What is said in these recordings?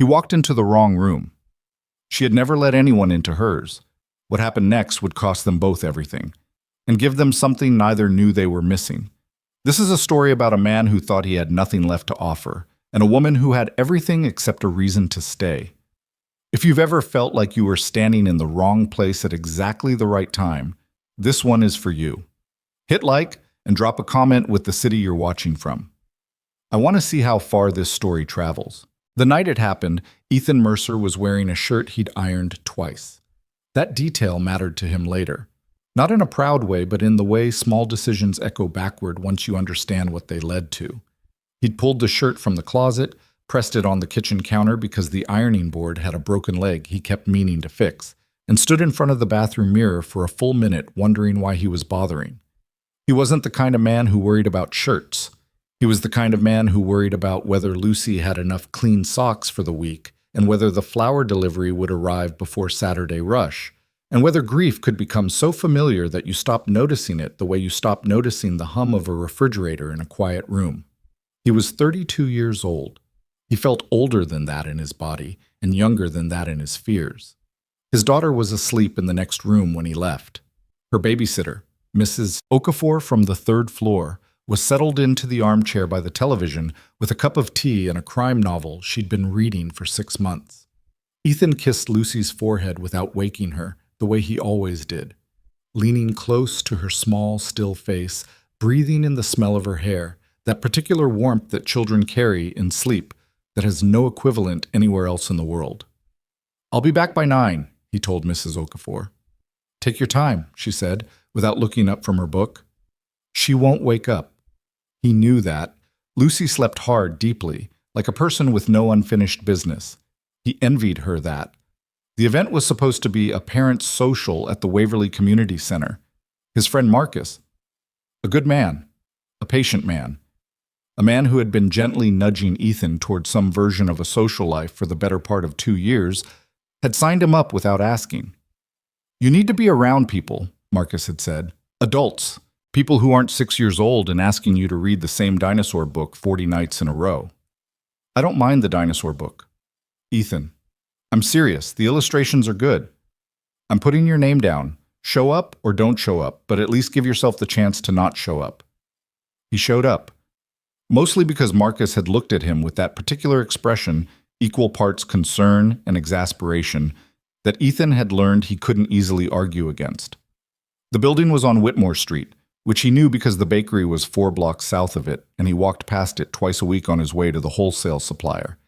He walked into the wrong room. She had never let anyone into hers. What happened next would cost them both everything, and give them something neither knew they were missing. This is a story about a man who thought he had nothing left to offer, and a woman who had everything except a reason to stay. If you've ever felt like you were standing in the wrong place at exactly the right time, this one is for you. Hit like and drop a comment with the city you're watching from. I want to see how far this story travels. The night it happened, Ethan Mercer was wearing a shirt he'd ironed twice. That detail mattered to him later. Not in a proud way, but in the way small decisions echo backward once you understand what they led to. He'd pulled the shirt from the closet, pressed it on the kitchen counter because the ironing board had a broken leg he kept meaning to fix, and stood in front of the bathroom mirror for a full minute wondering why he was bothering. He wasn't the kind of man who worried about shirts. He was the kind of man who worried about whether Lucy had enough clean socks for the week, and whether the flower delivery would arrive before Saturday rush, and whether grief could become so familiar that you stopped noticing it the way you stopped noticing the hum of a refrigerator in a quiet room. He was 32 years old. He felt older than that in his body and younger than that in his fears. His daughter was asleep in the next room when he left. Her babysitter, Mrs. Okafor from the third floor, was settled into the armchair by the television with a cup of tea and a crime novel she'd been reading for 6 months. Ethan kissed Lucy's forehead without waking her, the way he always did, leaning close to her small, still face, breathing in the smell of her hair, that particular warmth that children carry in sleep that has no equivalent anywhere else in the world. "I'll be back by 9, he told Mrs. Okafor. "Take your time," she said, without looking up from her book. "She won't wake up." He knew that. Lucy slept hard, deeply, like a person with no unfinished business. He envied her that. The event was supposed to be a parents' social at the Waverly Community Center. His friend Marcus, a good man, a patient man, a man who had been gently nudging Ethan toward some version of a social life for the better part of 2 years, had signed him up without asking. "You need to be around people," Marcus had said. "Adults. People who aren't 6 years old and asking you to read the same dinosaur book 40 nights in a row." "I don't mind the dinosaur book." "Ethan, I'm serious. The illustrations are good. I'm putting your name down. Show up or don't show up, but at least give yourself the chance to not show up." He showed up, mostly because Marcus had looked at him with that particular expression, equal parts concern and exasperation, that Ethan had learned he couldn't easily argue against. The building was on Whitmore Street, which he knew because the bakery was 4 blocks south of it, and he walked past it twice a week on his way to the wholesale supplier.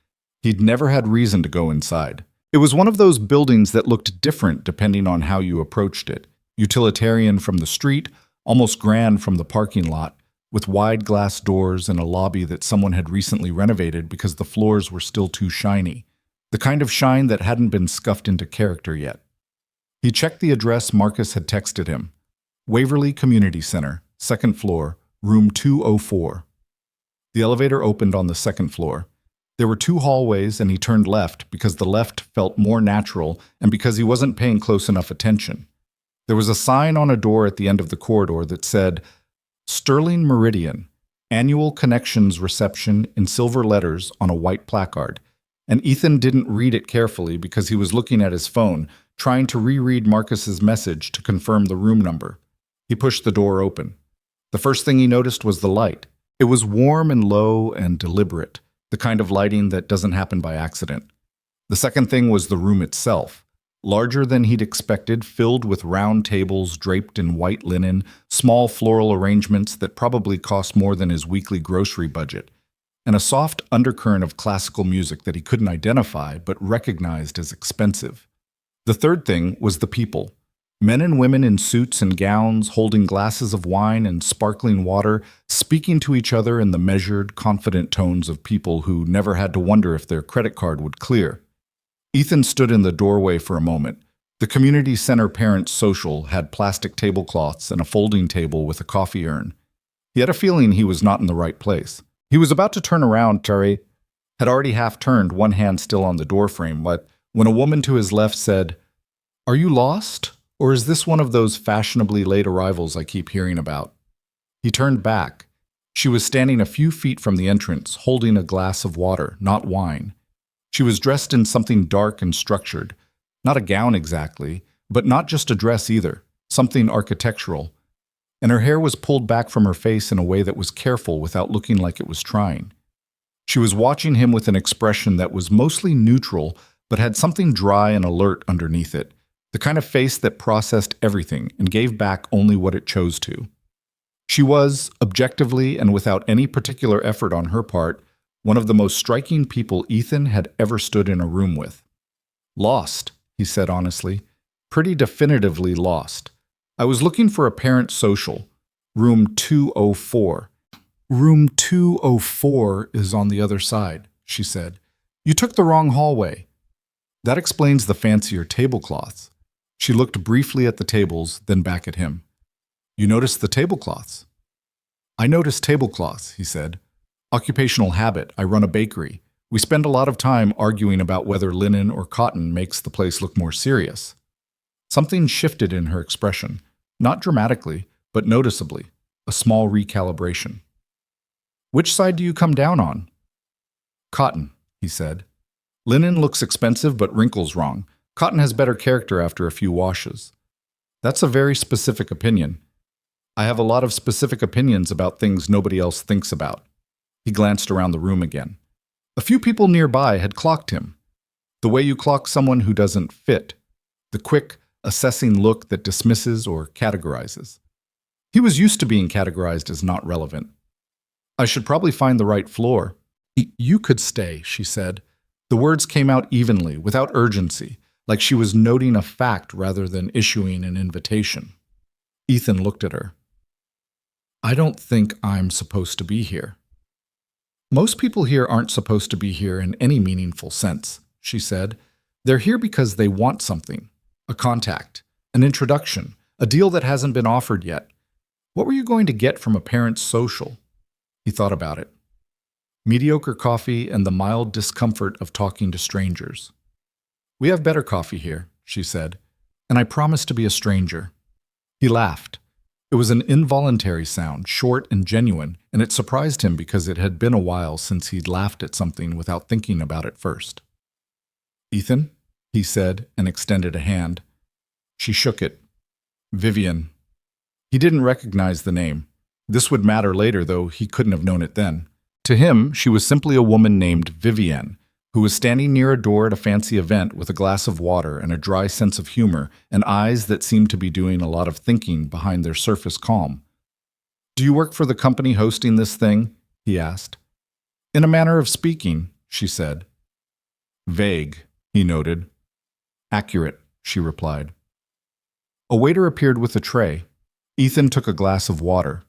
He'd never had reason to go inside. It was one of those buildings that looked different depending on how you approached it. Utilitarian from the street, almost grand from the parking lot, with wide glass doors and a lobby that someone had recently renovated because the floors were still too shiny. The kind of shine that hadn't been scuffed into character yet. He checked the address Marcus had texted him. Waverly Community Center, 2nd floor, room 204. The elevator opened on the 2nd floor. There were 2 hallways and he turned left because the left felt more natural and because he wasn't paying close enough attention. There was a sign on a door at the end of the corridor that said, "Sterling Meridian, Annual Connections Reception" in silver letters on a white placard, and Ethan didn't read it carefully because he was looking at his phone, trying to reread Marcus's message to confirm the room number. He pushed the door open. The first thing he noticed was the light. It was warm and low and deliberate, the kind of lighting that doesn't happen by accident. The second thing was the room itself. Larger than he'd expected, filled with round tables draped in white linen, small floral arrangements that probably cost more than his weekly grocery budget, and a soft undercurrent of classical music that he couldn't identify but recognized as expensive. The third thing was the people. Men and women in suits and gowns, holding glasses of wine and sparkling water, speaking to each other in the measured, confident tones of people who never had to wonder if their credit card would clear. Ethan stood in the doorway for a moment. The community center parents' social had plastic tablecloths and a folding table with a coffee urn. He had a feeling he was not in the right place. He was about to turn around, Terry had already half turned, one hand still on the doorframe, but when a woman to his left said, "Are you lost? Or is this one of those fashionably late arrivals I keep hearing about?" He turned back. She was standing a few feet from the entrance, holding a glass of water, not wine. She was dressed in something dark and structured. Not a gown exactly, but not just a dress either, something architectural. And her hair was pulled back from her face in a way that was careful without looking like it was trying. She was watching him with an expression that was mostly neutral, but had something dry and alert underneath it, the kind of face that processed everything and gave back only what it chose to. She was, objectively and without any particular effort on her part, one of the most striking people Ethan had ever stood in a room with. Lost, he said honestly, pretty definitively lost. I was looking for a parent social, room 204. Room 204 is on the other side, she said. You took the wrong hallway. That explains the fancier tablecloths. She looked briefly at the tables, then back at him. You noticed the tablecloths? I noticed tablecloths, he said. Occupational habit. I run a bakery. We spend a lot of time arguing about whether linen or cotton makes the place look more serious. Something shifted in her expression, not dramatically, but noticeably, a small recalibration. Which side do you come down on? Cotton, he said. Linen looks expensive but wrinkles wrong. Cotton has better character after a few washes. That's a very specific opinion. I have a lot of specific opinions about things nobody else thinks about. He glanced around the room again. A few people nearby had clocked him. The way you clock someone who doesn't fit. The quick, assessing look that dismisses or categorizes. He was used to being categorized as not relevant. I should probably find the right floor. You could stay, she said. The words came out evenly, without urgency, like she was noting a fact rather than issuing an invitation. Ethan looked at her. I don't think I'm supposed to be here. Most people here aren't supposed to be here in any meaningful sense, she said. They're here because they want something. A contact, an introduction, a deal that hasn't been offered yet. What were you going to get from a parent's social? He thought about it. Mediocre coffee and the mild discomfort of talking to strangers. We have better coffee here, she said, and I promise to be a stranger. He laughed. It was an involuntary sound, short and genuine, and it surprised him because it had been a while since he'd laughed at something without thinking about it first. Ethan, he said, and extended a hand. She shook it. Vivian. He didn't recognize the name. This would matter later, though he couldn't have known it then. To him, she was simply a woman named Vivienne, who was standing near a door at a fancy event with a glass of water and a dry sense of humor and eyes that seemed to be doing a lot of thinking behind their surface calm. Do you work for the company hosting this thing? He asked. In a manner of speaking, she said. Vague, he noted. Accurate, she replied. A waiter appeared with a tray. Ethan took a glass of water.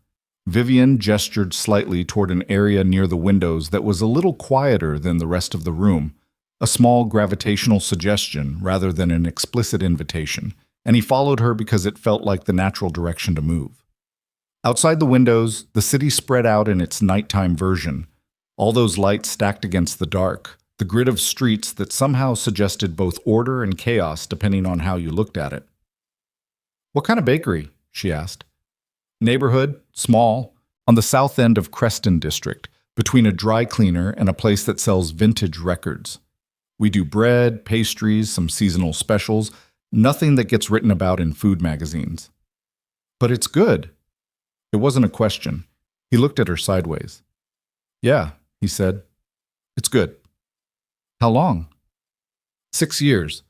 Vivian gestured slightly toward an area near the windows that was a little quieter than the rest of the room, a small gravitational suggestion rather than an explicit invitation, and he followed her because it felt like the natural direction to move. Outside the windows, the city spread out in its nighttime version, all those lights stacked against the dark, the grid of streets that somehow suggested both order and chaos depending on how you looked at it. What kind of bakery? She asked. Neighborhood, small, on the south end of Creston District, between a dry cleaner and a place that sells vintage records. We do bread, pastries, some seasonal specials, nothing that gets written about in food magazines. But it's good. It wasn't a question. He looked at her sideways. Yeah, he said. It's good. How long? 6 years.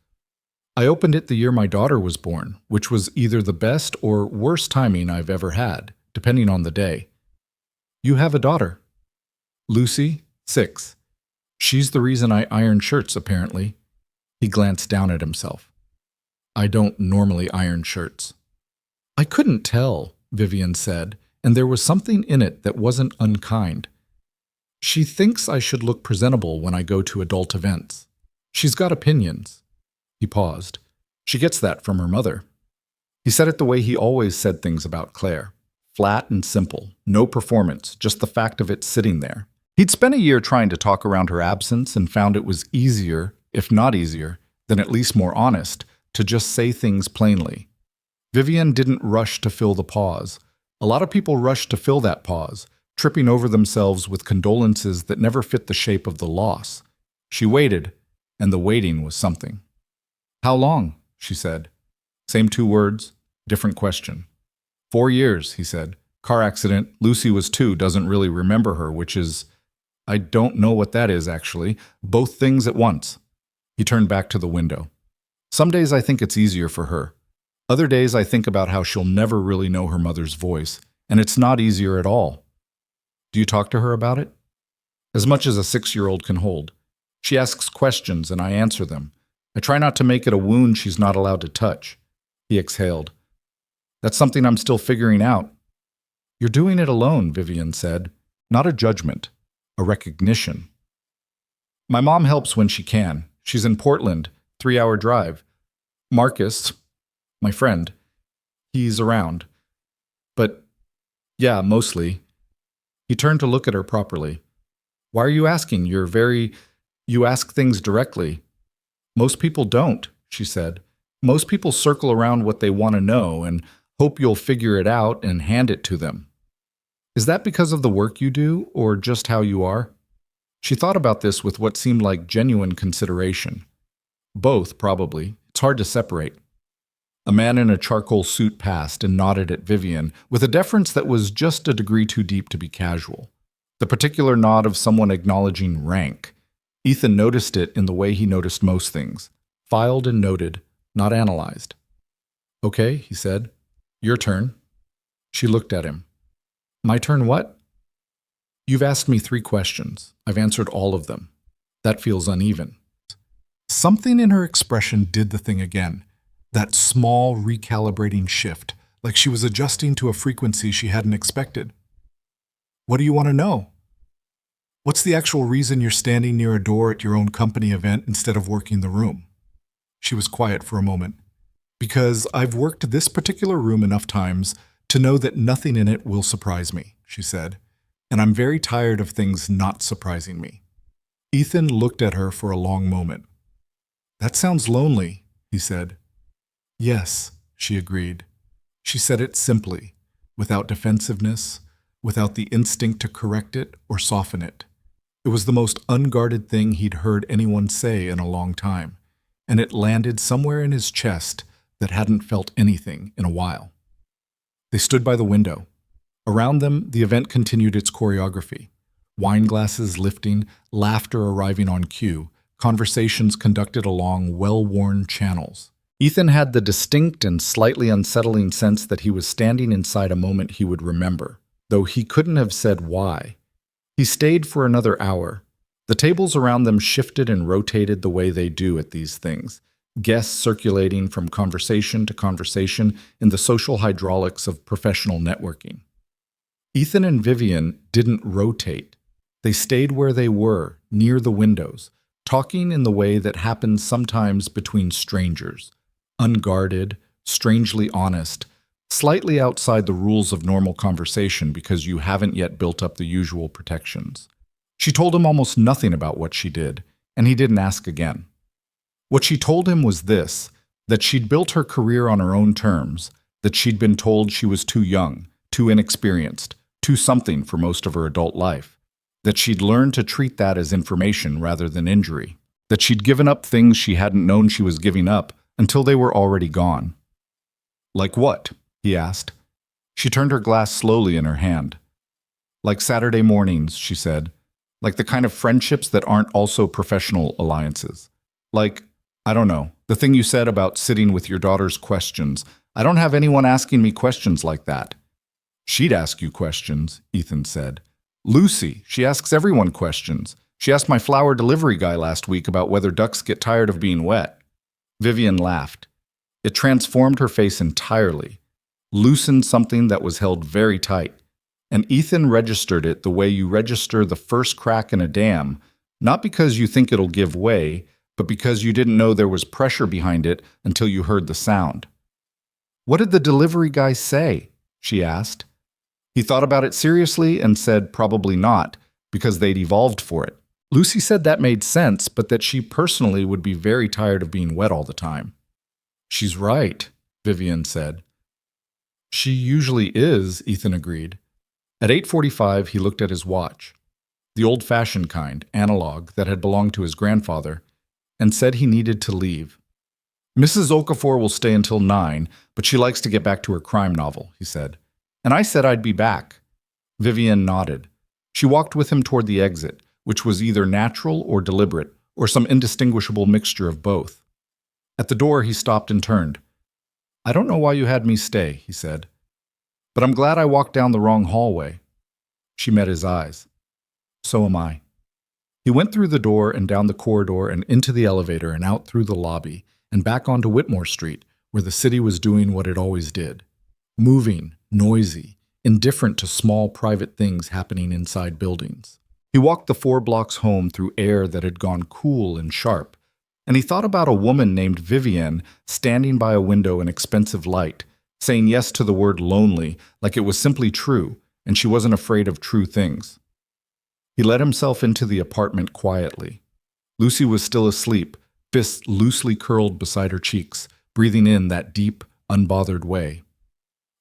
I opened it the year my daughter was born, which was either the best or worst timing I've ever had, depending on the day. You have a daughter. Lucy, 6. She's the reason I iron shirts, apparently. He glanced down at himself. I don't normally iron shirts. I couldn't tell, Vivian said, and there was something in it that wasn't unkind. She thinks I should look presentable when I go to adult events. She's got opinions. He paused. She gets that from her mother. He said it the way he always said things about Claire. Flat and simple. No performance, just the fact of it sitting there. He'd spent a year trying to talk around her absence and found it was easier, if not easier, then at least more honest, to just say things plainly. Vivian didn't rush to fill the pause. A lot of people rushed to fill that pause, tripping over themselves with condolences that never fit the shape of the loss. She waited, and the waiting was something. "How long?" she said. Same 2 words, different question. 4 years, he said. Car accident. Lucy was 2, doesn't really remember her, which is, I don't know what that is, actually. Both things at once. He turned back to the window. Some days I think it's easier for her. Other days I think about how she'll never really know her mother's voice, and it's not easier at all. Do you talk to her about it? As much as a 6-year-old can hold. She asks questions and I answer them. I try not to make it a wound she's not allowed to touch. He exhaled. That's something I'm still figuring out. You're doing it alone, Vivian said. Not a judgment, a recognition. My mom helps when she can. She's in Portland, 3-hour drive. Marcus, my friend, he's around. But, yeah, mostly. He turned to look at her properly. Why are you asking? You ask things directly. Most people don't, she said. Most people circle around what they want to know and hope you'll figure it out and hand it to them. Is that because of the work you do, or just how you are? She thought about this with what seemed like genuine consideration. Both, probably. It's hard to separate. A man in a charcoal suit passed and nodded at Vivian with a deference that was just a degree too deep to be casual. The particular nod of someone acknowledging rank. Ethan noticed it in the way he noticed most things. Filed and noted, not analyzed. Okay, he said. Your turn. She looked at him. My turn what? You've asked me 3 questions. I've answered all of them. That feels uneven. Something in her expression did the thing again. That small recalibrating shift, like she was adjusting to a frequency she hadn't expected. What do you want to know? What's the actual reason you're standing near a door at your own company event instead of working the room? She was quiet for a moment. Because I've worked this particular room enough times to know that nothing in it will surprise me, she said, and I'm very tired of things not surprising me. Ethan looked at her for a long moment. That sounds lonely, he said. Yes, she agreed. She said it simply, without defensiveness, without the instinct to correct it or soften it. It was the most unguarded thing he'd heard anyone say in a long time, and it landed somewhere in his chest that hadn't felt anything in a while. They stood by the window. Around them, the event continued its choreography. Wine glasses lifting, laughter arriving on cue, conversations conducted along well-worn channels. Ethan had the distinct and slightly unsettling sense that he was standing inside a moment he would remember, though he couldn't have said why. He stayed for another hour. The tables around them shifted and rotated the way they do at these things, guests circulating from conversation to conversation in the social hydraulics of professional networking. Ethan and Vivian didn't rotate. They stayed where they were, near the windows, talking in the way that happens sometimes between strangers, unguarded, strangely honest, slightly outside the rules of normal conversation because you haven't yet built up the usual protections. She told him almost nothing about what she did, and he didn't ask again. What she told him was this, that she'd built her career on her own terms, that she'd been told she was too young, too inexperienced, too something for most of her adult life, that she'd learned to treat that as information rather than injury, that she'd given up things she hadn't known she was giving up until they were already gone. Like what? He asked. She turned her glass slowly in her hand. Like Saturday mornings, she said. Like the kind of friendships that aren't also professional alliances. Like, I don't know, the thing you said about sitting with your daughter's questions. I don't have anyone asking me questions like that. She'd ask you questions, Ethan said. Lucy, she asks everyone questions. She asked my flower delivery guy last week about whether ducks get tired of being wet. Vivian laughed. It transformed her face entirely, loosened something that was held very tight. And Ethan registered it the way you register the first crack in a dam, not because you think it'll give way, but because you didn't know there was pressure behind it until you heard the sound. What did the delivery guy say? She asked. He thought about it seriously and said probably not, because they'd evolved for it. Lucy said that made sense, but that she personally would be very tired of being wet all the time. She's right, Vivian said. She usually is, Ethan agreed. At 8:45, he looked at his watch, the old-fashioned kind, analog, that had belonged to his grandfather, and said he needed to leave. Mrs. Okafor will stay until 9, but she likes to get back to her crime novel, he said. And I said I'd be back. Vivienne nodded. She walked with him toward the exit, which was either natural or deliberate, or some indistinguishable mixture of both. At the door, he stopped and turned. I don't know why you had me stay, he said. But I'm glad I walked down the wrong hallway. She met his eyes. So am I. He went through the door and down the corridor and into the elevator and out through the lobby and back onto Whitmore Street, where the city was doing what it always did. Moving, noisy, indifferent to small private things happening inside buildings. He walked the 4 blocks home through air that had gone cool and sharp, and he thought about a woman named Vivienne standing by a window in expensive light, saying yes to the word lonely like it was simply true, and she wasn't afraid of true things. He let himself into the apartment quietly. Lucy was still asleep, fists loosely curled beside her cheeks, breathing in that deep, unbothered way.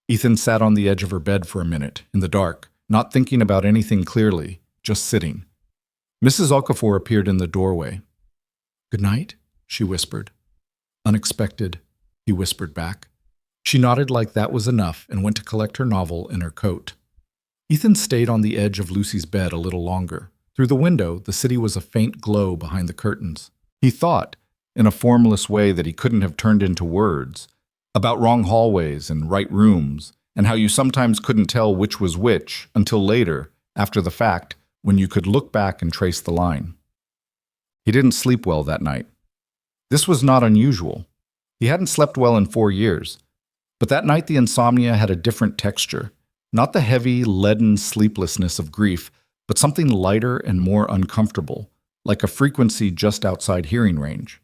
Ethan sat on the edge of her bed for a minute, in the dark, not thinking about anything clearly, just sitting. Mrs. Okafor appeared in the doorway. Good night, she whispered. Unexpected, he whispered back. She nodded like that was enough and went to collect her novel in her coat. Ethan stayed on the edge of Lucy's bed a little longer. Through the window, the city was a faint glow behind the curtains. He thought, in a formless way that he couldn't have turned into words, about wrong hallways and right rooms, and how you sometimes couldn't tell which was which until later, after the fact, when you could look back and trace the line. He didn't sleep well that night. This was not unusual. He hadn't slept well in 4 years. But that night the insomnia had a different texture, not the heavy, leaden sleeplessness of grief, but something lighter and more uncomfortable, like a frequency just outside hearing range.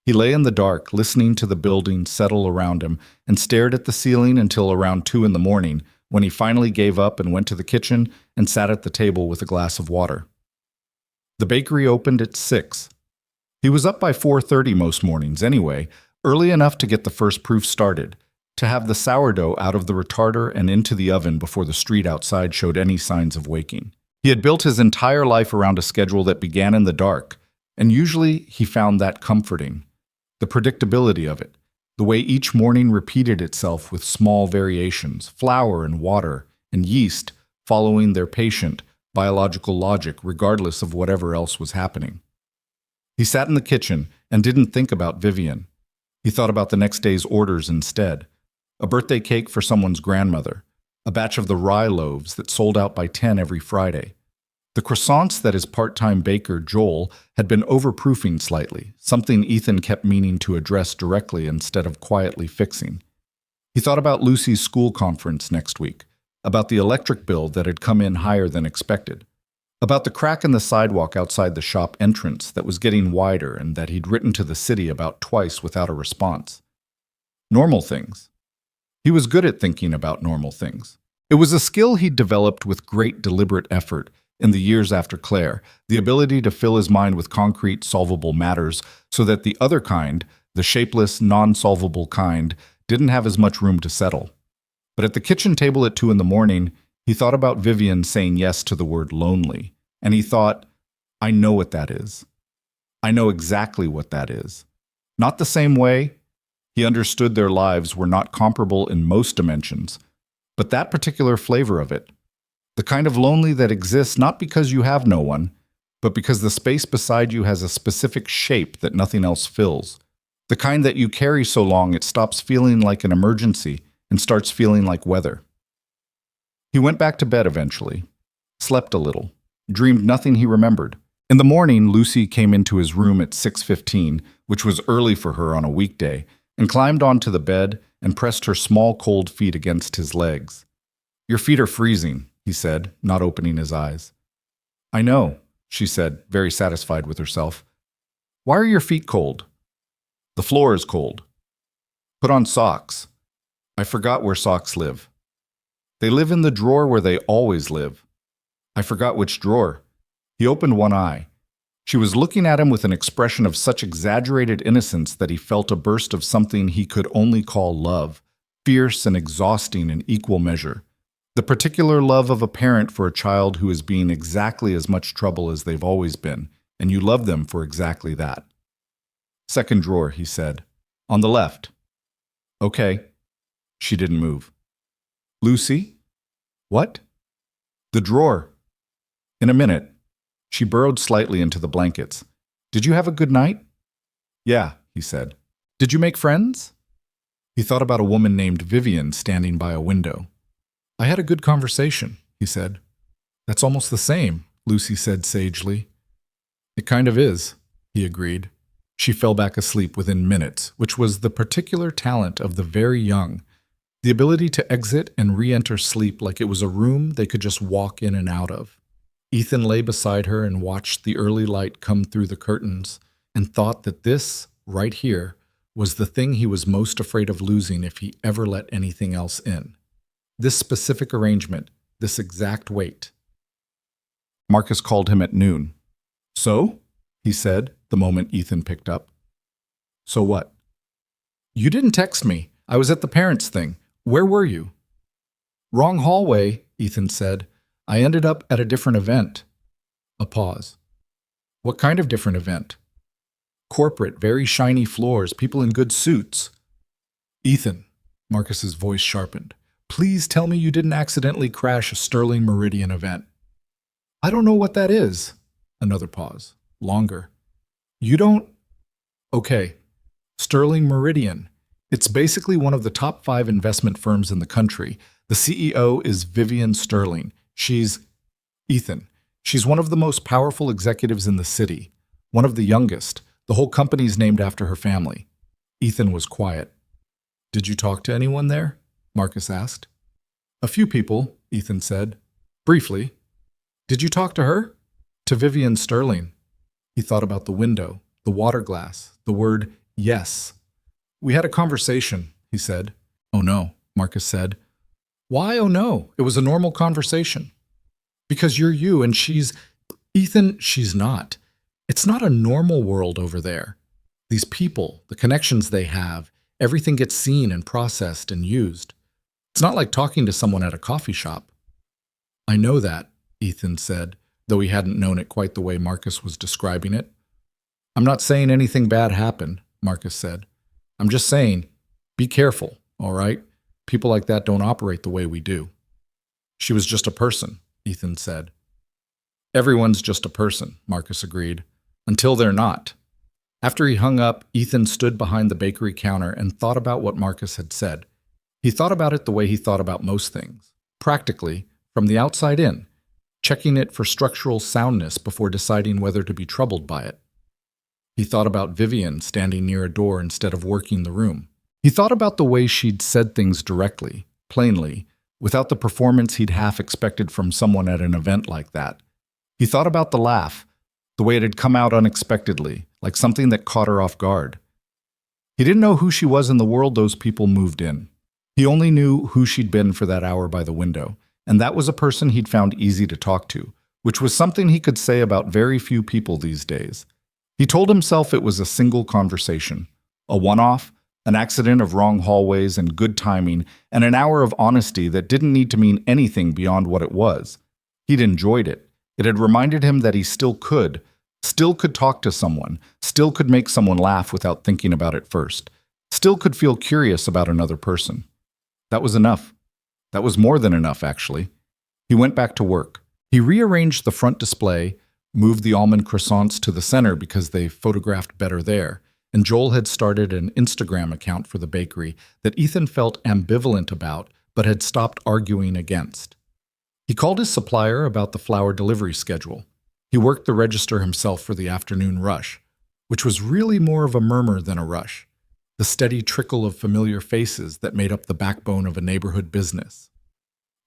He lay in the dark, listening to the building settle around him, and stared at the ceiling until around 2 in the morning, when he finally gave up and went to the kitchen and sat at the table with a glass of water. The bakery opened at 6. He was up by 4:30 most mornings anyway, early enough to get the first proof started, to have the sourdough out of the retarder and into the oven before the street outside showed any signs of waking. He had built his entire life around a schedule that began in the dark, and usually he found that comforting. The predictability of it, the way each morning repeated itself with small variations, flour and water and yeast following their patient, biological logic regardless of whatever else was happening. He sat in the kitchen and didn't think about Vivienne. He thought about the next day's orders instead. A birthday cake for someone's grandmother, a batch of the rye loaves that sold out by 10 every Friday. The croissants that his part-time baker, Joel, had been overproofing slightly, something Ethan kept meaning to address directly instead of quietly fixing. He thought about Lucy's school conference next week, about the electric bill that had come in higher than expected, about the crack in the sidewalk outside the shop entrance that was getting wider and that he'd written to the city about twice without a response. Normal things. He was good at thinking about normal things. It was a skill he'd developed with great deliberate effort in the years after Claire, the ability to fill his mind with concrete, solvable matters so that the other kind, the shapeless, non-solvable kind, didn't have as much room to settle. But at the kitchen table at 2 in the morning, he thought about Vivienne saying yes to the word lonely, and he thought, I know what that is. I know exactly what that is. Not the same way. He understood their lives were not comparable in most dimensions, but that particular flavor of it, the kind of lonely that exists not because you have no one, but because the space beside you has a specific shape that nothing else fills, the kind that you carry so long it stops feeling like an emergency and starts feeling like weather. He went back to bed eventually, slept a little, dreamed nothing he remembered. In the morning, Lucy came into his room at 6:15, which was early for her on a weekday, and climbed onto the bed and pressed her small cold feet against his legs. Your feet are freezing, he said, not opening his eyes. I know, she said, very satisfied with herself. Why are your feet cold? The floor is cold. Put on socks. I forgot where socks live. They live in the drawer where they always live. I forgot which drawer. He opened one eye. She was looking at him with an expression of such exaggerated innocence that he felt a burst of something he could only call love, fierce and exhausting in equal measure. The particular love of a parent for a child who is being exactly as much trouble as they've always been, and you love them for exactly that. Second drawer, he said. On the left. Okay. She didn't move. Lucy? What? The drawer. In a minute. She burrowed slightly into the blankets. Did you have a good night? Yeah, he said. Did you make friends? He thought about a woman named Vivian standing by a window. I had a good conversation, he said. That's almost the same, Lucy said sagely. It kind of is, he agreed. She fell back asleep within minutes, which was the particular talent of the very young, the ability to exit and re-enter sleep like it was a room they could just walk in and out of. Ethan lay beside her and watched the early light come through the curtains and thought that this, right here, was the thing he was most afraid of losing if he ever let anything else in. This specific arrangement, this exact weight. Marcus called him at noon. So? He said, the moment Ethan picked up. So what? You didn't text me. I was at the parents' thing. Where were you? Wrong hallway, Ethan said. I ended up at a different event. A pause. What kind of different event? Corporate, very shiny floors, people in good suits. Ethan, Marcus's voice sharpened. Please tell me you didn't accidentally crash a Sterling Meridian event. I don't know what that is. Another pause. Longer. You don't? Okay. Sterling Meridian. It's basically one of the top 5 investment firms in the country. The CEO is Vivian Sterling. She's Ethan. She's one of the most powerful executives in the city. One of the youngest. The whole company's named after her family. Ethan was quiet. Did you talk to anyone there? Marcus asked. A few people, Ethan said. Briefly. Did you talk to her? To Vivian Sterling. He thought about the window, the water glass, the word yes. We had a conversation, he said. Oh no, Marcus said. Why oh no? It was a normal conversation. Because you're you and she's… Ethan, she's not. It's not a normal world over there. These people, the connections they have, everything gets seen and processed and used. It's not like talking to someone at a coffee shop. I know that, Ethan said, though he hadn't known it quite the way Marcus was describing it. I'm not saying anything bad happened, Marcus said. I'm just saying, be careful, all right? People like that don't operate the way we do. She was just a person, Ethan said. Everyone's just a person, Marcus agreed. Until they're not. After he hung up, Ethan stood behind the bakery counter and thought about what Marcus had said. He thought about it the way he thought about most things. Practically, from the outside in, checking it for structural soundness before deciding whether to be troubled by it. He thought about Vivian standing near a door instead of working the room. He thought about the way she'd said things directly, plainly, without the performance he'd half expected from someone at an event like that. He thought about the laugh, the way it had come out unexpectedly, like something that caught her off guard. He didn't know who she was in the world those people moved in. He only knew who she'd been for that hour by the window, and that was a person he'd found easy to talk to, which was something he could say about very few people these days. He told himself it was a single conversation, a one-off, an accident of wrong hallways and good timing, and an hour of honesty that didn't need to mean anything beyond what it was. He'd enjoyed it. It had reminded him that he still could talk to someone, still could make someone laugh without thinking about it first, still could feel curious about another person. That was enough. That was more than enough, actually. He went back to work. He rearranged the front display, moved the almond croissants to the center because they photographed better there, and Joel had started an Instagram account for the bakery that Ethan felt ambivalent about but had stopped arguing against. He called his supplier about the flour delivery schedule. He worked the register himself for the afternoon rush, which was really more of a murmur than a rush, the steady trickle of familiar faces that made up the backbone of a neighborhood business.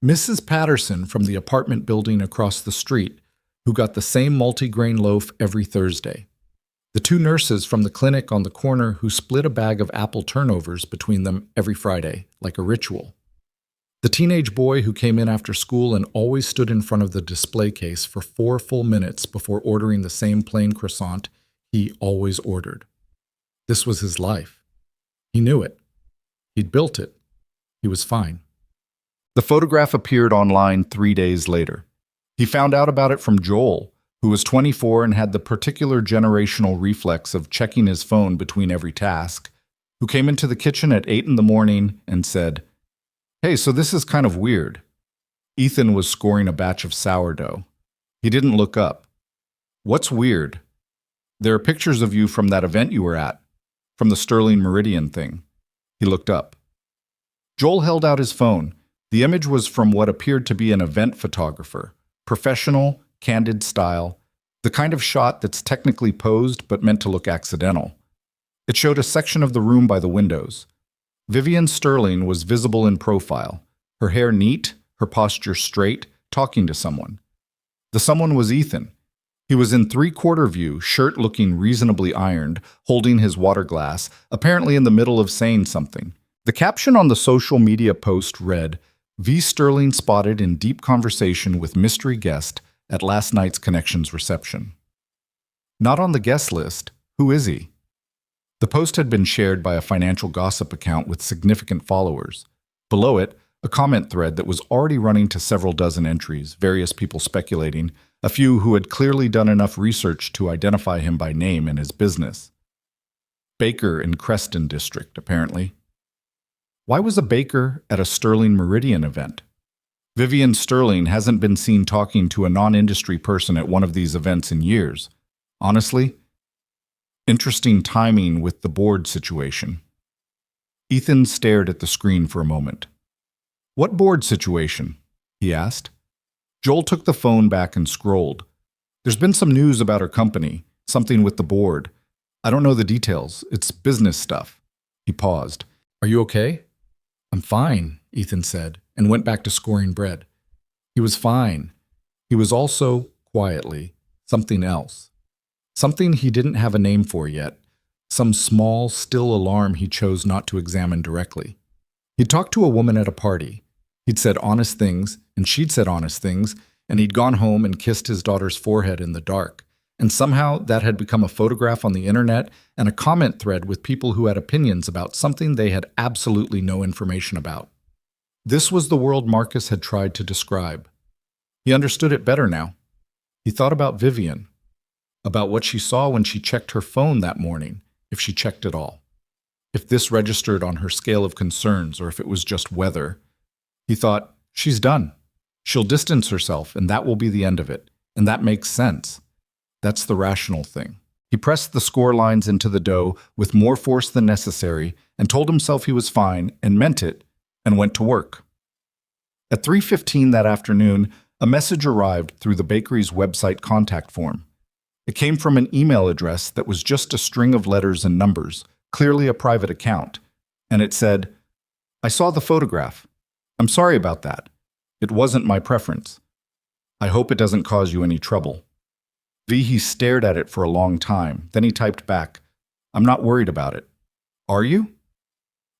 Mrs. Patterson from the apartment building across the street, who got the same multigrain loaf every Thursday. The 2 nurses from the clinic on the corner who split a bag of apple turnovers between them every Friday, like a ritual. The teenage boy who came in after school and always stood in front of the display case for 4 full minutes before ordering the same plain croissant he always ordered. This was his life. He knew it. He'd built it. He was fine. The photograph appeared online 3 days later. He found out about it from Joel, who was 24 and had the particular generational reflex of checking his phone between every task, who came into the kitchen at 8 in the morning and said, "Hey, so this is kind of weird." Ethan was scoring a batch of sourdough. He didn't look up. "What's weird?" "There are pictures of you from that event you were at, from the Sterling Meridian thing." He looked up. Joel held out his phone. The image was from what appeared to be an event photographer. Professional, candid style, the kind of shot that's technically posed but meant to look accidental. It showed a section of the room by the windows. Vivian Sterling was visible in profile, her hair neat, her posture straight, talking to someone. The someone was Ethan. He was in three-quarter view, shirt looking reasonably ironed, holding his water glass, apparently in the middle of saying something. The caption on the social media post read, "V. Sterling spotted in deep conversation with mystery guest at last night's Connections reception." Not on the guest list. Who is he? The post had been shared by a financial gossip account with significant followers. Below it, a comment thread that was already running to several dozen entries, various people speculating, a few who had clearly done enough research to identify him by name and his business. Baker in Creston District, apparently. Why was a baker at a Sterling Meridian event? Vivian Sterling hasn't been seen talking to a non-industry person at one of these events in years. Honestly, interesting timing with the board situation. Ethan stared at the screen for a moment. "What board situation?" he asked. Joel took the phone back and scrolled. "There's been some news about our company, something with the board. I don't know the details. It's business stuff." He paused. "Are you okay?" "I'm fine," Ethan said, and went back to scoring bread. He was fine. He was also, quietly, something else. Something he didn't have a name for yet. Some small, still alarm he chose not to examine directly. He'd talked to a woman at a party. He'd said honest things, and she'd said honest things, and he'd gone home and kissed his daughter's forehead in the dark. And somehow that had become a photograph on the internet and a comment thread with people who had opinions about something they had absolutely no information about. This was the world Marcus had tried to describe. He understood it better now. He thought about Vivian, about what she saw when she checked her phone that morning, if she checked at all. If this registered on her scale of concerns or if it was just weather. He thought, she's done. She'll distance herself and that will be the end of it. And that makes sense. That's the rational thing. He pressed the score lines into the dough with more force than necessary and told himself he was fine and meant it and went to work. At 3:15 that afternoon, a message arrived through the bakery's website contact form. It came from an email address that was just a string of letters and numbers, clearly a private account, and it said, "I saw the photograph. I'm sorry about that. It wasn't my preference. I hope it doesn't cause you any trouble." He stared at it for a long time. Then he typed back, "I'm not worried about it." "Are you?"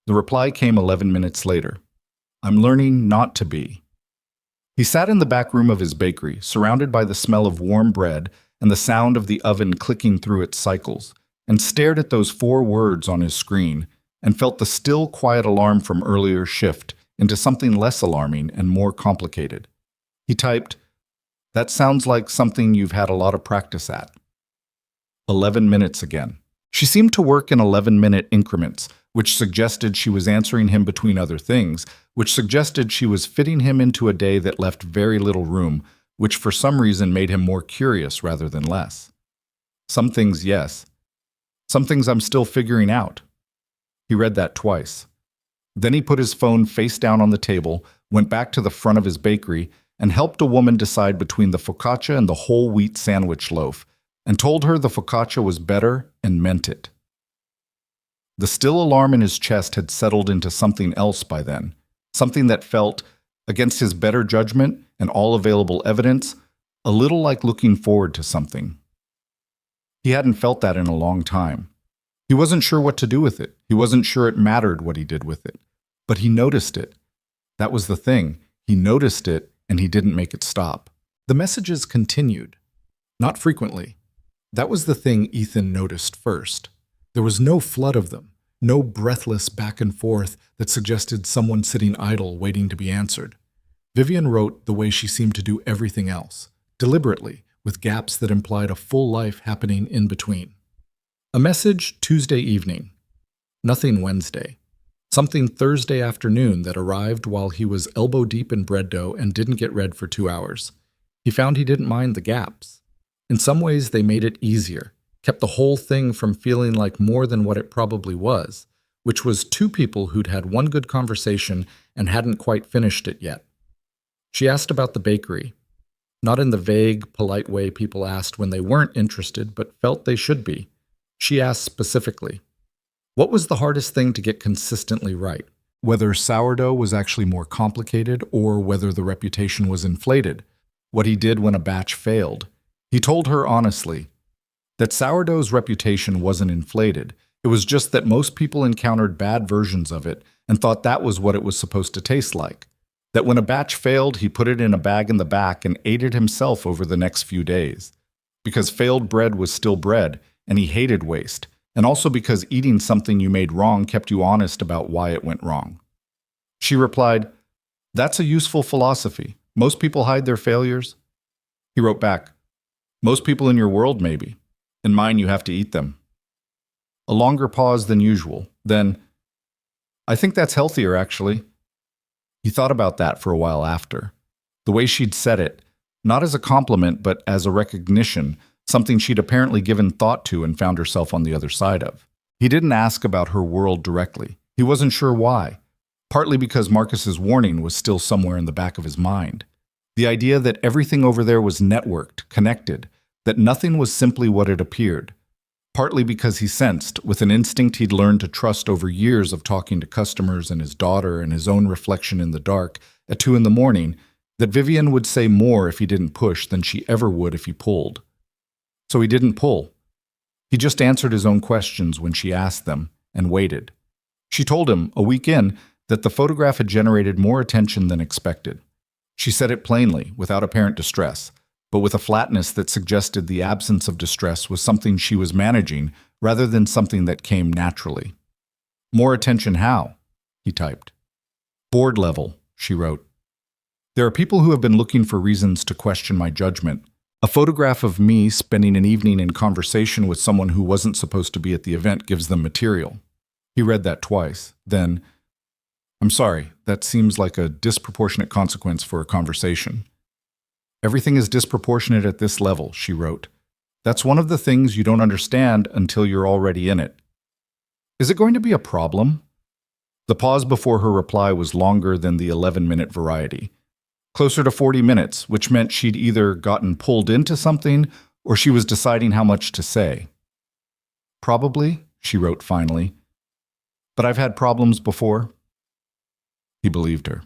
The reply came 11 minutes later. "I'm learning not to be." He sat in the back room of his bakery, surrounded by the smell of warm bread and the sound of the oven clicking through its cycles, and stared at those 4 words on his screen and felt the still quiet alarm from earlier shift into something less alarming and more complicated. He typed, "That sounds like something you've had a lot of practice at." 11 minutes again. She seemed to work in 11-minute increments, which suggested she was answering him between other things, which suggested she was fitting him into a day that left very little room, which for some reason made him more curious rather than less. Some things, yes. Some things I'm still figuring out. He read that twice. Then he put his phone face down on the table, went back to the front of his bakery, and helped a woman decide between the focaccia and the whole wheat sandwich loaf, and told her the focaccia was better and meant it. The still alarm in his chest had settled into something else by then, something that felt, against his better judgment and all available evidence, a little like looking forward to something. He hadn't felt that in a long time. He wasn't sure what to do with it. He wasn't sure it mattered what he did with it. But he noticed it. That was the thing. He noticed it, and he didn't make it stop. The messages continued. Not frequently. That was the thing Ethan noticed first. There was no flood of them, no breathless back and forth that suggested someone sitting idle waiting to be answered. Vivian wrote the way she seemed to do everything else, deliberately, with gaps that implied a full life happening in between. A message Tuesday evening. Nothing Wednesday. Something Thursday afternoon that arrived while he was elbow deep in bread dough and didn't get read for 2 hours. He found he didn't mind the gaps. In some ways, they made it easier, kept the whole thing from feeling like more than what it probably was, which was two people who'd had one good conversation and hadn't quite finished it yet. She asked about the bakery, not in the vague, polite way people asked when they weren't interested but felt they should be. She asked specifically, what was the hardest thing to get consistently right? Whether sourdough was actually more complicated or whether the reputation was inflated, what he did when a batch failed. He told her honestly that sourdough's reputation wasn't inflated. It was just that most people encountered bad versions of it and thought that was what it was supposed to taste like. That when a batch failed, he put it in a bag in the back and ate it himself over the next few days. Because failed bread was still bread, and he hated waste, and also because eating something you made wrong kept you honest about why it went wrong. She replied, that's a useful philosophy. Most people hide their failures. He wrote back, most people in your world, maybe. In mine, you have to eat them. A longer pause than usual. Then, I think that's healthier, actually. He thought about that for a while after. The way she'd said it, not as a compliment, but as a recognition, something she'd apparently given thought to and found herself on the other side of. He didn't ask about her world directly. He wasn't sure why. Partly because Marcus's warning was still somewhere in the back of his mind. The idea that everything over there was networked, connected, that nothing was simply what it appeared. Partly because he sensed, with an instinct he'd learned to trust over years of talking to customers and his daughter and his own reflection in the dark at 2 a.m, that Vivian would say more if he didn't push than she ever would if he pulled. So he didn't pull. He just answered his own questions when she asked them, and waited. She told him, a week in, that the photograph had generated more attention than expected. She said it plainly, without apparent distress, but with a flatness that suggested the absence of distress was something she was managing rather than something that came naturally. More attention how? He typed. Board level, she wrote. There are people who have been looking for reasons to question my judgment. A photograph of me spending an evening in conversation with someone who wasn't supposed to be at the event gives them material. He read that twice. Then, I'm sorry, that seems like a disproportionate consequence for a conversation. Everything is disproportionate at this level, she wrote. That's one of the things you don't understand until you're already in it. Is it going to be a problem? The pause before her reply was longer than the 11-minute variety. Closer to 40 minutes, which meant she'd either gotten pulled into something or she was deciding how much to say. Probably, she wrote finally. But I've had problems before. He believed her.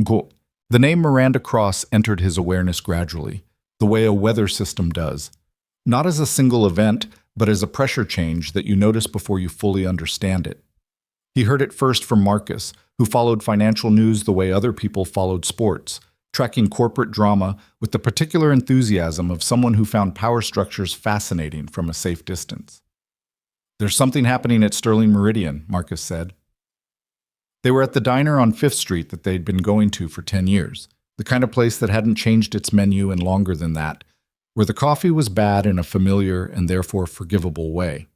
Go. The name Miranda Cross entered his awareness gradually, the way a weather system does. Not as a single event, but as a pressure change that you notice before you fully understand it. He heard it first from Marcus, who followed financial news the way other people followed sports, tracking corporate drama with the particular enthusiasm of someone who found power structures fascinating from a safe distance. There's something happening at Sterling Meridian, Marcus said. They were at the diner on 5th Street that they'd been going to for 10 years, the kind of place that hadn't changed its menu in longer than that, where the coffee was bad in a familiar and therefore forgivable way.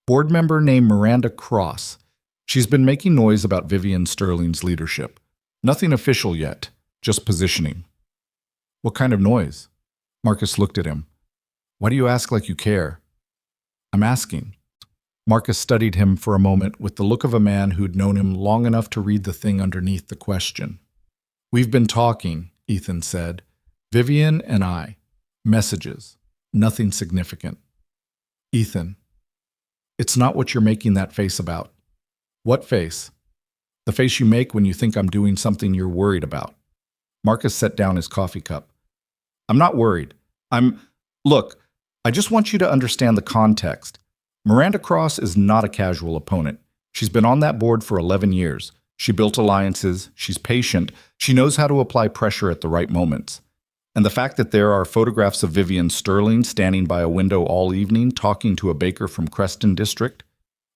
Board member named Miranda Cross. She's been making noise about Vivian Sterling's leadership. Nothing official yet, just positioning. What kind of noise? Marcus looked at him. Why do you ask like you care? I'm asking. Marcus studied him for a moment with the look of a man who'd known him long enough to read the thing underneath the question. We've been talking, Ethan said. Vivian and I. Messages. Nothing significant. Ethan. It's not what you're making that face about. What face? The face you make when you think I'm doing something you're worried about. Marcus set down his coffee cup. I'm not worried. Look, I just want you to understand the context. Miranda Cross is not a casual opponent. She's been on that board for 11 years. She built alliances. She's patient. She knows how to apply pressure at the right moments. And the fact that there are photographs of Vivian Sterling standing by a window all evening talking to a baker from Creston District,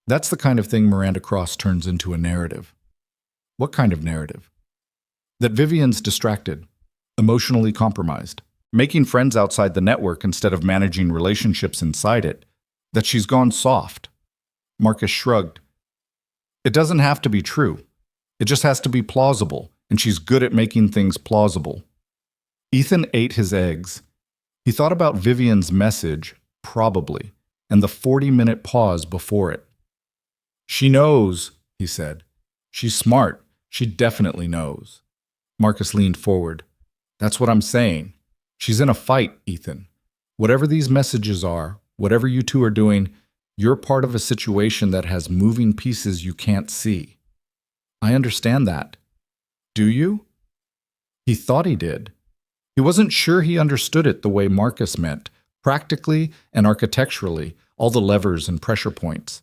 that's the kind of thing Miranda Cross turns into a narrative. What kind of narrative? That Vivian's distracted, emotionally compromised. making friends outside the network instead of managing relationships inside it, that she's gone soft. Marcus shrugged. It doesn't have to be true. It just has to be plausible, and she's good at making things plausible. Ethan ate his eggs. He thought about Vivian's message, probably, and the 40-minute pause before it. She knows, he said. She's smart. She definitely knows. Marcus leaned forward. That's what I'm saying. She's in a fight, Ethan. Whatever these messages are, whatever you two are doing, you're part of a situation that has moving pieces you can't see. I understand that. Do you? He thought he did. He wasn't sure he understood it the way Marcus meant, practically and architecturally, all the levers and pressure points.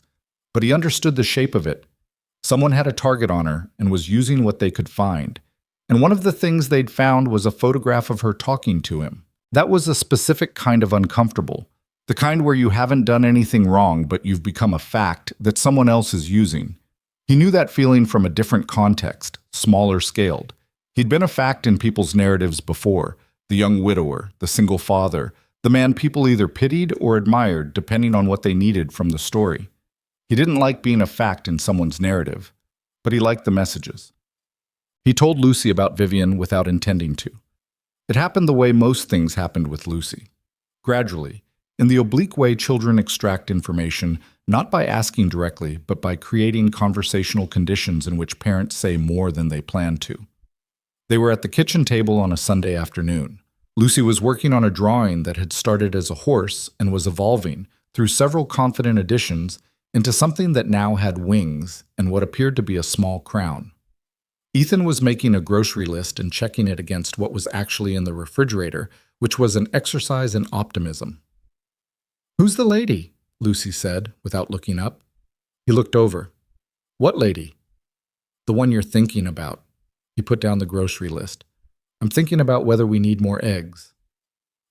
But he understood the shape of it. Someone had a target on her and was using what they could find. And one of the things they'd found was a photograph of her talking to him. That was a specific kind of uncomfortable. The kind where you haven't done anything wrong, but you've become a fact that someone else is using. He knew that feeling from a different context, smaller scaled. He'd been a fact in people's narratives before, the young widower, the single father, the man people either pitied or admired depending on what they needed from the story. He didn't like being a fact in someone's narrative, but he liked the messages. He told Lucy about Vivian without intending to. It happened the way most things happened with Lucy. Gradually, in the oblique way children extract information, not by asking directly, but by creating conversational conditions in which parents say more than they plan to. They were at the kitchen table on a Sunday afternoon. Lucy was working on a drawing that had started as a horse and was evolving, through several confident additions, into something that now had wings and what appeared to be a small crown. Ethan was making a grocery list and checking it against what was actually in the refrigerator, which was an exercise in optimism. "Who's the lady?" Lucy said, without looking up. He looked over. "What lady?" "The one you're thinking about." He put down the grocery list. "I'm thinking about whether we need more eggs."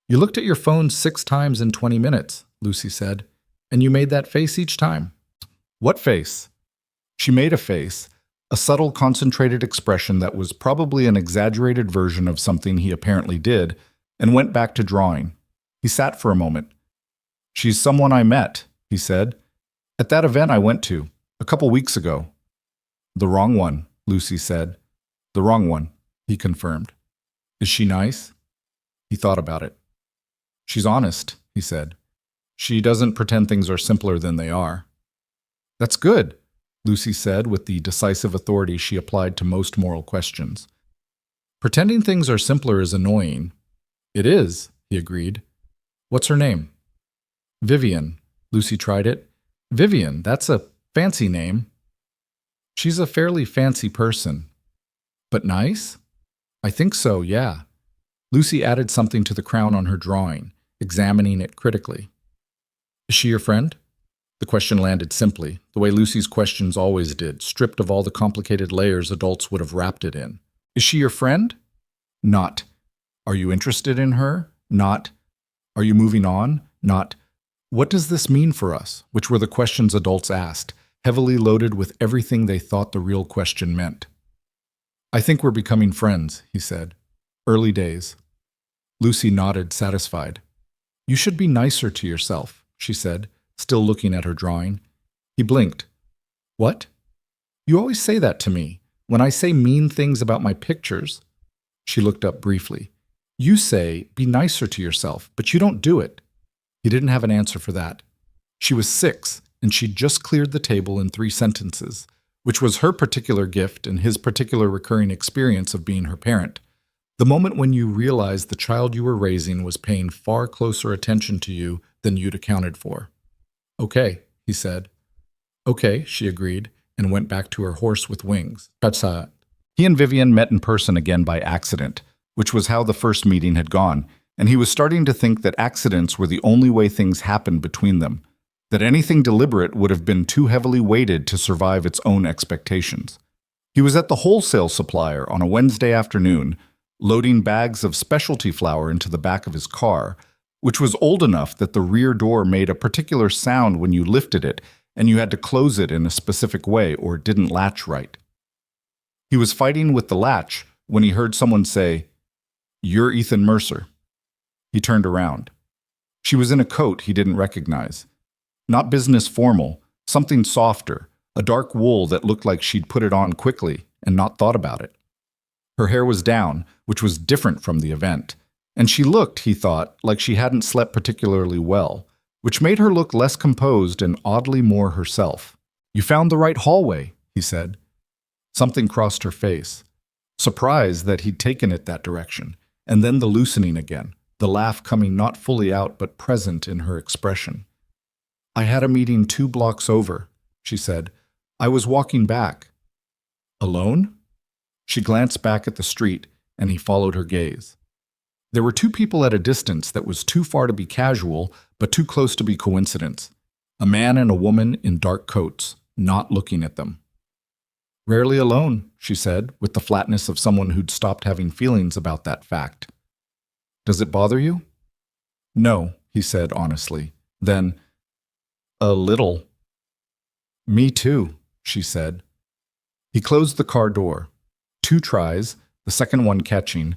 "You looked at your phone 6 times in 20 minutes, Lucy said, "and you made that face each time." "What face?" She made a face, a subtle, concentrated expression that was probably an exaggerated version of something he apparently did, and went back to drawing. He sat for a moment. "She's someone I met," he said, "at that event I went to, a couple weeks ago." "The wrong one," Lucy said. "The wrong one," he confirmed. "Is she nice?" He thought about it. "She's honest," he said. "She doesn't pretend things are simpler than they are." "That's good," Lucy said with the decisive authority she applied to most moral questions. "Pretending things are simpler is annoying." "It is," he agreed. "What's her name?" "Vivian." Lucy tried it. "Vivian, that's a fancy name." "She's a fairly fancy person." "But nice?" "I think so, yeah." Lucy added something to the crown on her drawing, examining it critically. "Is she your friend?" The question landed simply, the way Lucy's questions always did, stripped of all the complicated layers adults would have wrapped it in. "Is she your friend?" "Not." "Are you interested in her?" "Not." "Are you moving on?" "Not." "What does this mean for us?" Which were the questions adults asked, heavily loaded with everything they thought the real question meant. "I think we're becoming friends," he said. "Early days." Lucy nodded, satisfied. "You should be nicer to yourself," she said, still looking at her drawing. He blinked. "What?" "You always say that to me, when I say mean things about my pictures." She looked up briefly. "You say, be nicer to yourself, but you don't do it." He didn't have an answer for that. She was 6, and she'd just cleared the table in 3 sentences, which was her particular gift and his particular recurring experience of being her parent. The moment when you realized the child you were raising was paying far closer attention to you than you'd accounted for. "Okay," he said. "Okay," she agreed, and went back to her horse with wings. He and Vivian met in person again by accident, which was how the first meeting had gone, and he was starting to think that accidents were the only way things happened between them, that anything deliberate would have been too heavily weighted to survive its own expectations. He was at the wholesale supplier on a Wednesday afternoon, loading bags of specialty flour into the back of his car, which was old enough that the rear door made a particular sound when you lifted it, and you had to close it in a specific way or it didn't latch right. He was fighting with the latch when he heard someone say, "You're Ethan Mercer." He turned around. She was in a coat he didn't recognize. Not business formal, something softer, a dark wool that looked like she'd put it on quickly and not thought about it. Her hair was down, which was different from the event, and she looked, he thought, like she hadn't slept particularly well, which made her look less composed and oddly more herself. "You found the right hallway," he said. Something crossed her face. Surprise that he'd taken it that direction, and then the loosening again, the laugh coming not fully out but present in her expression. "I had a meeting 2 blocks over," she said. "I was walking back." "Alone?" She glanced back at the street, and he followed her gaze. There were 2 people at a distance that was too far to be casual, but too close to be coincidence. A man and a woman in dark coats, not looking at them. "Rarely alone," she said, with the flatness of someone who'd stopped having feelings about that fact. "Does it bother you?" "No," he said honestly. Then, "A little." "Me too," she said. He closed the car door. 2 tries, the second one catching,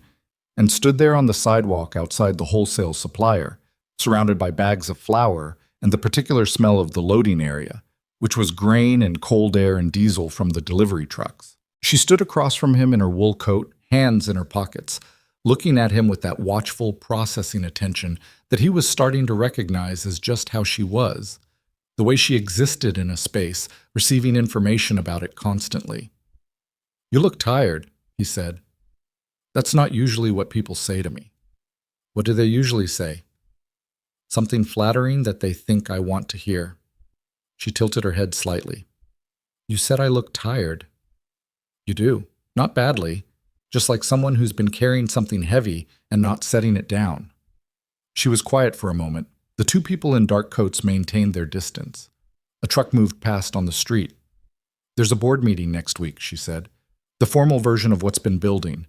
and stood there on the sidewalk outside the wholesale supplier, surrounded by bags of flour and the particular smell of the loading area, which was grain and cold air and diesel from the delivery trucks. She stood across from him in her wool coat, hands in her pockets, looking at him with that watchful, processing attention that he was starting to recognize as just how she was, the way she existed in a space, receiving information about it constantly. "You look tired," he said. "That's not usually what people say to me." "What do they usually say?" "Something flattering that they think I want to hear." She tilted her head slightly. "You said I look tired." "You do. Not badly. Just like someone who's been carrying something heavy and not setting it down." She was quiet for a moment. The 2 people in dark coats maintained their distance. A truck moved past on the street. "There's a board meeting next week," she said. "The formal version of what's been building.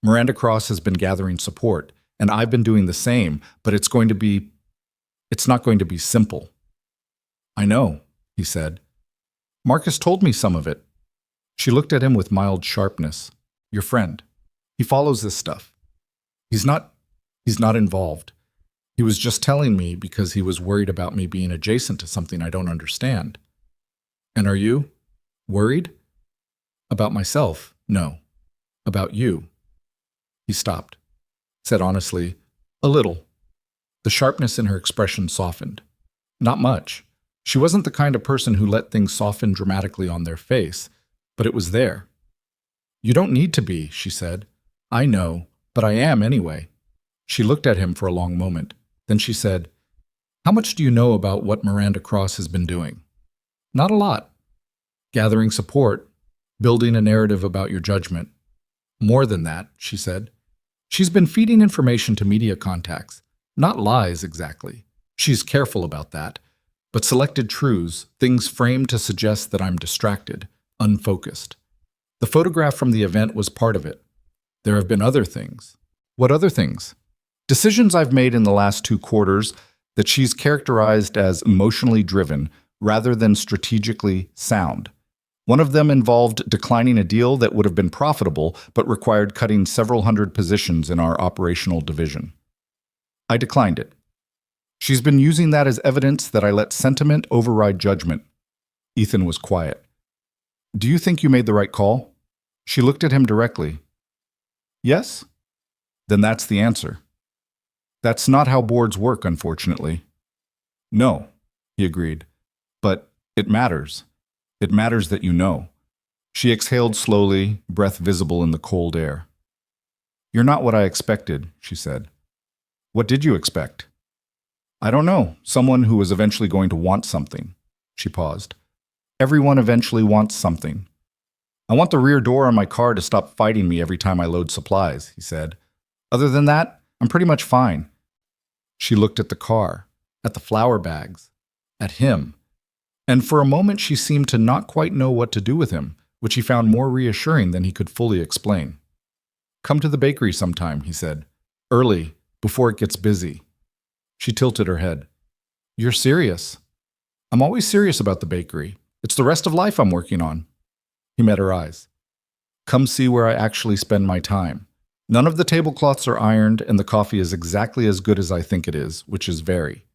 Miranda Cross has been gathering support, and I've been doing the same, but it's not going to be simple." "I know," he said. "Marcus told me some of it." She looked at him with mild sharpness. "Your friend. He follows this stuff. He's not involved. He was just telling me because he was worried about me being adjacent to something I don't understand." "And are you? Worried?" "About myself? No. About you." He stopped, said honestly, "A little." The sharpness in her expression softened. Not much. She wasn't the kind of person who let things soften dramatically on their face, but it was there. "You don't need to be," she said. "I know, but I am anyway." She looked at him for a long moment. Then she said, "How much do you know about what Miranda Cross has been doing?" "Not a lot." "Gathering support, building a narrative about your judgment." "More than that," she said. "She's been feeding information to media contacts. Not lies, exactly. She's careful about that. But selected truths, things framed to suggest that I'm distracted, unfocused. The photograph from the event was part of it. There have been other things." "What other things?" "Decisions I've made in the last 2 quarters that she's characterized as emotionally driven rather than strategically sound. One of them involved declining a deal that would have been profitable but required cutting several hundred positions in our operational division. I declined it. She's been using that as evidence that I let sentiment override judgment." Ethan was quiet. "Do you think you made the right call?" She looked at him directly. "Yes?" "Then that's the answer." "That's not how boards work, unfortunately." "No," he agreed. "But it matters. It matters that you know." She exhaled slowly, breath visible in the cold air. "You're not what I expected," she said. "What did you expect?" "I don't know. Someone who was eventually going to want something." She paused. "Everyone eventually wants something." "I want the rear door on my car to stop fighting me every time I load supplies," he said. "Other than that, I'm pretty much fine." She looked at the car, at the flour bags, at him. And for a moment she seemed to not quite know what to do with him, which he found more reassuring than he could fully explain. "Come to the bakery sometime," he said. "Early, before it gets busy." She tilted her head. "You're serious?" "I'm always serious about the bakery. It's the rest of life I'm working on." He met her eyes. "Come see where I actually spend my time. None of the tablecloths are ironed, and the coffee is exactly as good as I think it is, which is very.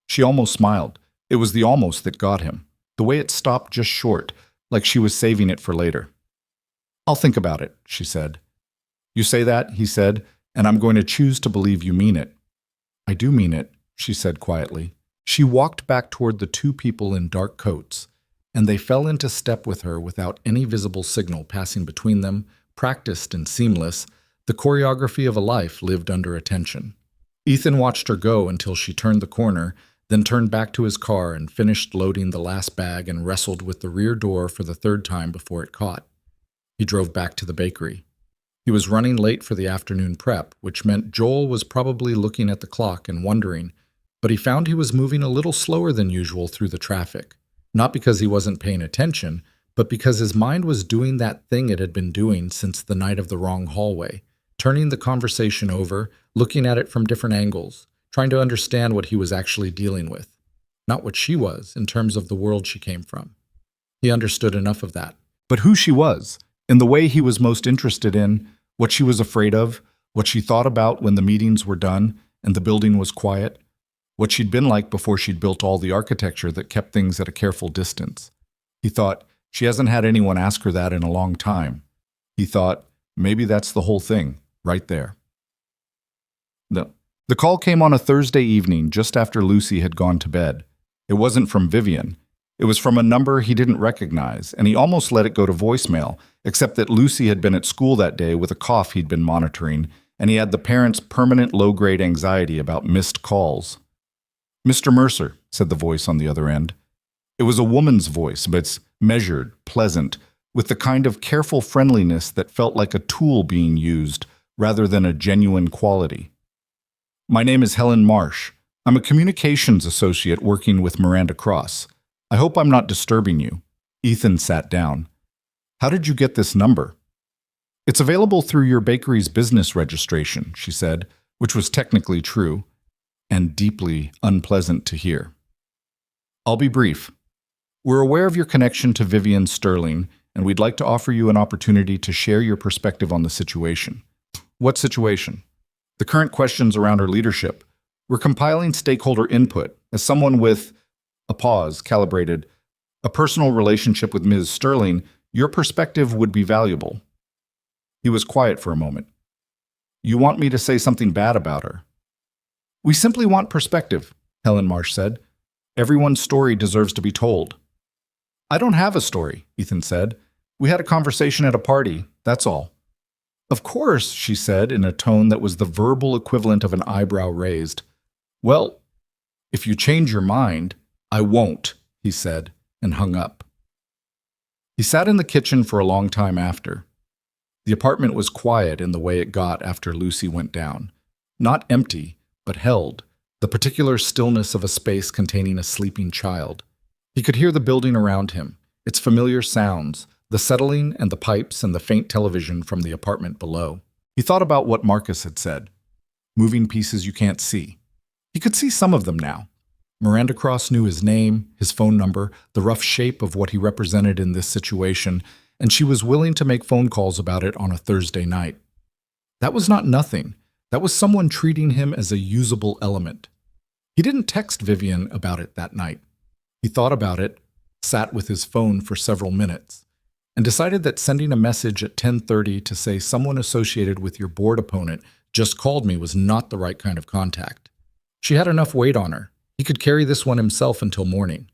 She almost smiled. It was the almost that got him. The way it stopped just short, like she was saving it for later. I'll think about it, she said. You say that, he said, and I'm going to choose to believe you mean it. I do mean it, she said quietly. She walked back toward the two people in dark coats, and they fell into step with her without any visible signal passing between them, practiced and seamless, the choreography of a life lived under attention. Ethan watched her go until she turned the corner, then turned back to his car and finished loading the last bag and wrestled with the rear door for the third time before it caught. He drove back to the bakery. He was running late for the afternoon prep, which meant Joel was probably looking at the clock and wondering, but he found he was moving a little slower than usual through the traffic, not because he wasn't paying attention, but because his mind was doing that thing it had been doing since the night of the wrong hallway, turning the conversation over, looking at it from different angles, trying to understand what he was actually dealing with, not what she was in terms of the world she came from. He understood enough of that. But who she was, in the way he was most interested in, what she was afraid of, what she thought about when the meetings were done and the building was quiet, what she'd been like before she'd built all the architecture that kept things at a careful distance. He thought, she hasn't had anyone ask her that in a long time. He thought, maybe that's the whole thing, right there. No. The call came on a Thursday evening just after Lucy had gone to bed. It wasn't from Vivian. It was from a number he didn't recognize, and he almost let it go to voicemail, except that Lucy had been at school that day with a cough he'd been monitoring, and he had the parents' permanent low-grade anxiety about missed calls. Mr. Mercer, said the voice on the other end. It was a woman's voice, but it's measured, pleasant, with the kind of careful friendliness that felt like a tool being used rather than a genuine quality. My name is Helen Marsh. I'm a communications associate working with Miranda Cross. I hope I'm not disturbing you. Ethan sat down. How did you get this number? It's available through your bakery's business registration, she said, which was technically true and deeply unpleasant to hear. I'll be brief. We're aware of your connection to Vivian Sterling, and we'd like to offer you an opportunity to share your perspective on the situation. What situation? The current questions around her leadership. We're compiling stakeholder input. As someone with, a pause, calibrated, a personal relationship with Ms. Sterling, your perspective would be valuable. He was quiet for a moment. You want me to say something bad about her? We simply want perspective, Helen Marsh said. Everyone's story deserves to be told. I don't have a story, Ethan said. We had a conversation at a party, that's all. Of course, she said in a tone that was the verbal equivalent of an eyebrow raised. Well, if you change your mind, I won't, he said, and hung up. He sat in the kitchen for a long time after. The apartment was quiet in the way it got after Lucy went down. Not empty, but held, the particular stillness of a space containing a sleeping child. He could hear the building around him, its familiar sounds, the settling and the pipes and the faint television from the apartment below. He thought about what Marcus had said. Moving pieces you can't see. He could see some of them now. Miranda Cross knew his name, his phone number, the rough shape of what he represented in this situation, and she was willing to make phone calls about it on a Thursday night. That was not nothing. That was someone treating him as a usable element. He didn't text Vivian about it that night. He thought about it, sat with his phone for several minutes, and decided that sending a message at 10:30 to say someone associated with your board opponent just called me was not the right kind of contact. She had enough weight on her. He could carry this one himself until morning.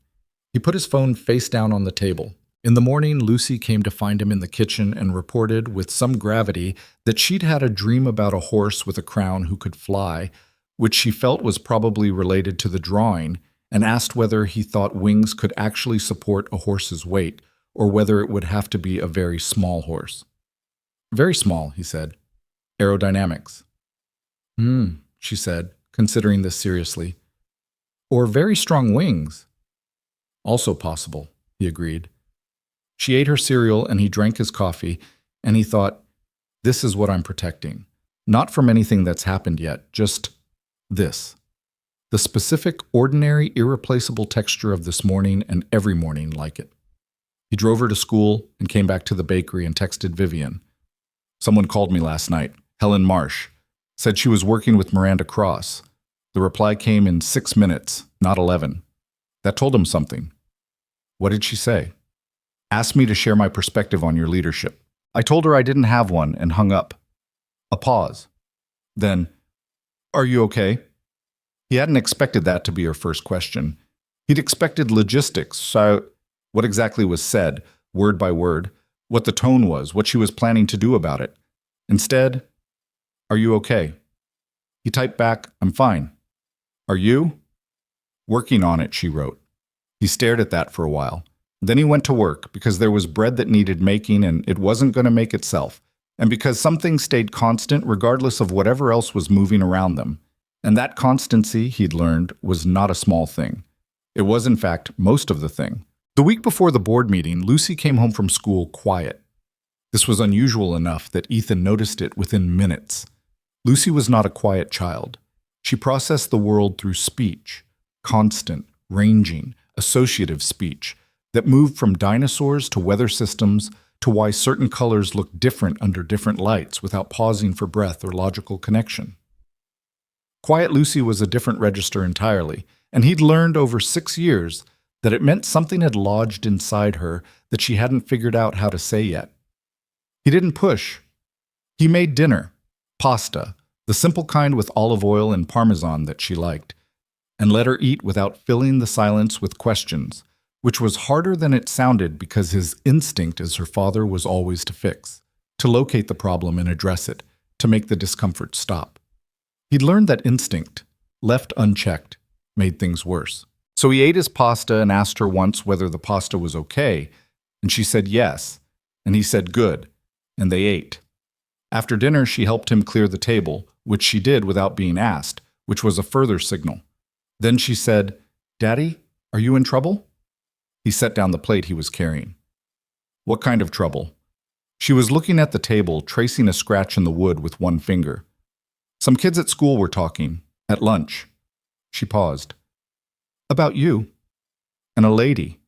He put his phone face down on the table. In the morning, Lucy came to find him in the kitchen and reported with some gravity that she'd had a dream about a horse with a crown who could fly, which she felt was probably related to the drawing, and asked whether he thought wings could actually support a horse's weight, or whether it would have to be a very small horse. Very small, he said. Aerodynamics. She said, considering this seriously. Or very strong wings. Also possible, he agreed. She ate her cereal and he drank his coffee, and he thought, this is what I'm protecting. Not from anything that's happened yet, just this. The specific, ordinary, irreplaceable texture of this morning and every morning like it. He drove her to school and came back to the bakery and texted Vivian. Someone called me last night. Helen Marsh, said she was working with Miranda Cross. The reply came in 6 minutes, not 11. That told him something. What did she say? Asked me to share my perspective on your leadership. I told her I didn't have one and hung up. A pause. Then, are you okay? He hadn't expected that to be her first question. He'd expected logistics, so what exactly was said, word by word, what the tone was, what she was planning to do about it. Instead, are you okay? He typed back, I'm fine. Are you? Working on it, she wrote. He stared at that for a while. Then he went to work because there was bread that needed making and it wasn't going to make itself. And because some things stayed constant regardless of whatever else was moving around them. And that constancy, he'd learned, was not a small thing. It was, in fact, most of the thing. The week before the board meeting, Lucy came home from school quiet. This was unusual enough that Ethan noticed it within minutes. Lucy was not a quiet child. She processed the world through speech, constant, ranging, associative speech that moved from dinosaurs to weather systems to why certain colors look different under different lights without pausing for breath or logical connection. Quiet Lucy was a different register entirely, and he'd learned over 6 years that it meant something had lodged inside her that she hadn't figured out how to say yet. He didn't push. He made dinner, pasta, the simple kind with olive oil and parmesan that she liked, and let her eat without filling the silence with questions, which was harder than it sounded because his instinct as her father was always to fix, to locate the problem and address it, to make the discomfort stop. He'd learned that instinct, left unchecked, made things worse. So he ate his pasta and asked her once whether the pasta was okay, and she said yes, and he said good, and they ate. After dinner, she helped him clear the table, which she did without being asked, which was a further signal. Then she said, "Daddy, are you in trouble?" He set down the plate he was carrying. What kind of trouble? She was looking at the table, tracing a scratch in the wood with one finger. Some kids at school were talking, at lunch. She paused. About you. And a lady.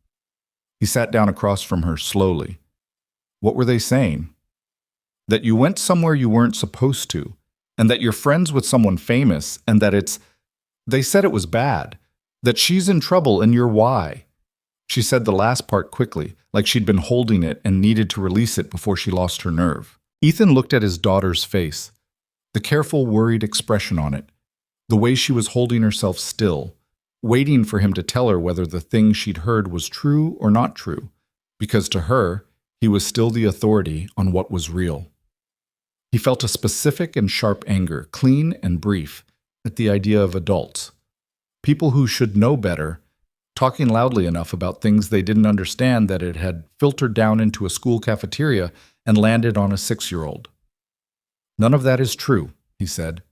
He sat down across from her slowly. What were they saying? That you went somewhere you weren't supposed to, and that you're friends with someone famous, and that they said it was bad, that she's in trouble and you're why. She said the last part quickly, like she'd been holding it and needed to release it before she lost her nerve. Ethan looked at his daughter's face, the careful, worried expression on it, the way she was holding herself still, waiting for him to tell her whether the thing she'd heard was true or not true, because to her, he was still the authority on what was real. He felt a specific and sharp anger, clean and brief, at the idea of adults, people who should know better, talking loudly enough about things they didn't understand that it had filtered down into a school cafeteria and landed on a 6-year-old. None of that is true, he said.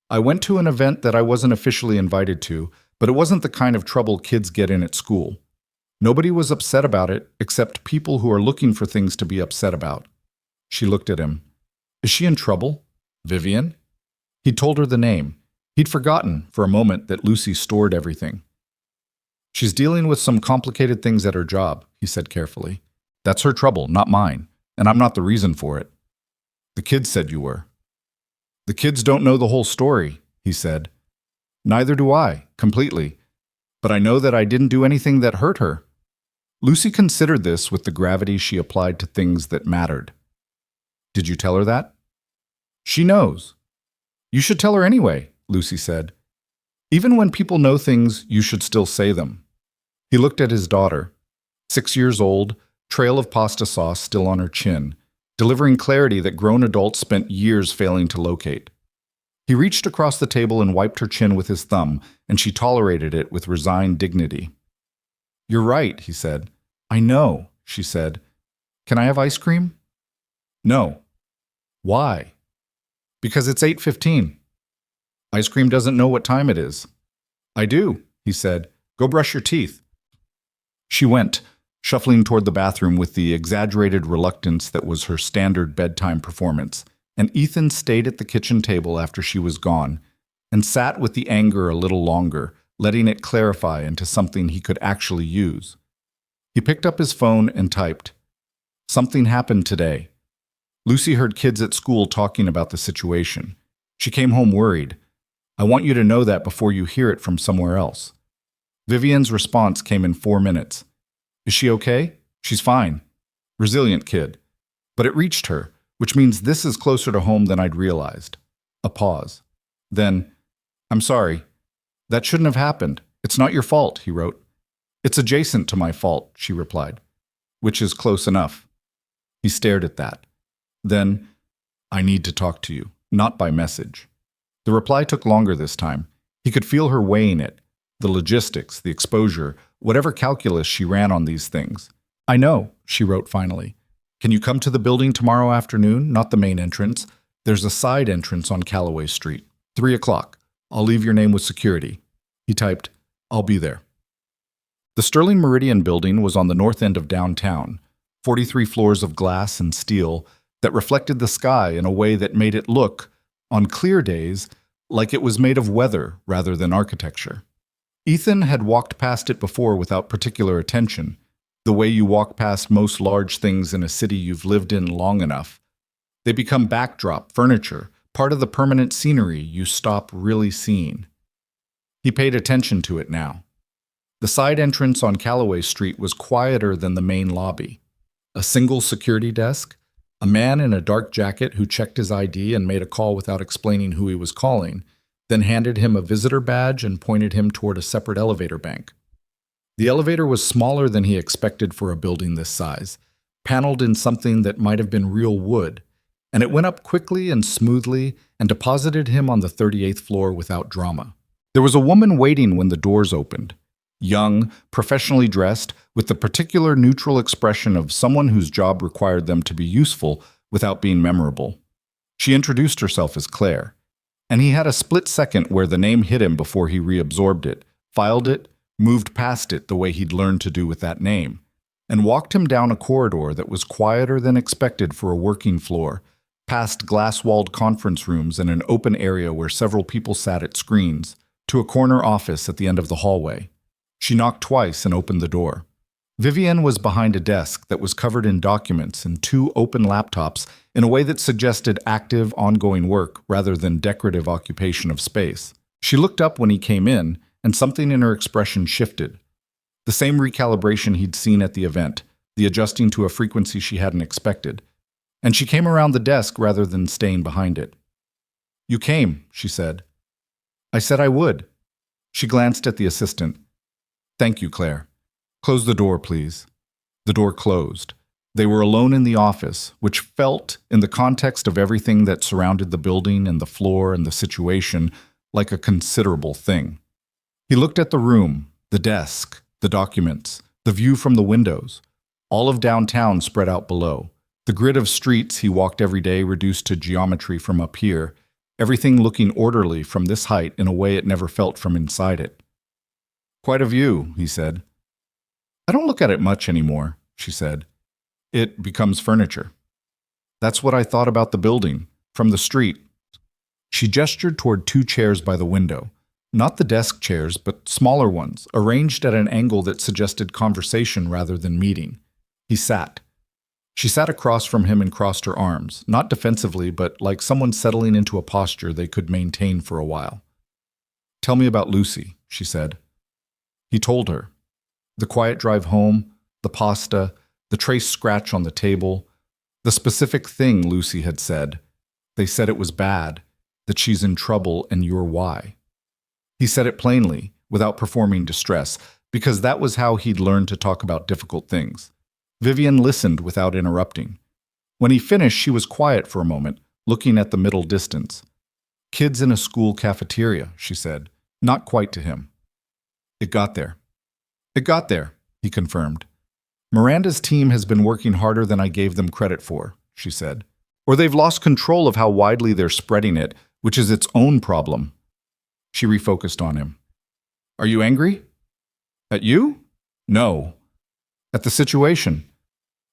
I went to an event that I wasn't officially invited to, but it wasn't the kind of trouble kids get in at school. Nobody was upset about it except people who are looking for things to be upset about. She looked at him. Is she in trouble? Vivian? He'd told her the name. He'd forgotten, for a moment, that Lucy stored everything. She's dealing with some complicated things at her job, he said carefully. That's her trouble, not mine, and I'm not the reason for it. The kids said you were. The kids don't know the whole story, he said. Neither do I, completely. But I know that I didn't do anything that hurt her. Lucy considered this with the gravity she applied to things that mattered. Did you tell her that? She knows. You should tell her anyway, Lucy said. Even when people know things, you should still say them. He looked at his daughter, 6 years old, trail of pasta sauce still on her chin, delivering clarity that grown adults spent years failing to locate. He reached across the table and wiped her chin with his thumb, and she tolerated it with resigned dignity. You're right, he said. I know, she said. Can I have ice cream? No. Why? Because it's 8:15. Ice cream doesn't know what time it is. I do, he said. Go brush your teeth. She went, shuffling toward the bathroom with the exaggerated reluctance that was her standard bedtime performance, and Ethan stayed at the kitchen table after she was gone and sat with the anger a little longer, letting it clarify into something he could actually use. He picked up his phone and typed, Something happened today. Lucy heard kids at school talking about the situation. She came home worried. I want you to know that before you hear it from somewhere else. Vivian's response came in 4 minutes. Is she okay? She's fine. Resilient kid. But it reached her, which means this is closer to home than I'd realized. A pause. Then, I'm sorry. That shouldn't have happened. It's not your fault, he wrote. It's adjacent to my fault, she replied. Which is close enough. He stared at that. Then, I need to talk to you, not by message. The reply took longer this time. He could feel her weighing it, the logistics, the exposure, whatever calculus she ran on these things. I know, she wrote finally. Can you come to the building tomorrow afternoon, not the main entrance? There's a side entrance on Callaway Street. 3 o'clock. I'll leave your name with security. He typed, I'll be there. The Sterling Meridian building was on the north end of downtown, 43 floors of glass and steel that reflected the sky in a way that made it look, on clear days, like it was made of weather rather than architecture. Ethan had walked past it before without particular attention, the way you walk past most large things in a city you've lived in long enough. They become backdrop, furniture, part of the permanent scenery you stop really seeing. He paid attention to it now. The side entrance on Callaway Street was quieter than the main lobby. A single security desk, a man in a dark jacket who checked his ID and made a call without explaining who he was calling, then handed him a visitor badge and pointed him toward a separate elevator bank. The elevator was smaller than he expected for a building this size, paneled in something that might have been real wood, and it went up quickly and smoothly and deposited him on the 38th floor without drama. There was a woman waiting when the doors opened. Young, professionally dressed, with the particular neutral expression of someone whose job required them to be useful without being memorable. She introduced herself as Claire, and he had a split second where the name hit him before he reabsorbed it, filed it, moved past it the way he'd learned to do with that name, and walked him down a corridor that was quieter than expected for a working floor, past glass-walled conference rooms and an open area where several people sat at screens, to a corner office at the end of the hallway. She knocked twice and opened the door. Vivian was behind a desk that was covered in documents and 2 open laptops in a way that suggested active, ongoing work rather than decorative occupation of space. She looked up when he came in, and something in her expression shifted. The same recalibration he'd seen at the event, the adjusting to a frequency she hadn't expected. And she came around the desk rather than staying behind it. You came, she said. I said I would. She glanced at the assistant. Thank you, Claire. Close the door, please. The door closed. They were alone in the office, which felt, in the context of everything that surrounded the building and the floor and the situation, like a considerable thing. He looked at the room, the desk, the documents, the view from the windows, all of downtown spread out below, the grid of streets he walked every day reduced to geometry from up here, everything looking orderly from this height in a way it never felt from inside it. Quite a view, he said. I don't look at it much anymore, she said. It becomes furniture. That's what I thought about the building, from the street. She gestured toward 2 chairs by the window. Not the desk chairs, but smaller ones, arranged at an angle that suggested conversation rather than meeting. He sat. She sat across from him and crossed her arms, not defensively, but like someone settling into a posture they could maintain for a while. Tell me about Lucy, she said. He told her. The quiet drive home, the pasta, the trace scratch on the table, the specific thing Lucy had said. They said it was bad, that she's in trouble and you're why. He said it plainly, without performing distress, because that was how he'd learned to talk about difficult things. Vivian listened without interrupting. When he finished, she was quiet for a moment, looking at the middle distance. Kids in a school cafeteria, she said, not quite to him. It got there. It got there, he confirmed. Miranda's team has been working harder than I gave them credit for, she said. Or they've lost control of how widely they're spreading it, which is its own problem. She refocused on him. Are you angry? At you? No. At the situation?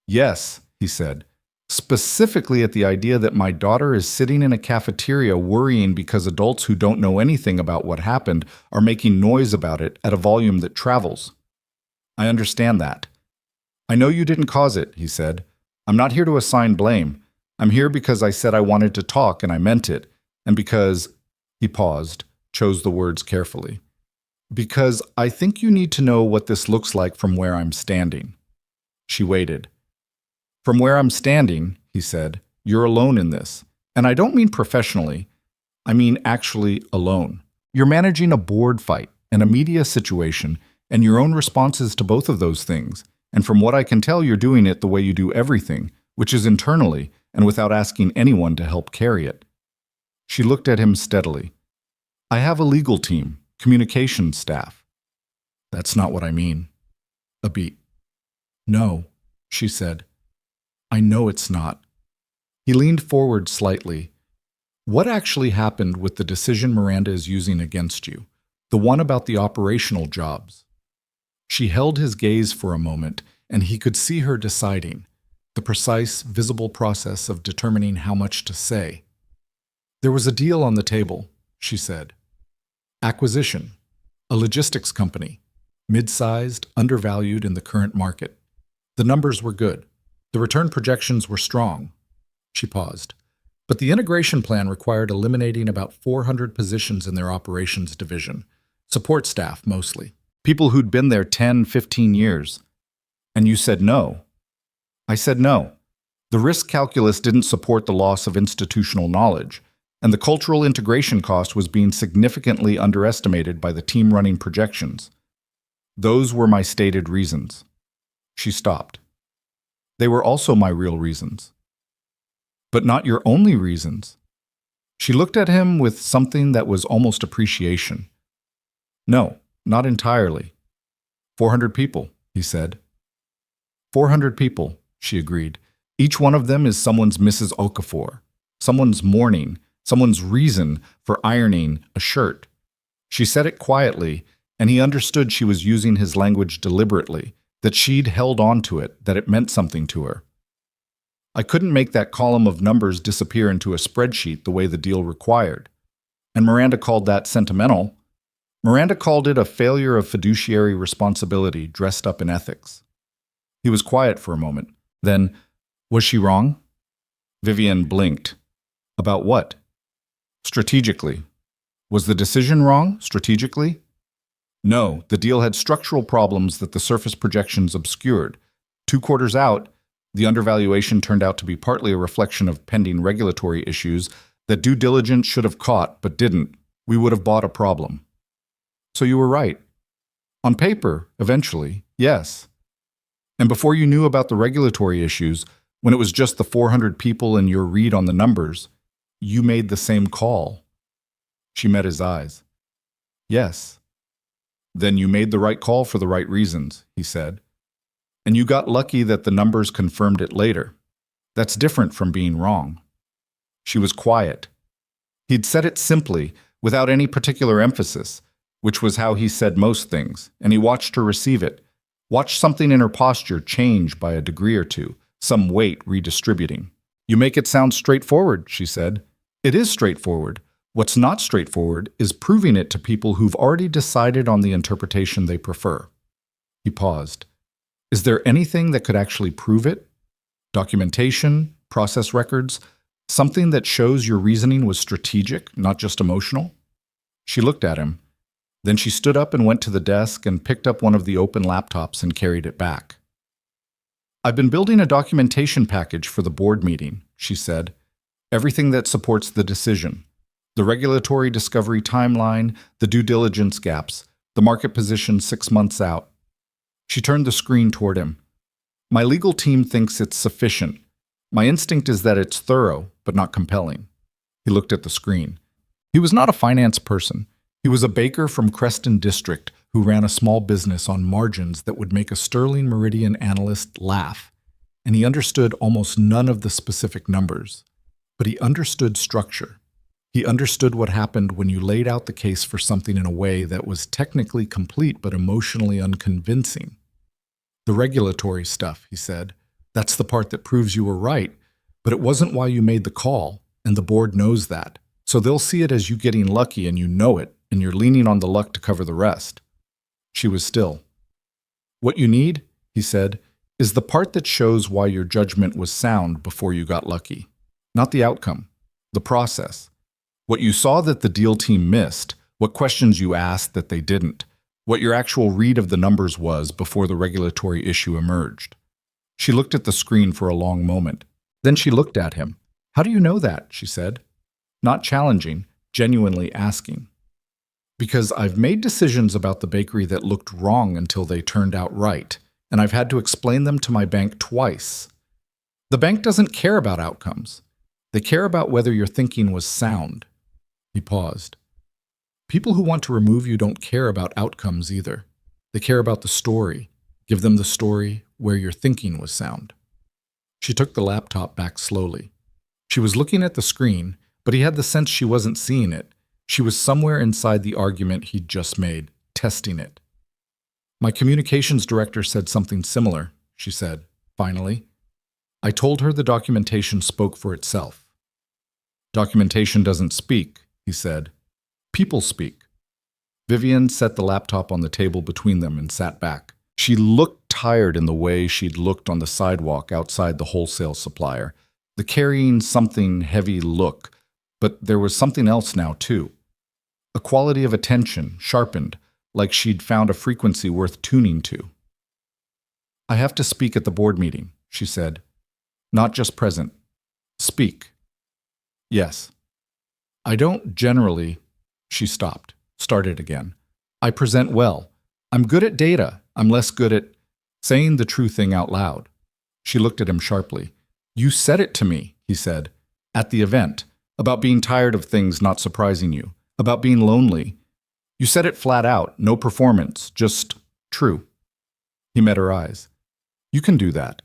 Yes, he said. Specifically at the idea that my daughter is sitting in a cafeteria worrying because adults who don't know anything about what happened are making noise about it at a volume that travels. I understand that. I know you didn't cause it, he said. I'm not here to assign blame. I'm here because I said I wanted to talk and I meant it, and because, he paused, chose the words carefully, because I think you need to know what this looks like from where I'm standing. She waited. From where I'm standing, he said, you're alone in this. And I don't mean professionally, I mean actually alone. You're managing a board fight and a media situation and your own responses to both of those things. And from what I can tell, you're doing it the way you do everything, which is internally and without asking anyone to help carry it. She looked at him steadily. I have a legal team, communications staff. That's not what I mean. A beat. No, she said. I know it's not. He leaned forward slightly. What actually happened with the decision Miranda is using against you? The one about the operational jobs? She held his gaze for a moment, and he could see her deciding, the precise, visible process of determining how much to say. There was a deal on the table, she said. Acquisition. A logistics company. Mid-sized, undervalued in the current market. The numbers were good. The return projections were strong. She paused. But the integration plan required eliminating about 400 positions in their operations division. Support staff, mostly. People who'd been there 10, 15 years. And you said no. I said no. The risk calculus didn't support the loss of institutional knowledge, and the cultural integration cost was being significantly underestimated by the team running projections. Those were my stated reasons. She stopped. They were also my real reasons. But not your only reasons. She looked at him with something that was almost appreciation. No, not entirely. 400 people, he said. 400 people, she agreed. Each one of them is someone's Mrs. Okafor, someone's mourning, someone's reason for ironing a shirt. She said it quietly, and he understood she was using his language deliberately, that she'd held on to it, that it meant something to her. I couldn't make that column of numbers disappear into a spreadsheet the way the deal required. And Miranda called that sentimental. Miranda called it a failure of fiduciary responsibility dressed up in ethics. He was quiet for a moment. Then, was she wrong? Vivian blinked. About what? Strategically. Was the decision wrong, strategically? No, the deal had structural problems that the surface projections obscured. 2 quarters out, the undervaluation turned out to be partly a reflection of pending regulatory issues that due diligence should have caught but didn't. We would have bought a problem. So you were right. On paper, eventually, yes. And before you knew about the regulatory issues, when it was just the 400 people and your read on the numbers, you made the same call. She met his eyes. Yes. Then you made the right call for the right reasons, he said. And you got lucky that the numbers confirmed it later. That's different from being wrong. She was quiet. He'd said it simply, without any particular emphasis, which was how he said most things, and he watched her receive it, watched something in her posture change by a degree or two, some weight redistributing. You make it sound straightforward, she said. It is straightforward. What's not straightforward is proving it to people who've already decided on the interpretation they prefer. He paused. Is there anything that could actually prove it? Documentation, process records, something that shows your reasoning was strategic, not just emotional? She looked at him. Then she stood up and went to the desk and picked up one of the open laptops and carried it back. I've been building a documentation package for the board meeting, she said. Everything that supports the decision. The regulatory discovery timeline, the due diligence gaps, the market position 6 months out. She turned the screen toward him. My legal team thinks it's sufficient. My instinct is that it's thorough, but not compelling. He looked at the screen. He was not a finance person. He was a baker from Creston District who ran a small business on margins that would make a Sterling Meridian analyst laugh, and he understood almost none of the specific numbers. But he understood structure. He understood what happened when you laid out the case for something in a way that was technically complete but emotionally unconvincing. The regulatory stuff, he said, that's the part that proves you were right, but it wasn't why you made the call, and the board knows that. So they'll see it as you getting lucky and you know it, and you're leaning on the luck to cover the rest. She was still. What you need, he said, is the part that shows why your judgment was sound before you got lucky. Not the outcome, the process. What you saw that the deal team missed, what questions you asked that they didn't, what your actual read of the numbers was before the regulatory issue emerged. She looked at the screen for a long moment. Then she looked at him. "How do you know that?" she said. Not challenging, genuinely asking. "Because I've made decisions about the bakery that looked wrong until they turned out right, and I've had to explain them to my bank twice. The bank doesn't care about outcomes. They care about whether your thinking was sound." He paused. "People who want to remove you don't care about outcomes either. They care about the story. Give them the story where your thinking was sound." She took the laptop back slowly. She was looking at the screen, but he had the sense she wasn't seeing it. She was somewhere inside the argument he'd just made, testing it. "My communications director said something similar," she said, finally. I told her the documentation spoke for itself. "Documentation doesn't speak," he said. "People speak." Vivian set the laptop on the table between them and sat back. She looked tired in the way she'd looked on the sidewalk outside the wholesale supplier, the carrying something heavy look, but there was something else now, too. A quality of attention, sharpened, like she'd found a frequency worth tuning to. "I have to speak at the board meeting," she said. "Not just present. Speak." "Yes." "I don't generally—" She stopped, started again. "I present well. I'm good at data. I'm less good at saying the true thing out loud." She looked at him sharply. "You said it to me," he said, "at the event, about being tired of things not surprising you, about being lonely. You said it flat out, no performance, just true." He met her eyes. "You can do that.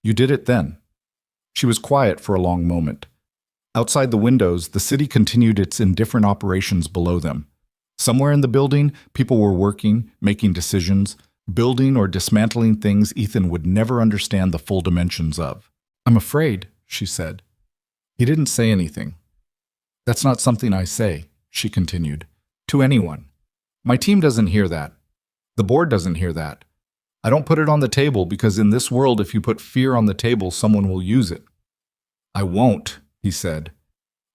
You did it then." She was quiet for a long moment. Outside the windows, the city continued its indifferent operations below them. Somewhere in the building, people were working, making decisions, building or dismantling things Ethan would never understand the full dimensions of. "I'm afraid," she said. He didn't say anything. "That's not something I say," she continued, "to anyone. My team doesn't hear that. The board doesn't hear that. I don't put it on the table because in this world, if you put fear on the table, someone will use it." "I won't," he said.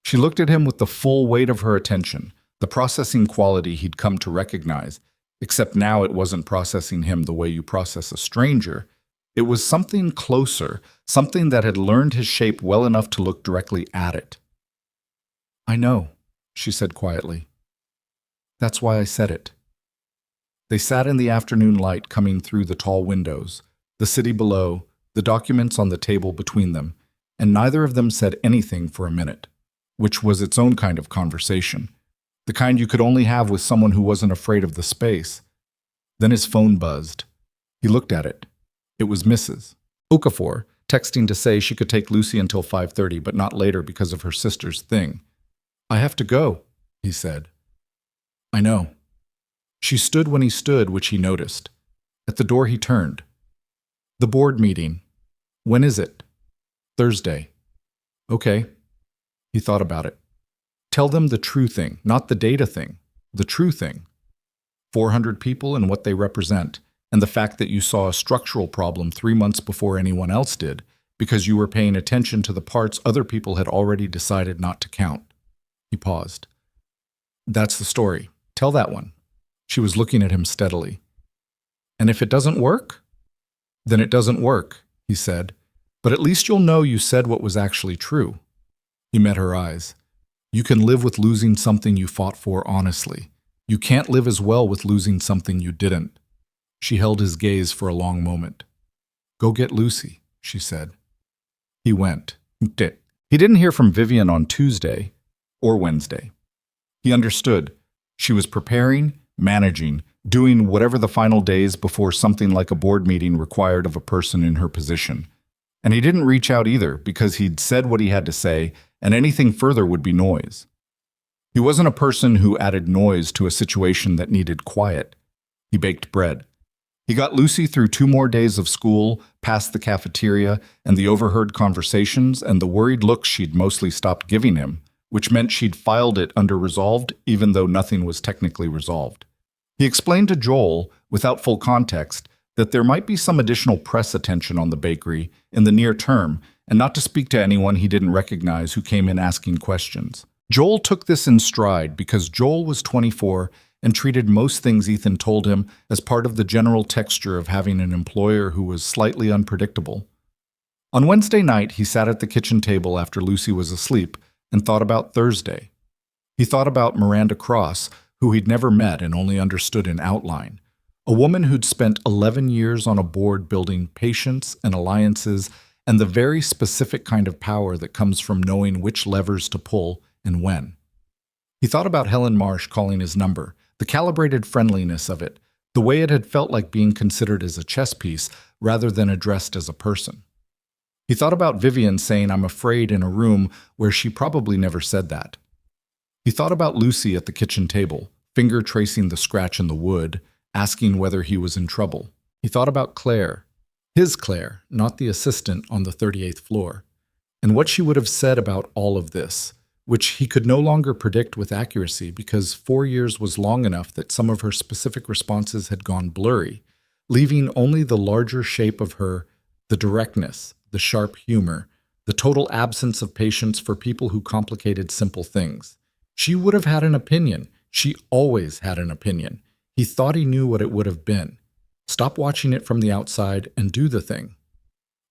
She looked at him with the full weight of her attention, the processing quality he'd come to recognize, except now it wasn't processing him the way you process a stranger. It was something closer, something that had learned his shape well enough to look directly at it. "I know," she said quietly. "That's why I said it." They sat in the afternoon light coming through the tall windows, the city below, the documents on the table between them, and neither of them said anything for a minute, which was its own kind of conversation, the kind you could only have with someone who wasn't afraid of the space. Then his phone buzzed. He looked at it. It was Mrs. Okafor, texting to say she could take Lucy until 5:30, but not later because of her sister's thing. "I have to go," he said. "I know." She stood when he stood, which he noticed. At the door he turned. "The board meeting. When is it?" "Thursday." "Okay." He thought about it. "Tell them the true thing, not the data thing. The true thing. 400 people and what they represent, and the fact that you saw a structural problem 3 months before anyone else did, because you were paying attention to the parts other people had already decided not to count." He paused. "That's the story. Tell that one." She was looking at him steadily. "And if it doesn't work?" "Then it doesn't work," he said. "But at least you'll know you said what was actually true." He met her eyes. "You can live with losing something you fought for honestly. You can't live as well with losing something you didn't." She held his gaze for a long moment. "Go get Lucy," she said. He went. He didn't hear from Vivian on Tuesday or Wednesday. He understood. She was preparing, managing, doing whatever the final days before something like a board meeting required of a person in her position. And he didn't reach out either because he'd said what he had to say, and anything further would be noise. He wasn't a person who added noise to a situation that needed quiet. He baked bread. He got Lucy through 2 more days of school, past the cafeteria, and the overheard conversations and the worried looks she'd mostly stopped giving him, which meant she'd filed it under resolved even though nothing was technically resolved. He explained to Joel, without full context, that there might be some additional press attention on the bakery in the near term, and not to speak to anyone he didn't recognize who came in asking questions. Joel took this in stride because Joel was 24 and treated most things Ethan told him as part of the general texture of having an employer who was slightly unpredictable. On Wednesday night, he sat at the kitchen table after Lucy was asleep and thought about Thursday. He thought about Miranda Cross, who he'd never met and only understood in outline, a woman who'd spent 11 years on a board building patience and alliances and the very specific kind of power that comes from knowing which levers to pull and when. He thought about Helen Marsh calling his number, the calibrated friendliness of it, the way it had felt like being considered as a chess piece rather than addressed as a person. He thought about Vivian saying, "I'm afraid," in a room where she probably never said that. He thought about Lucy at the kitchen table, finger tracing the scratch in the wood, asking whether he was in trouble. He thought about Claire, his Claire, not the assistant on the 38th floor, and what she would have said about all of this, which he could no longer predict with accuracy because 4 years was long enough that some of her specific responses had gone blurry, leaving only the larger shape of her, the directness, the sharp humor, the total absence of patience for people who complicated simple things. She would have had an opinion. She always had an opinion. He thought he knew what it would have been. Stop watching it from the outside and do the thing.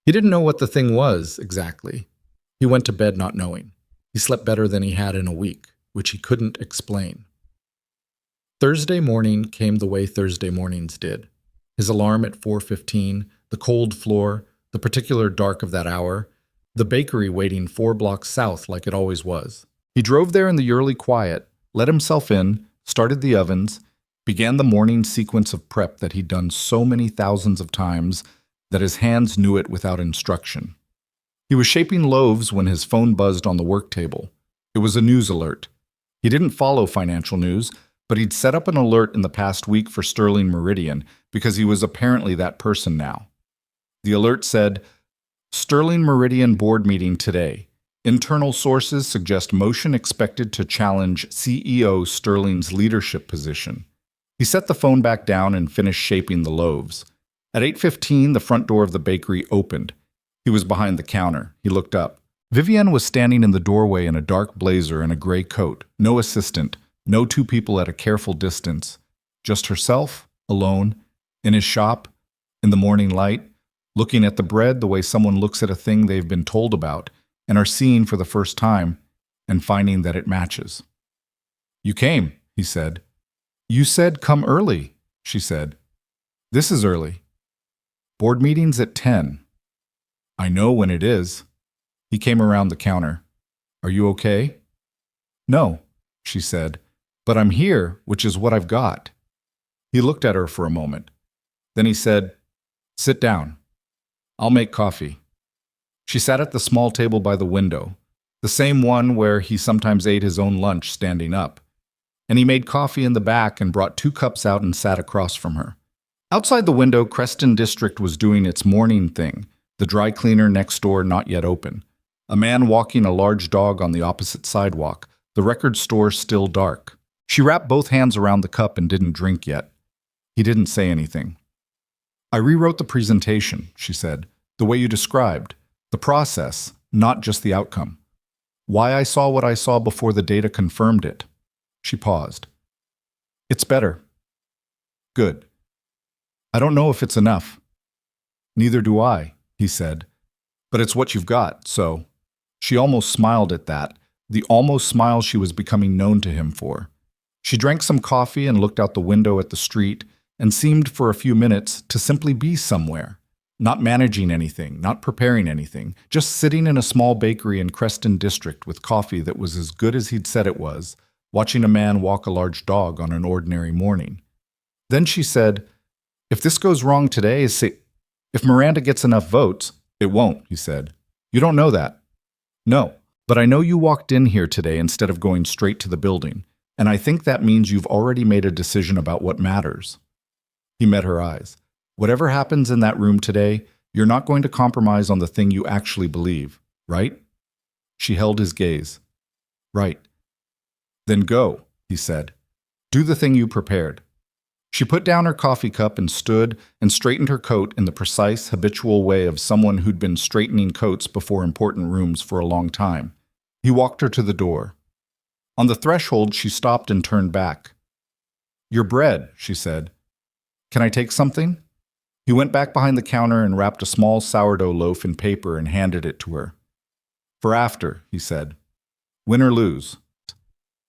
He didn't know what the thing was exactly. He went to bed not knowing. He slept better than he had in a week, which he couldn't explain. Thursday morning came the way Thursday mornings did. His alarm at 4:15, the cold floor, the particular dark of that hour, the bakery waiting 4 blocks south like it always was. He drove there in the early quiet, let himself in, started the ovens, began the morning sequence of prep that he'd done so many thousands of times that his hands knew it without instruction. He was shaping loaves when his phone buzzed on the work table. It was a news alert. He didn't follow financial news, but he'd set up an alert in the past week for Sterling Meridian because he was apparently that person now. The alert said, "Sterling Meridian board meeting today. Internal sources suggest motion expected to challenge CEO Sterling's leadership position." He set the phone back down and finished shaping the loaves. At 8:15, the front door of the bakery opened. He was behind the counter. He looked up. Vivienne was standing in the doorway in a dark blazer and a gray coat. No assistant, no 2 people at a careful distance. Just herself, alone, in his shop, in the morning light, looking at the bread the way someone looks at a thing they've been told about and are seeing for the first time and finding that it matches. "You came," he said. "You said come early," she said. "This is early. Board meeting's at 10. "I know when it is." He came around the counter. "Are you okay?" "No," she said, "but I'm here, which is what I've got." He looked at her for a moment. Then he said, "Sit down. I'll make coffee." She sat at the small table by the window, the same one where he sometimes ate his own lunch standing up. And he made coffee in the back and brought 2 cups out and sat across from her. Outside the window, Creston District was doing its morning thing, the dry cleaner next door not yet open. A man walking a large dog on the opposite sidewalk, the record store still dark. She wrapped both hands around the cup and didn't drink yet. He didn't say anything. "I rewrote the presentation," she said, "the way you described. The process, not just the outcome. Why I saw what I saw before the data confirmed it." She paused. "It's better." "Good. I don't know if it's enough." "Neither do I," he said. "But it's what you've got, so." She almost smiled at that, the almost smile she was becoming known to him for. She drank some coffee and looked out the window at the street and seemed for a few minutes to simply be somewhere. Not managing anything, not preparing anything, just sitting in a small bakery in Creston District with coffee that was as good as he'd said it was, watching a man walk a large dog on an ordinary morning. Then she said, "If this goes wrong today, if Miranda gets enough votes." "It won't," he said. "You don't know that." "No, but I know you walked in here today instead of going straight to the building, and I think that means you've already made a decision about what matters." He met her eyes. "Whatever happens in that room today, you're not going to compromise on the thing you actually believe, right?" She held his gaze. "Right." "Then go," he said. "Do the thing you prepared." She put down her coffee cup and stood and straightened her coat in the precise, habitual way of someone who'd been straightening coats before important rooms for a long time. He walked her to the door. On the threshold, she stopped and turned back. "Your bread," she said. "Can I take something?" He went back behind the counter and wrapped a small sourdough loaf in paper and handed it to her. "For after," he said. "Win or lose."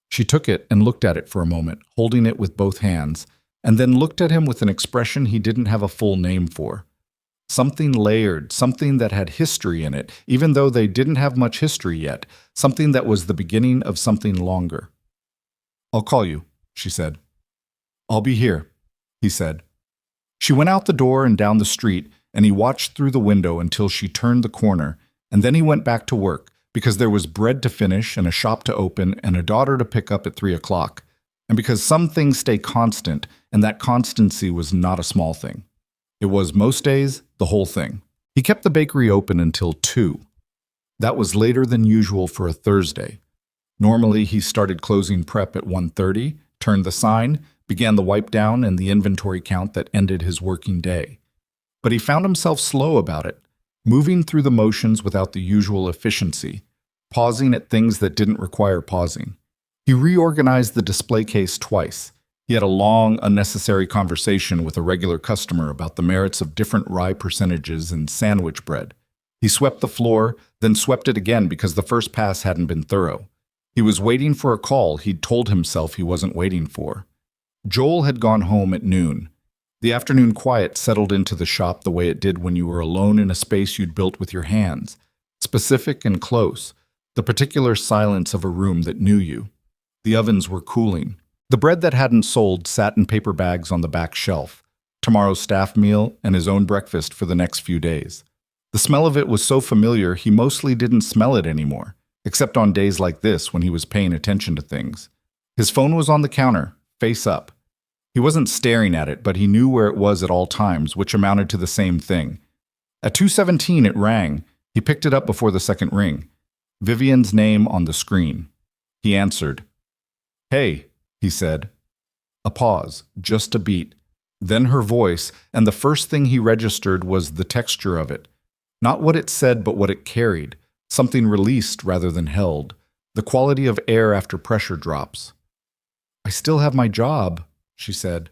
She took it and looked at it for a moment, holding it with both hands, and then looked at him with an expression he didn't have a full name for. Something layered, something that had history in it, even though they didn't have much history yet, something that was the beginning of something longer. "I'll call you," she said. "I'll be here," he said. She went out the door and down the street, and he watched through the window until she turned the corner, and then he went back to work, because there was bread to finish and a shop to open and a daughter to pick up at 3 o'clock, and because some things stay constant, and that constancy was not a small thing. It was, most days, the whole thing. He kept the bakery open until 2. That was later than usual for a Thursday. Normally, he started closing prep at 1:30, turned the sign, began the wipe down and the inventory count that ended his working day. But he found himself slow about it, moving through the motions without the usual efficiency, pausing at things that didn't require pausing. He reorganized the display case twice. He had a long, unnecessary conversation with a regular customer about the merits of different rye percentages in sandwich bread. He swept the floor, then swept it again because the first pass hadn't been thorough. He was waiting for a call he'd told himself he wasn't waiting for. Joel had gone home at noon. The afternoon quiet settled into the shop the way it did when you were alone in a space you'd built with your hands, specific and close, the particular silence of a room that knew you. The ovens were cooling. The bread that hadn't sold sat in paper bags on the back shelf, tomorrow's staff meal and his own breakfast for the next few days. The smell of it was so familiar he mostly didn't smell it anymore, except on days like this when he was paying attention to things. His phone was on the counter, face up. He wasn't staring at it, but he knew where it was at all times, which amounted to the same thing. At 2:17 it rang. He picked it up before the second ring. Vivian's name on the screen. He answered. "Hey," he said. A pause, just a beat. Then her voice, and the first thing he registered was the texture of it. Not what it said, but what it carried. Something released rather than held. The quality of air after pressure drops. "I still have my job," she said.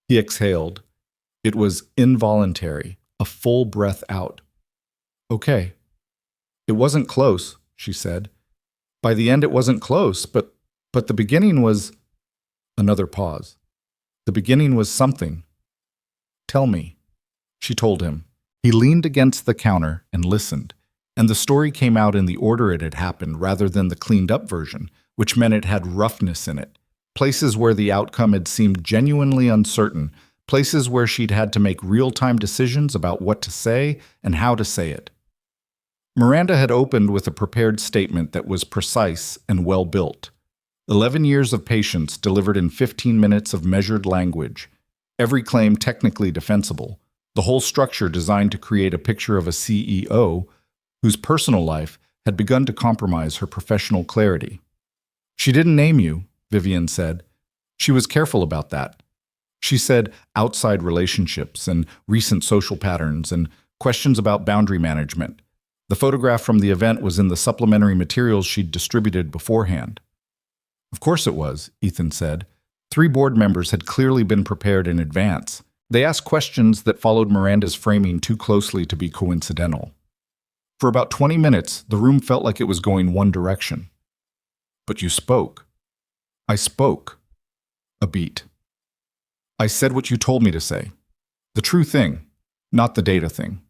He exhaled. It was involuntary, a full breath out. "Okay." "It wasn't close," she said. "By the end it wasn't close, but the beginning was..." Another pause. "The beginning was something." "Tell me." She told him. He leaned against the counter and listened, and the story came out in the order it had happened rather than the cleaned-up version, which meant it had roughness in it. Places where the outcome had seemed genuinely uncertain, places where she'd had to make real-time decisions about what to say and how to say it. Miranda had opened with a prepared statement that was precise and well-built. 11 years of patience delivered in 15 minutes of measured language. Every claim technically defensible. The whole structure designed to create a picture of a CEO whose personal life had begun to compromise her professional clarity. "She didn't name you," Vivian said. She was careful about that. She said outside relationships and recent social patterns and questions about boundary management. The photograph from the event was in the supplementary materials she'd distributed beforehand. "Of course it was," Ethan said. 3 board members had clearly been prepared in advance. They asked questions that followed Miranda's framing too closely to be coincidental. For about 20 minutes, the room felt like it was going one direction. "But you spoke." "I spoke." A beat. "I said what you told me to say. The true thing, not the data thing."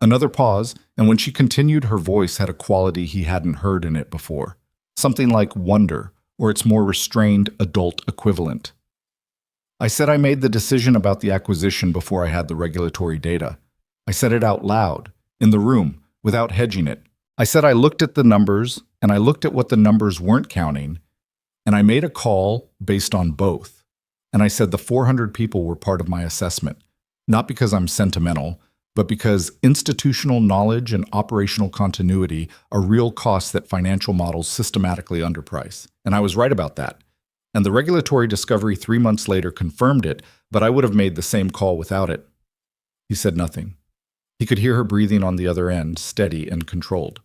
Another pause, and when she continued, her voice had a quality he hadn't heard in it before. Something like wonder, or its more restrained adult equivalent. "I said I made the decision about the acquisition before I had the regulatory data. I said it out loud, in the room, without hedging it. I said I looked at the numbers, and I looked at what the numbers weren't counting, and I made a call based on both. And I said the 400 people were part of my assessment, not because I'm sentimental, but because institutional knowledge and operational continuity are real costs that financial models systematically underprice. And I was right about that. And the regulatory discovery 3 months later confirmed it, but I would have made the same call without it. He said nothing. He could hear her breathing on the other end, steady and controlled.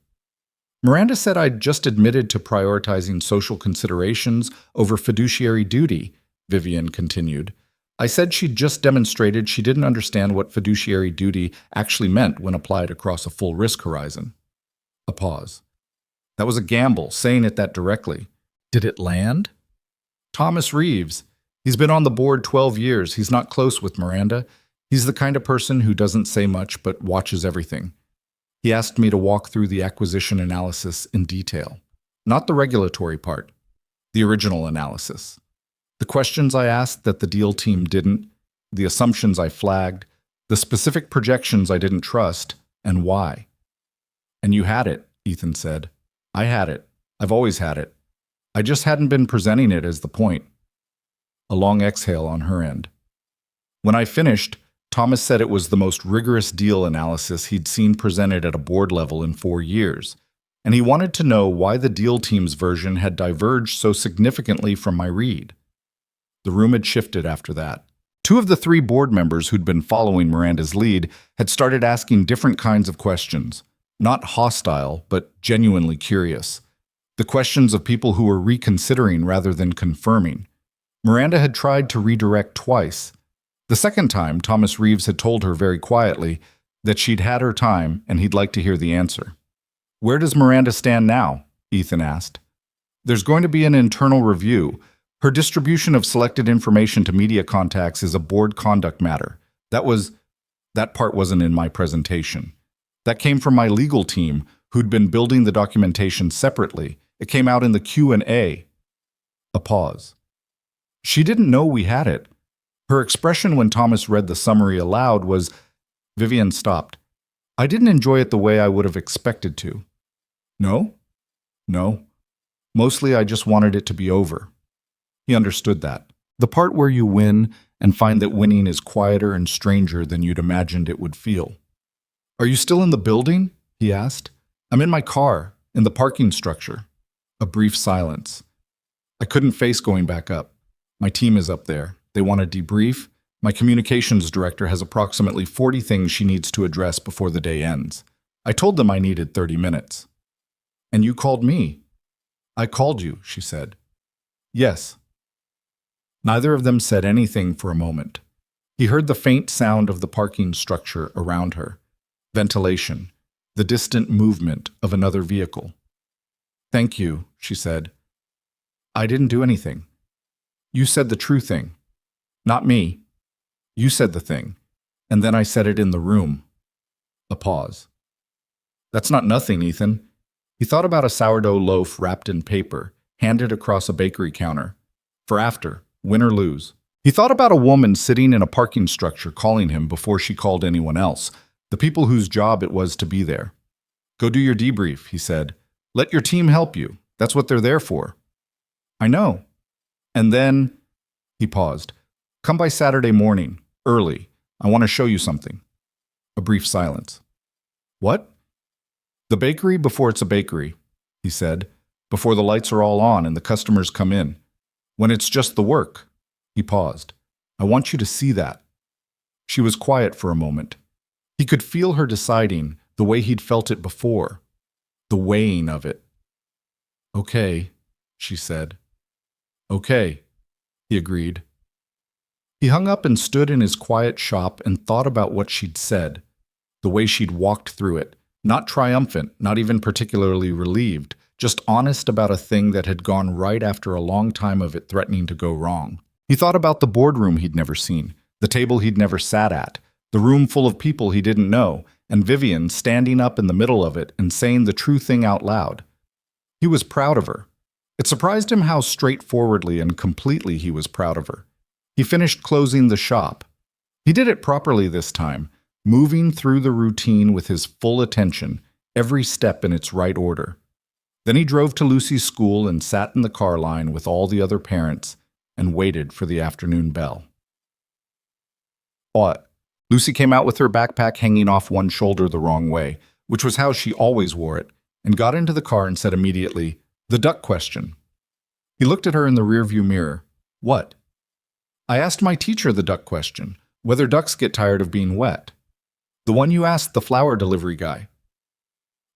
Miranda said I'd just admitted to prioritizing social considerations over fiduciary duty, Vivian continued. I said she'd just demonstrated she didn't understand what fiduciary duty actually meant when applied across a full risk horizon. A pause. That was a gamble, saying it that directly. Did it land? Thomas Reeves. He's been on the board 12 years. He's not close with Miranda. He's the kind of person who doesn't say much but watches everything. He asked me to walk through the acquisition analysis in detail. Not the regulatory part, the original analysis. The questions I asked that the deal team didn't, the assumptions I flagged, the specific projections I didn't trust, and why. And you had it, Ethan said. I had it. I've always had it. I just hadn't been presenting it as the point. A long exhale on her end. When I finished, Thomas said it was the most rigorous deal analysis he'd seen presented at a board level in 4 years, and he wanted to know why the deal team's version had diverged so significantly from my read. The room had shifted after that. 2 of the 3 board members who'd been following Miranda's lead had started asking different kinds of questions, not hostile, but genuinely curious. The questions of people who were reconsidering rather than confirming. Miranda had tried to redirect twice. The second time, Thomas Reeves had told her very quietly that she'd had her time and he'd like to hear the answer. Where does Miranda stand now? Ethan asked. There's going to be an internal review. Her distribution of selected information to media contacts is a board conduct matter. That part wasn't in my presentation. That came from my legal team, who'd been building the documentation separately. It came out in the Q&A. A pause. She didn't know we had it. Her expression when Thomas read the summary aloud was, Vivian stopped. I didn't enjoy it the way I would have expected to. No? No. Mostly I just wanted it to be over. He understood that. The part where you win and find that winning is quieter and stranger than you'd imagined it would feel. Are you still in the building? He asked. I'm in my car, in the parking structure. A brief silence. I couldn't face going back up. My team is up there. They want to debrief. My communications director has approximately 40 things she needs to address before the day ends. I told them I needed 30 minutes. And you called me. I called you, she said. Yes. Neither of them said anything for a moment. He heard the faint sound of the parking structure around her. Ventilation. The distant movement of another vehicle. Thank you, she said. I didn't do anything. You said the true thing. Not me. You said the thing. And then I said it in the room. A pause. That's not nothing, Ethan. He thought about a sourdough loaf wrapped in paper, handed across a bakery counter. For after, win or lose. He thought about a woman sitting in a parking structure calling him before she called anyone else, the people whose job it was to be there. Go do your debrief, he said. Let your team help you. That's what they're there for. I know. And then, he paused. Come by Saturday morning, early. I want to show you something. A brief silence. What? The bakery before it's a bakery, he said, before the lights are all on and the customers come in. When it's just the work. He paused. I want you to see that. She was quiet for a moment. He could feel her deciding the way he'd felt it before. The weighing of it. Okay, she said. Okay, he agreed. He hung up and stood in his quiet shop and thought about what she'd said, the way she'd walked through it, not triumphant, not even particularly relieved, just honest about a thing that had gone right after a long time of it threatening to go wrong. He thought about the boardroom he'd never seen, the table he'd never sat at, the room full of people he didn't know, and Vivian standing up in the middle of it and saying the true thing out loud. He was proud of her. It surprised him how straightforwardly and completely he was proud of her. He finished closing the shop. He did it properly this time, moving through the routine with his full attention, every step in its right order. Then he drove to Lucy's school and sat in the car line with all the other parents and waited for the afternoon bell. What? Lucy came out with her backpack hanging off one shoulder the wrong way, which was how she always wore it, and got into the car and said immediately, "The duck question." He looked at her in the rearview mirror. What? I asked my teacher the duck question, whether ducks get tired of being wet. The one you asked the flower delivery guy.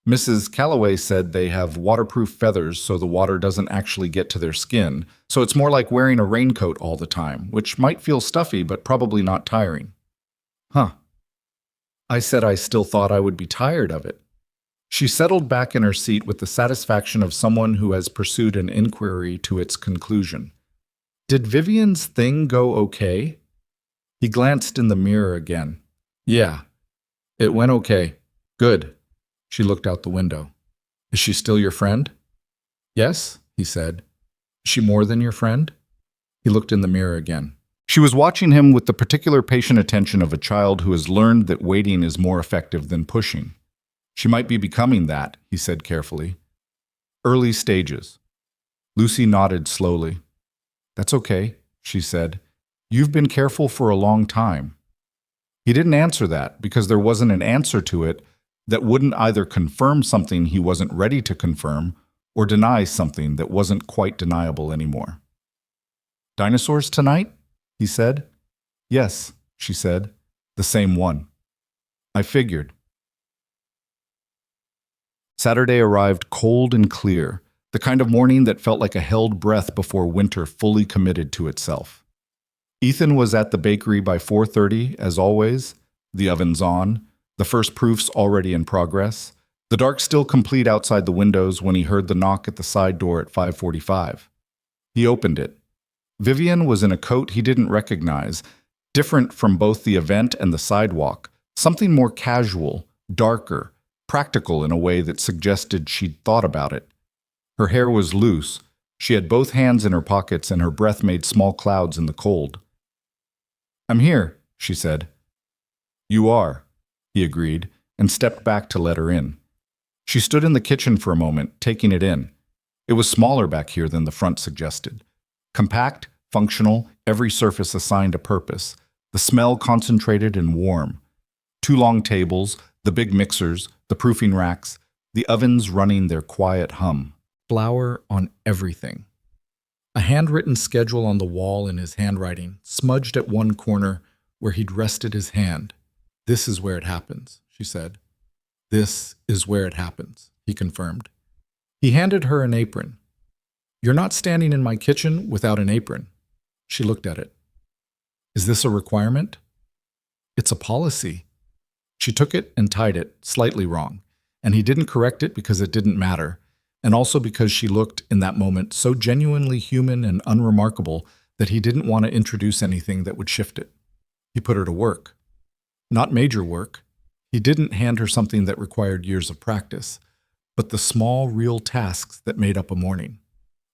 Mrs. Calloway said they have waterproof feathers so the water doesn't actually get to their skin, so it's more like wearing a raincoat all the time, which might feel stuffy but probably not tiring. Huh. I said I still thought I would be tired of it. She settled back in her seat with the satisfaction of someone who has pursued an inquiry to its conclusion. Did Vivian's thing go okay? He glanced in the mirror again. Yeah, it went okay. Good. She looked out the window. Is she still your friend? Yes, he said. Is she more than your friend? He looked in the mirror again. She was watching him with the particular patient attention of a child who has learned that waiting is more effective than pushing. She might be becoming that, he said carefully. Early stages. Lucy nodded slowly. That's okay, she said. You've been careful for a long time. He didn't answer that because there wasn't an answer to it that wouldn't either confirm something he wasn't ready to confirm or deny something that wasn't quite deniable anymore. Dinosaurs tonight? He said. Yes, she said. The same one. I figured. Saturday arrived cold and clear, the kind of morning that felt like a held breath before winter fully committed to itself. Ethan was at the bakery by 4:30, as always, the ovens on, the first proofs already in progress, the dark still complete outside the windows when he heard the knock at the side door at 5:45. He opened it. Vivian was in a coat he didn't recognize, different from both the event and the sidewalk, something more casual, darker, practical in a way that suggested she'd thought about it. Her hair was loose, she had both hands in her pockets, and her breath made small clouds in the cold. I'm here, she said. You are, he agreed, and stepped back to let her in. She stood in the kitchen for a moment, taking it in. It was smaller back here than the front suggested. Compact, functional, every surface assigned a purpose. The smell concentrated and warm. 2 long tables, the big mixers, the proofing racks, the ovens running their quiet hum. Flour on everything. A handwritten schedule on the wall in his handwriting, smudged at one corner where he'd rested his hand. This is where it happens, she said. This is where it happens, he confirmed. He handed her an apron. You're not standing in my kitchen without an apron. She looked at it. Is this a requirement? It's a policy. She took it and tied it, slightly wrong, and he didn't correct it because it didn't matter, and also because she looked, in that moment, so genuinely human and unremarkable that he didn't want to introduce anything that would shift it. He put her to work. Not major work. He didn't hand her something that required years of practice, but the small, real tasks that made up a morning.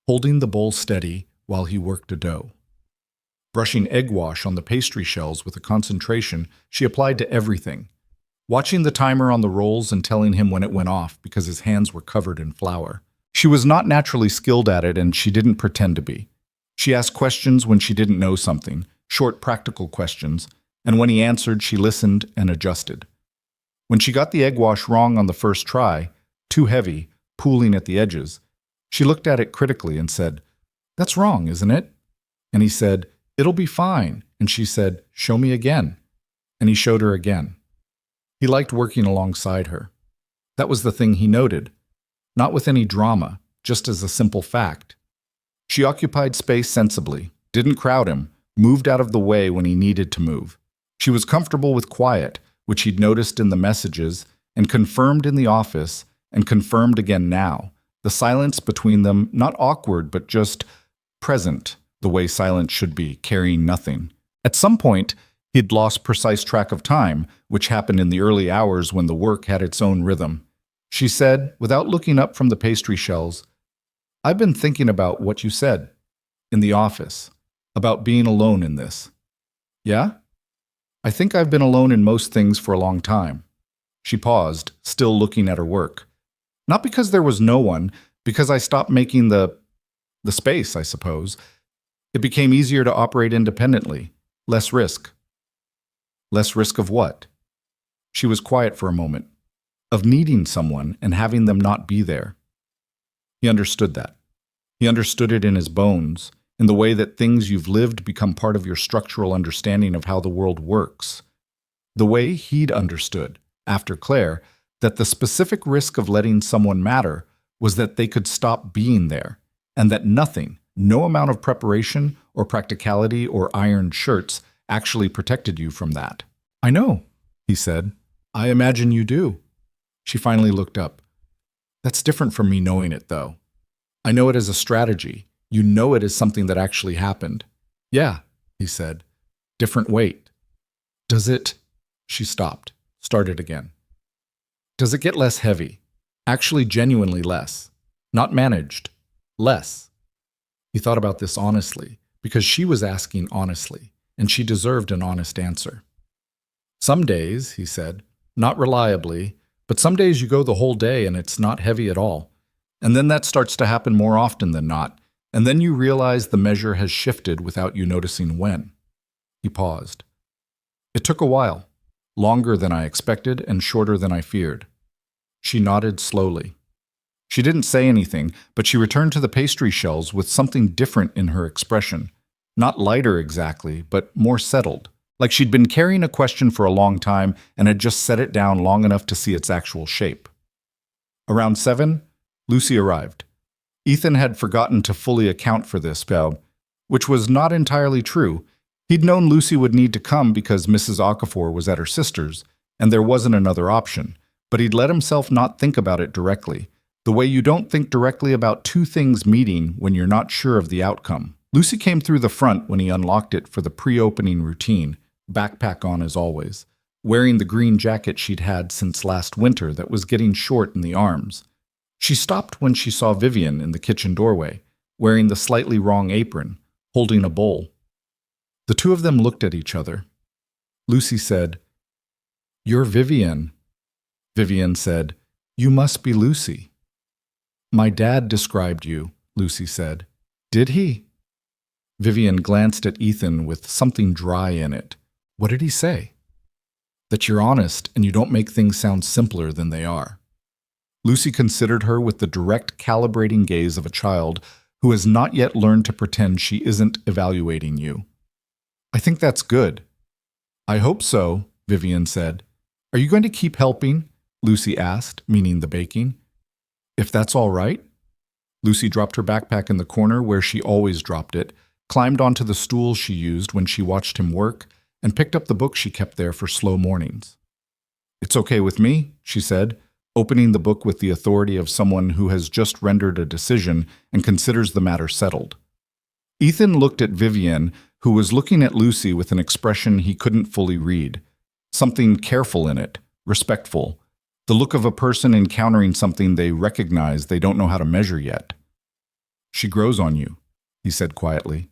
Holding the bowl steady while he worked a dough. Brushing egg wash on the pastry shells with a concentration she applied to everything. Watching the timer on the rolls and telling him when it went off because his hands were covered in flour. She was not naturally skilled at it, and she didn't pretend to be. She asked questions when she didn't know something, short practical questions, and when he answered, she listened and adjusted. When she got the egg wash wrong on the first try, too heavy, pooling at the edges, she looked at it critically and said, That's wrong, isn't it? And he said, It'll be fine. And she said, Show me again. And he showed her again. He liked working alongside her. That was the thing he noted. Not with any drama, just as a simple fact. She occupied space sensibly, didn't crowd him, moved out of the way when he needed to move. She was comfortable with quiet, which he'd noticed in the messages, and confirmed in the office, and confirmed again now. The silence between them, not awkward, but just present, the way silence should be, carrying nothing. At some point, he'd lost precise track of time, which happened in the early hours when the work had its own rhythm. She said, without looking up from the pastry shells, I've been thinking about what you said, in the office, about being alone in this. Yeah? I think I've been alone in most things for a long time. She paused, still looking at her work. Not because there was no one, because I stopped making the space, I suppose. It became easier to operate independently, less risk. Less risk of what? She was quiet for a moment. Of needing someone and having them not be there. He understood that. He understood it in his bones, in the way that things you've lived become part of your structural understanding of how the world works. The way he'd understood, after Claire, that the specific risk of letting someone matter was that they could stop being there, and that nothing, no amount of preparation or practicality or ironed shirts actually protected you from that. "I know," he said. "I imagine you do." She finally looked up. "That's different from me knowing it, though. I know it as a strategy. You know it as something that actually happened." "Yeah," he said. "Different weight." "Does it—" She stopped, started again. "Does it get less heavy? Actually genuinely less. Not managed. Less." He thought about this honestly, because she was asking honestly, and she deserved an honest answer. "Some days," he said, "not reliably, but some days you go the whole day and it's not heavy at all. And then that starts to happen more often than not, and then you realize the measure has shifted without you noticing when." He paused. "It took a while, longer than I expected and shorter than I feared." She nodded slowly. She didn't say anything, but she returned to the pastry shells with something different in her expression. Not lighter exactly, but more settled, like she'd been carrying a question for a long time and had just set it down long enough to see its actual shape. Around 7, Lucy arrived. Ethan had forgotten to fully account for this, which was not entirely true. He'd known Lucy would need to come because Mrs. Okafor was at her sister's, and there wasn't another option, but he'd let himself not think about it directly, the way you don't think directly about two things meeting when you're not sure of the outcome. Lucy came through the front when he unlocked it for the pre-opening routine, backpack on as always, wearing the green jacket she'd had since last winter that was getting short in the arms. She stopped when she saw Vivian in the kitchen doorway, wearing the slightly wrong apron, holding a bowl. The two of them looked at each other. Lucy said, "You're Vivian." Vivian said, "You must be Lucy." "My dad described you," Lucy said. "Did he?" Vivian glanced at Ethan with something dry in it. "What did he say?" "That you're honest and you don't make things sound simpler than they are." Lucy considered her with the direct calibrating gaze of a child who has not yet learned to pretend she isn't evaluating you. "I think that's good." "I hope so," Vivian said. "Are you going to keep helping?" Lucy asked, meaning the baking. "If that's all right." Lucy dropped her backpack in the corner where she always dropped it, climbed onto the stool she used when she watched him work, and picked up the book she kept there for slow mornings. "It's okay with me," she said, opening the book with the authority of someone who has just rendered a decision and considers the matter settled. Ethan looked at Vivian, who was looking at Lucy with an expression he couldn't fully read. Something careful in it, respectful, the look of a person encountering something they recognize they don't know how to measure yet. "She grows on you," he said quietly.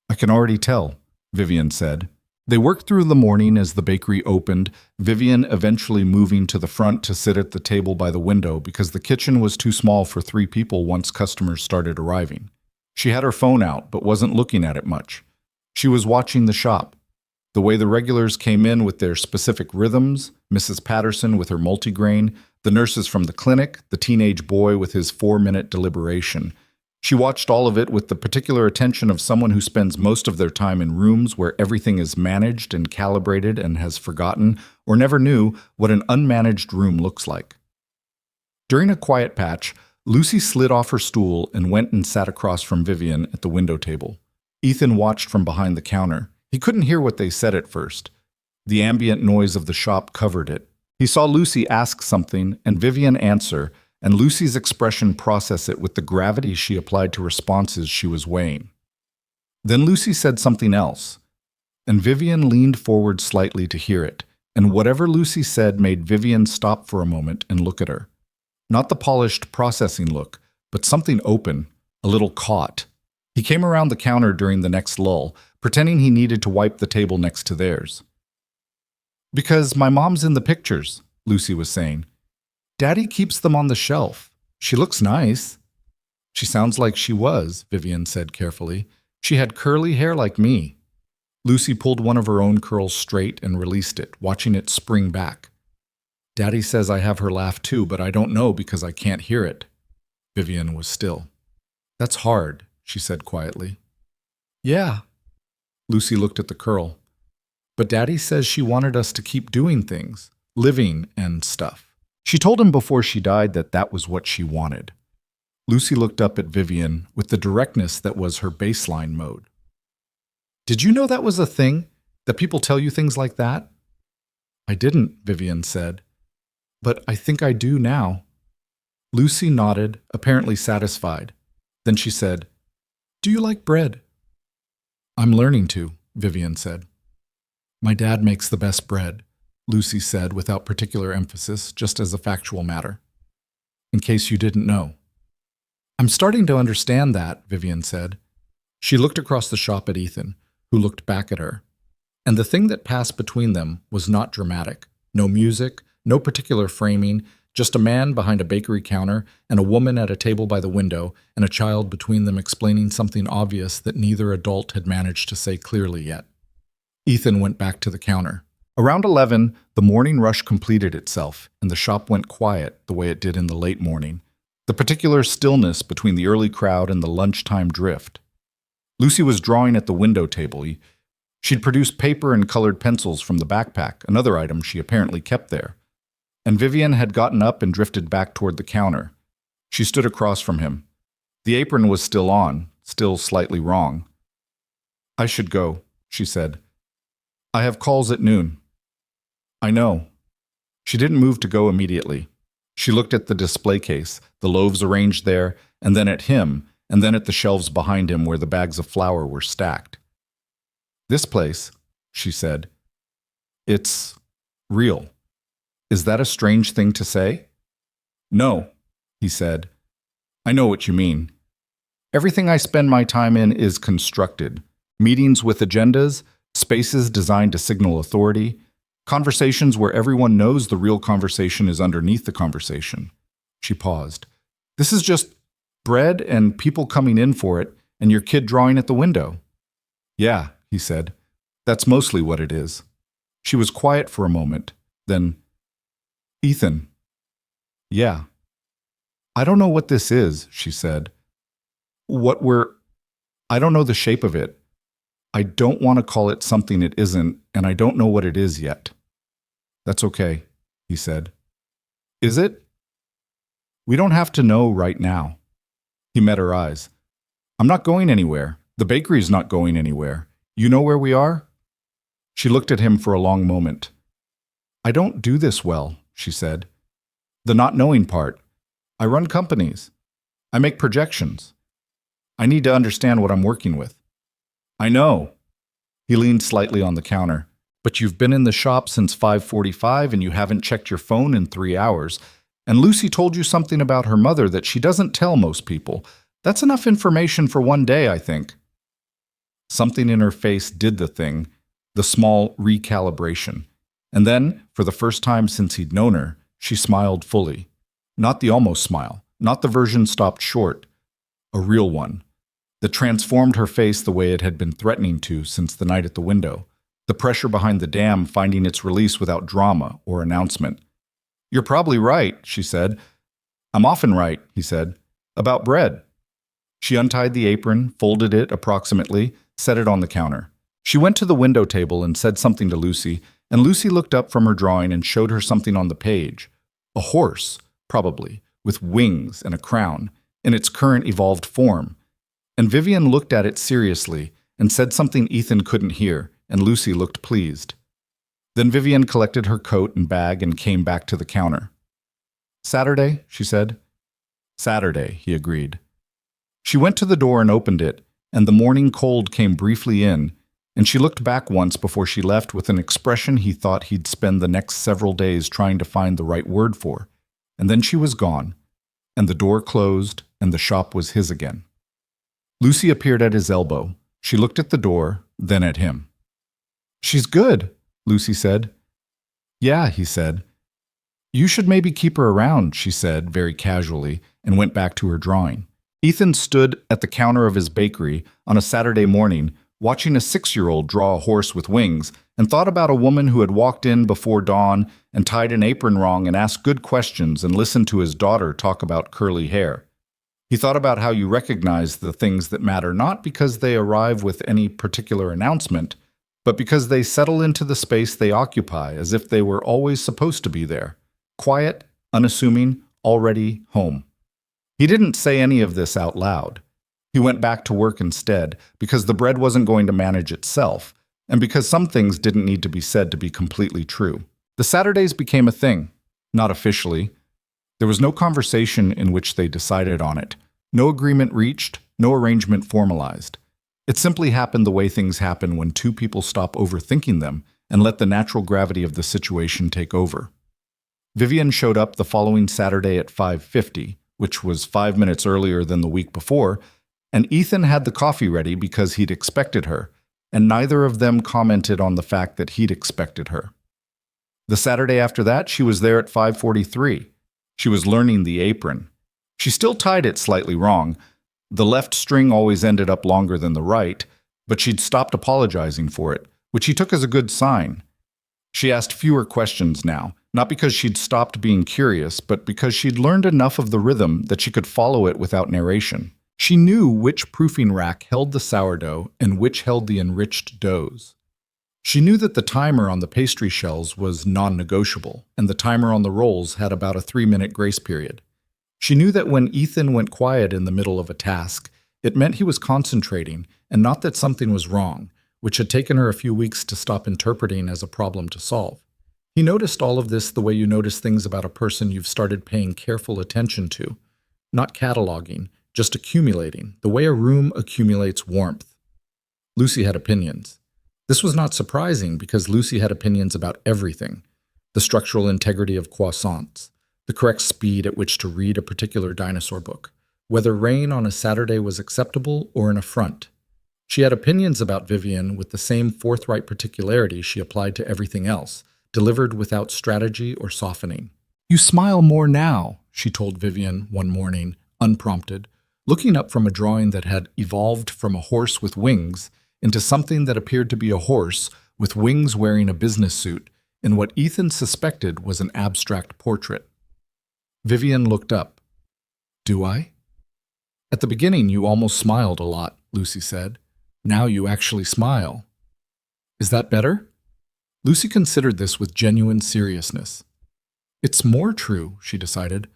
"I can already tell," Vivian said. They worked through the morning as the bakery opened, Vivian eventually moving to the front to sit at the table by the window because the kitchen was too small for 3 people once customers started arriving. She had her phone out but wasn't looking at it much. She was watching the shop. The way the regulars came in with their specific rhythms, Mrs. Patterson with her multigrain, the nurses from the clinic, the teenage boy with his 4-minute deliberation. She watched all of it with the particular attention of someone who spends most of their time in rooms where everything is managed and calibrated and has forgotten or never knew what an unmanaged room looks like. During a quiet patch, Lucy slid off her stool and went and sat across from Vivian at the window table. Ethan watched from behind the counter. He couldn't hear what they said at first. The ambient noise of the shop covered it. He saw Lucy ask something and Vivian answer, and Lucy's expression process it with the gravity she applied to responses she was weighing. Then Lucy said something else, and Vivian leaned forward slightly to hear it, and whatever Lucy said made Vivian stop for a moment and look at her. Not the polished processing look, but something open, a little caught. He came around the counter during the next lull, pretending he needed to wipe the table next to theirs. "Because my mom's in the pictures," Lucy was saying. "Daddy keeps them on the shelf. She looks nice." "She sounds like she was," Vivian said carefully. "She had curly hair like me." Lucy pulled one of her own curls straight and released it, watching it spring back. "Daddy says I have her laugh too, but I don't know because I can't hear it." Vivian was still. That's hard, she said quietly. Yeah. Lucy looked at the curl. But Daddy says she wanted us to keep doing things, living and stuff. She told him before she died that that was what she wanted. Lucy looked up at Vivian with the directness that was her baseline mode. Did you know that was a thing? That people tell you things like that? I didn't, Vivian said. But I think I do now. Lucy nodded, apparently satisfied. Then she said, Do you like bread? I'm learning to, Vivian said. My dad makes the best bread, Lucy said without particular emphasis, just as a factual matter. In case you didn't know. I'm starting to understand that, Vivian said. She looked across the shop at Ethan, who looked back at her. And the thing that passed between them was not dramatic. No music, no particular framing, just a man behind a bakery counter and a woman at a table by the window and a child between them explaining something obvious that neither adult had managed to say clearly yet. Ethan went back to the counter. Around 11, the morning rush completed itself, and the shop went quiet the way it did in the late morning, the particular stillness between the early crowd and the lunchtime drift. Lucy was drawing at the window table. She'd produced paper and colored pencils from the backpack, another item she apparently kept there. And Vivian had gotten up and drifted back toward the counter. She stood across from him. The apron was still on, still slightly wrong. I should go, she said. I have calls at noon. I know. She didn't move to go immediately. She looked at the display case, the loaves arranged there, and then at him, and then at the shelves behind him where the bags of flour were stacked. This place, she said, it's real. Is that a strange thing to say? No, he said. I know what you mean. Everything I spend my time in is constructed. Meetings with agendas, spaces designed to signal authority, conversations where everyone knows the real conversation is underneath the conversation. She paused. This is just bread and people coming in for it and your kid drawing at the window. Yeah, he said. That's mostly what it is. She was quiet for a moment. Then, Ethan. Yeah. I don't know what this is, she said. I don't know the shape of it. I don't want to call it something it isn't, and I don't know what it is yet. That's okay, he said. Is it? We don't have to know right now. He met her eyes. I'm not going anywhere. The bakery's not going anywhere. You know where we are? She looked at him for a long moment. I don't do this well, she said. The not knowing part. I run companies. I make projections. I need to understand what I'm working with. I know. He leaned slightly on the counter. But you've been in the shop since 5:45 and you haven't checked your phone in 3 hours. And Lucy told you something about her mother that she doesn't tell most people. That's enough information for one day, I think. Something in her face did the thing, the small recalibration. And then, for the first time since he'd known her, she smiled fully. Not the almost smile, not the version stopped short. A real one. That transformed her face the way it had been threatening to since the night at the window. The pressure behind the dam finding its release without drama or announcement. You're probably right, she said. I'm often right, he said. About bread. She untied the apron, folded it approximately, set it on the counter. She went to the window table and said something to Lucy, and Lucy looked up from her drawing and showed her something on the page. A horse, probably, with wings and a crown, in its current evolved form. And Vivian looked at it seriously and said something Ethan couldn't hear, and Lucy looked pleased. Then Vivian collected her coat and bag and came back to the counter. Saturday, she said. Saturday, he agreed. She went to the door and opened it, and the morning cold came briefly in, and she looked back once before she left with an expression he thought he'd spend the next several days trying to find the right word for. And then she was gone, and the door closed, and the shop was his again. Lucy appeared at his elbow. She looked at the door, then at him. She's good, Lucy said. Yeah, he said. You should maybe keep her around, she said very casually, and went back to her drawing. Ethan stood at the counter of his bakery on a Saturday morning, watching a 6-year-old draw a horse with wings, and thought about a woman who had walked in before dawn and tied an apron wrong and asked good questions and listened to his daughter talk about curly hair. He thought about how you recognize the things that matter not because they arrive with any particular announcement, but because they settle into the space they occupy as if they were always supposed to be there. Quiet, unassuming, already home. He didn't say any of this out loud. He went back to work instead because the bread wasn't going to manage itself, and because some things didn't need to be said to be completely true. The Saturdays became a thing, not officially. There was no conversation in which they decided on it, no agreement reached, no arrangement formalized. It simply happened the way things happen when two people stop overthinking them and let the natural gravity of the situation take over. Vivian showed up the following Saturday at 5:50, which was 5 minutes earlier than the week before, and Ethan had the coffee ready because he'd expected her, and neither of them commented on the fact that he'd expected her. The Saturday after that, she was there at 5:43. She was learning the apron. She still tied it slightly wrong. The left string always ended up longer than the right, but she'd stopped apologizing for it, which he took as a good sign. She asked fewer questions now, not because she'd stopped being curious, but because she'd learned enough of the rhythm that she could follow it without narration. She knew which proofing rack held the sourdough and which held the enriched doughs. She knew that the timer on the pastry shells was non-negotiable, and the timer on the rolls had about a 3-minute grace period. She knew that when Ethan went quiet in the middle of a task, it meant he was concentrating and not that something was wrong, which had taken her a few weeks to stop interpreting as a problem to solve. He noticed all of this the way you notice things about a person you've started paying careful attention to, not cataloging, just accumulating, the way a room accumulates warmth. Lucy had opinions. This was not surprising because Lucy had opinions about everything: the structural integrity of croissants, the correct speed at which to read a particular dinosaur book, whether rain on a Saturday was acceptable or an affront. She had opinions about Vivian with the same forthright particularity she applied to everything else, delivered without strategy or softening. "You smile more now," she told Vivian one morning, unprompted, looking up from a drawing that had evolved from a horse with wings into something that appeared to be a horse with wings wearing a business suit in what Ethan suspected was an abstract portrait. Vivian looked up. "Do I?" "At the beginning, you almost smiled a lot," Lucy said. "Now you actually smile. Is that better?" Lucy considered this with genuine seriousness. "It's more true," she decided.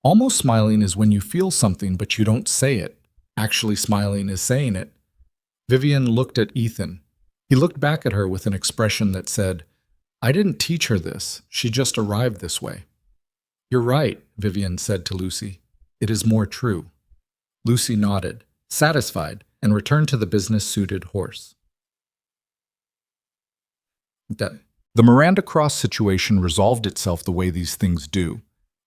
"Almost smiling is when you feel something but you don't say it. Actually smiling is saying it." Vivian looked at Ethan. He looked back at her with an expression that said, "I didn't teach her this. She just arrived this way." "You're right," Vivian said to Lucy. "It is more true." Lucy nodded, satisfied, and returned to the business-suited horse. The Miranda Cross situation resolved itself the way these things do.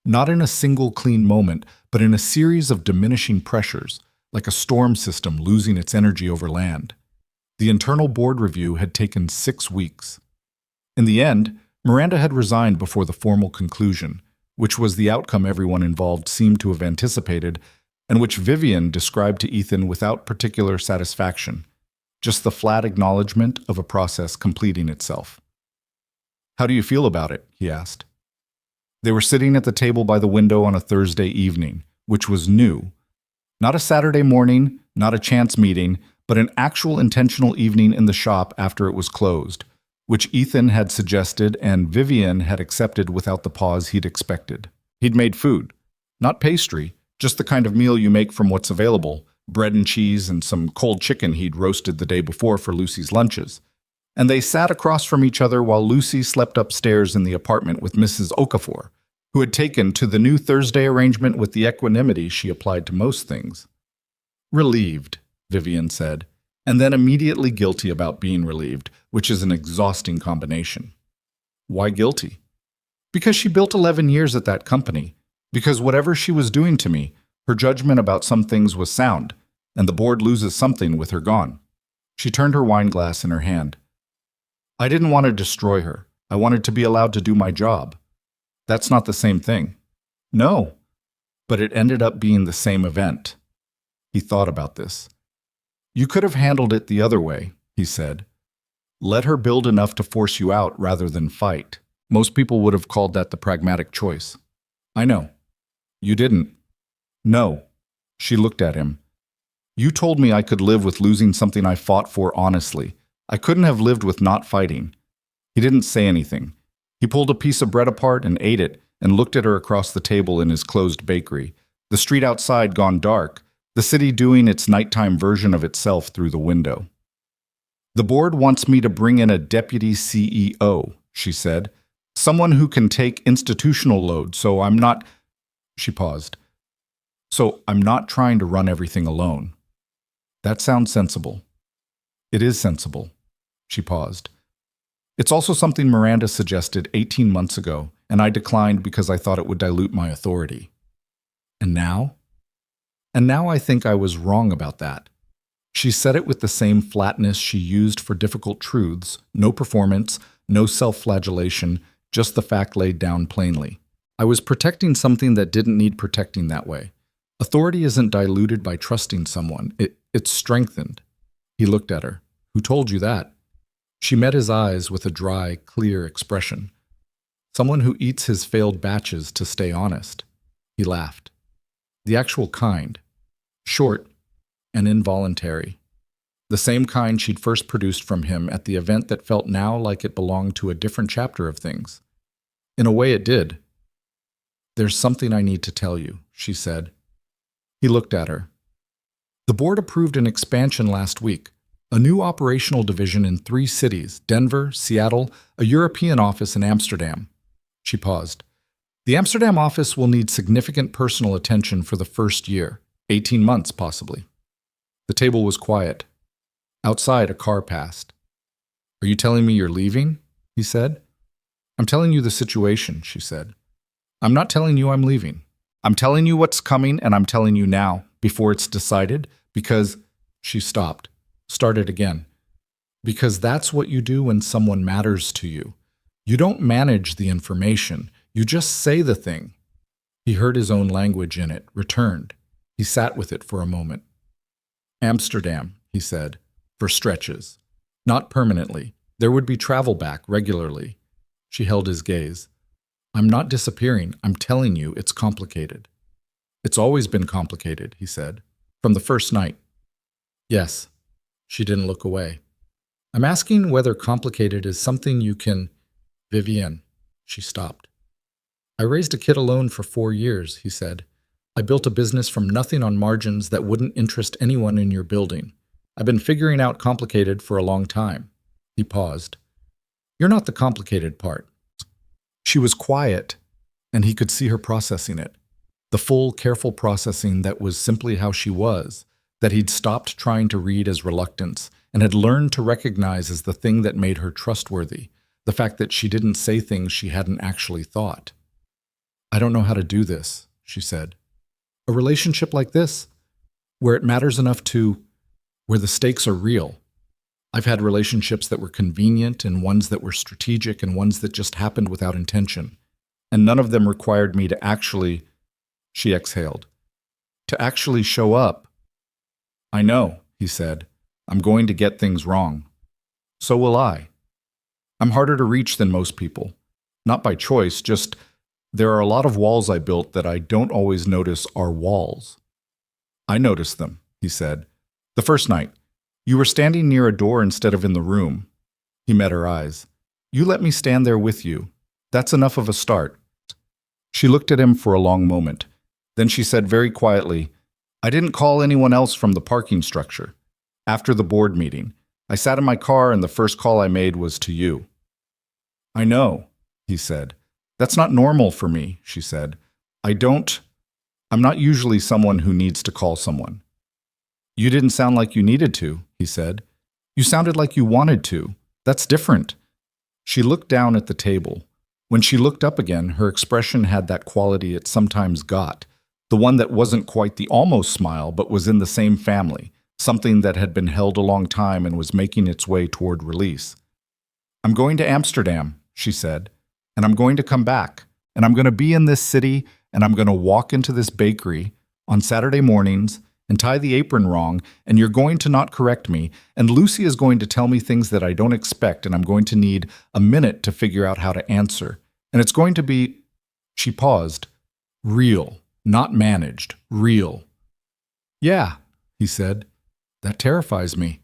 Not in a single clean moment, but in a series of diminishing pressures, like a storm system losing its energy over land. The internal board review had taken 6 weeks. In the end, Miranda had resigned before the formal conclusion, which was the outcome everyone involved seemed to have anticipated, and which Vivian described to Ethan without particular satisfaction, just the flat acknowledgement of a process completing itself. "How do you feel about it?" he asked. They were sitting at the table by the window on a Thursday evening, which was new. Not a Saturday morning, not a chance meeting, but an actual intentional evening in the shop after it was closed, which Ethan had suggested and Vivian had accepted without the pause he'd expected. He'd made food. Not pastry, just the kind of meal you make from what's available, bread and cheese and some cold chicken he'd roasted the day before for Lucy's lunches. And they sat across from each other while Lucy slept upstairs in the apartment with Mrs. Okafor, who had taken to the new Thursday arrangement with the equanimity she applied to most things. "Relieved," Vivian said, and then immediately guilty about being relieved, which is an exhausting combination. Why guilty? Because she built 11 years at that company. Because whatever she was doing to me, her judgment about some things was sound, and the board loses something with her gone. She turned her wine glass in her hand. I didn't want to destroy her. I wanted to be allowed to do my job. That's not the same thing. No, but it ended up being the same event. He thought about this. You could have handled it the other way, he said. Let her build enough to force you out rather than fight. Most people would have called that the pragmatic choice. I know. You didn't. No. She looked at him. You told me I could live with losing something I fought for honestly. I couldn't have lived with not fighting. He didn't say anything. He pulled a piece of bread apart and ate it and looked at her across the table in his closed bakery. The street outside gone dark, the city doing its nighttime version of itself through the window. The board wants me to bring in a deputy CEO, she said. Someone who can take institutional load, so I'm not... She paused. So I'm not trying to run everything alone. That sounds sensible. It is sensible. She paused. It's also something Miranda suggested 18 months ago, and I declined because I thought it would dilute my authority. And now? And now I think I was wrong about that. She said it with the same flatness she used for difficult truths, no performance, no self-flagellation, just the fact laid down plainly. I was protecting something that didn't need protecting that way. Authority isn't diluted by trusting someone. It's strengthened. He looked at her. Who told you that? She met his eyes with a dry, clear expression. Someone who eats his failed batches to stay honest. He laughed. The actual kind. Short and involuntary. The same kind she'd first produced from him at the event that felt now like it belonged to a different chapter of things. In a way it did. There's something I need to tell you, she said. He looked at her. The board approved an expansion last week. A new operational division in 3 cities, Denver, Seattle, a European office in Amsterdam. She paused. The Amsterdam office will need significant personal attention for the first year, 18 months possibly. The table was quiet. Outside, a car passed. Are you telling me you're leaving? He said. I'm telling you the situation, she said. I'm not telling you I'm leaving. I'm telling you what's coming, and I'm telling you now, before it's decided, because... She stopped. Started again. Because that's what you do when someone matters to you. You don't manage the information. You just say the thing. He heard his own language in it, returned. He sat with it for a moment. Amsterdam, he said, for stretches. Not permanently. There would be travel back regularly. She held his gaze. I'm not disappearing. I'm telling you it's complicated. It's always been complicated, he said. From the first night. Yes. She didn't look away. I'm asking whether complicated is something you can... Vivienne. She stopped. I raised a kid alone for 4 years, he said. I built a business from nothing on margins that wouldn't interest anyone in your building. I've been figuring out complicated for a long time. He paused. You're not the complicated part. She was quiet, and he could see her processing it. The full, careful processing that was simply how she was, that he'd stopped trying to read as reluctance and had learned to recognize as the thing that made her trustworthy, the fact that she didn't say things she hadn't actually thought. I don't know how to do this, she said. A relationship like this, where it matters enough to, where the stakes are real. I've had relationships that were convenient and ones that were strategic and ones that just happened without intention. And none of them required me to actually, she exhaled, to actually show up. I know, he said. I'm going to get things wrong. So will I. I'm harder to reach than most people. Not by choice, just there are a lot of walls I built that I don't always notice are walls. I noticed them, he said. The first night. You were standing near a door instead of in the room. He met her eyes. You let me stand there with you. That's enough of a start. She looked at him for a long moment. Then she said very quietly, I didn't call anyone else from the parking structure. After the board meeting, I sat in my car and the first call I made was to you. I know, he said. That's not normal for me, she said. I'm not usually someone who needs to call someone. You didn't sound like you needed to, he said. You sounded like you wanted to. That's different. She looked down at the table. When she looked up again, her expression had that quality it sometimes got, the one that wasn't quite the almost smile, but was in the same family, something that had been held a long time and was making its way toward release. I'm going to Amsterdam, she said, and I'm going to come back, and I'm going to be in this city, and I'm going to walk into this bakery on Saturday mornings and tie the apron wrong, and you're going to not correct me, and Lucy is going to tell me things that I don't expect, and I'm going to need a minute to figure out how to answer. And it's going to be, she paused, real, not managed, real. Yeah, he said. That terrifies me.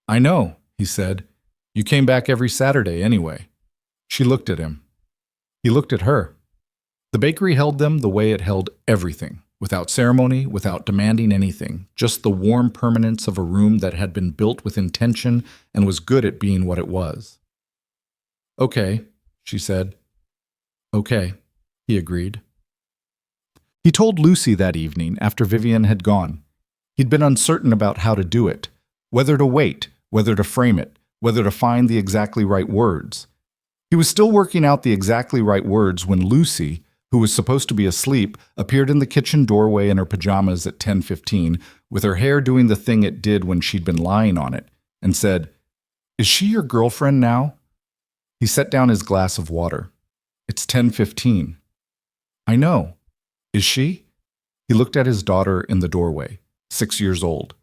I know, he said. You came back every Saturday anyway. She looked at him. He looked at her. The bakery held them the way it held everything, without ceremony, without demanding anything, just the warm permanence of a room that had been built with intention and was good at being what it was. Okay, she said. Okay, he agreed. He told Lucy that evening after Vivian had gone. He'd been uncertain about how to do it, whether to wait, whether to frame it, whether to find the exactly right words. He was still working out the exactly right words when Lucy, who was supposed to be asleep, appeared in the kitchen doorway in her pajamas at 10:15, with her hair doing the thing it did when she'd been lying on it, and said, "Is she your girlfriend now?" He set down his glass of water. "It's 10:15. "I know. Is she?" He looked at his daughter in the doorway, 6 years old.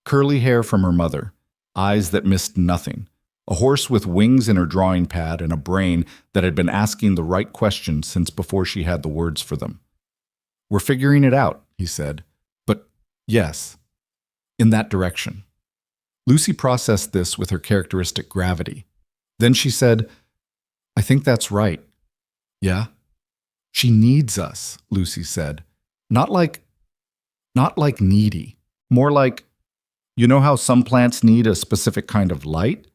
Curly hair from her mother, eyes that missed nothing, a horse with wings in her drawing pad and a brain that had been asking the right questions since before she had the words for them. "We're figuring it out," he said. "But yes, in that direction." Lucy processed this with her characteristic gravity. Then she said, "I think that's right." "Yeah?" "She needs us," Lucy said. Not like needy. More like, you know how some plants need a specific kind of light?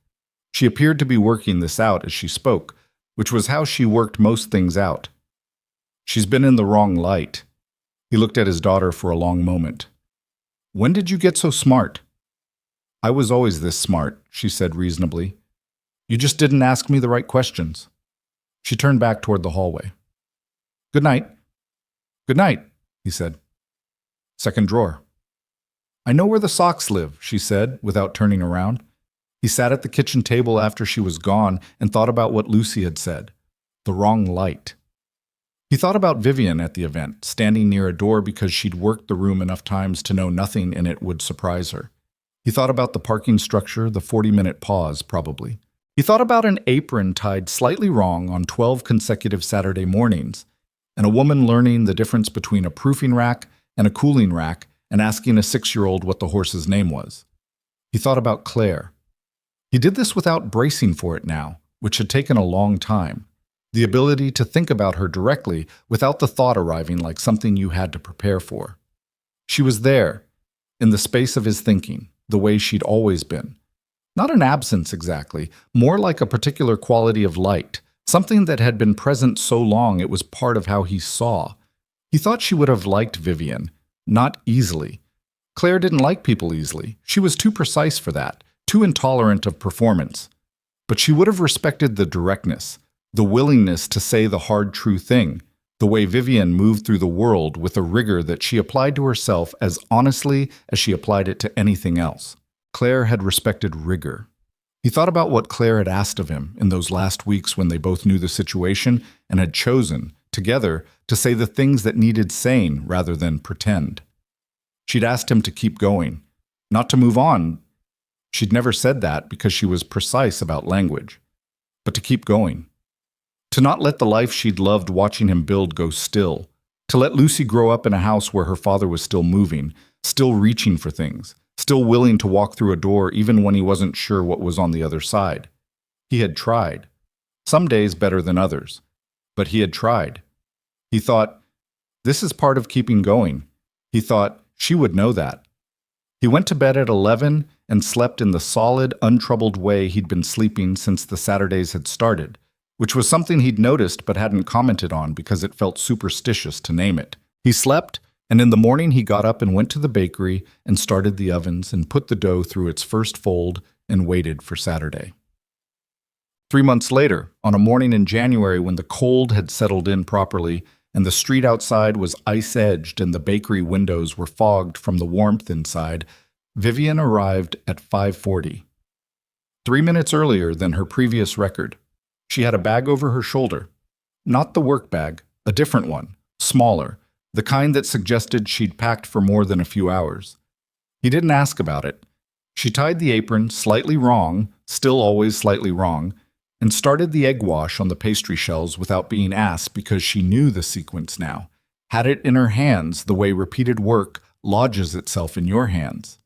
She appeared to be working this out as she spoke, which was how she worked most things out. "She's been in the wrong light." He looked at his daughter for a long moment. "When did you get so smart?" "I was always this smart," she said reasonably. "You just didn't ask me the right questions." She turned back toward the hallway. "Good night." "Good night," he said. Second drawer. "I know where the socks live," she said, without turning around. He sat at the kitchen table after she was gone and thought about what Lucy had said. The wrong light. He thought about Vivian at the event, standing near a door because she'd worked the room enough times to know nothing in it would surprise her. He thought about the parking structure, the 40-minute pause, probably. He thought about an apron tied slightly wrong on 12 consecutive Saturday mornings, and a woman learning the difference between a proofing rack and a cooling rack and asking a 6-year-old what the horse's name was. He thought about Claire. He did this without bracing for it now, which had taken a long time. The ability to think about her directly without the thought arriving like something you had to prepare for. She was there, in the space of his thinking, the way she'd always been. Not an absence exactly, more like a particular quality of light, something that had been present so long it was part of how he saw. He thought she would have liked Vivian, not easily. Claire didn't like people easily. She was too precise for that, too intolerant of performance. But she would have respected the directness, the willingness to say the hard, true thing, the way Vivian moved through the world with a rigor that she applied to herself as honestly as she applied it to anything else. Claire had respected rigor. He thought about what Claire had asked of him in those last weeks when they both knew the situation and had chosen, together, to say the things that needed saying rather than pretend. She'd asked him to keep going, not to move on. She'd never said that because she was precise about language, but to keep going. To not let the life she'd loved watching him build go still. To let Lucy grow up in a house where her father was still moving, still reaching for things, still willing to walk through a door even when he wasn't sure what was on the other side. He had tried. Some days better than others. But he had tried. He thought, this is part of keeping going. He thought, she would know that. He went to bed at 11 and slept in the solid, untroubled way he'd been sleeping since the Saturdays had started, which was something he'd noticed but hadn't commented on because it felt superstitious to name it. He slept, and in the morning he got up and went to the bakery and started the ovens and put the dough through its first fold and waited for Saturday. 3 months later, on a morning in January when the cold had settled in properly and the street outside was ice-edged and the bakery windows were fogged from the warmth inside, Vivian arrived at 5:40. 3 minutes earlier than her previous record. She had a bag over her shoulder. Not the work bag, a different one, smaller, the kind that suggested she'd packed for more than a few hours. He didn't ask about it. She tied the apron slightly wrong, still always slightly wrong, and started the egg wash on the pastry shells without being asked because she knew the sequence now, had it in her hands the way repeated work, lodges itself in your hands.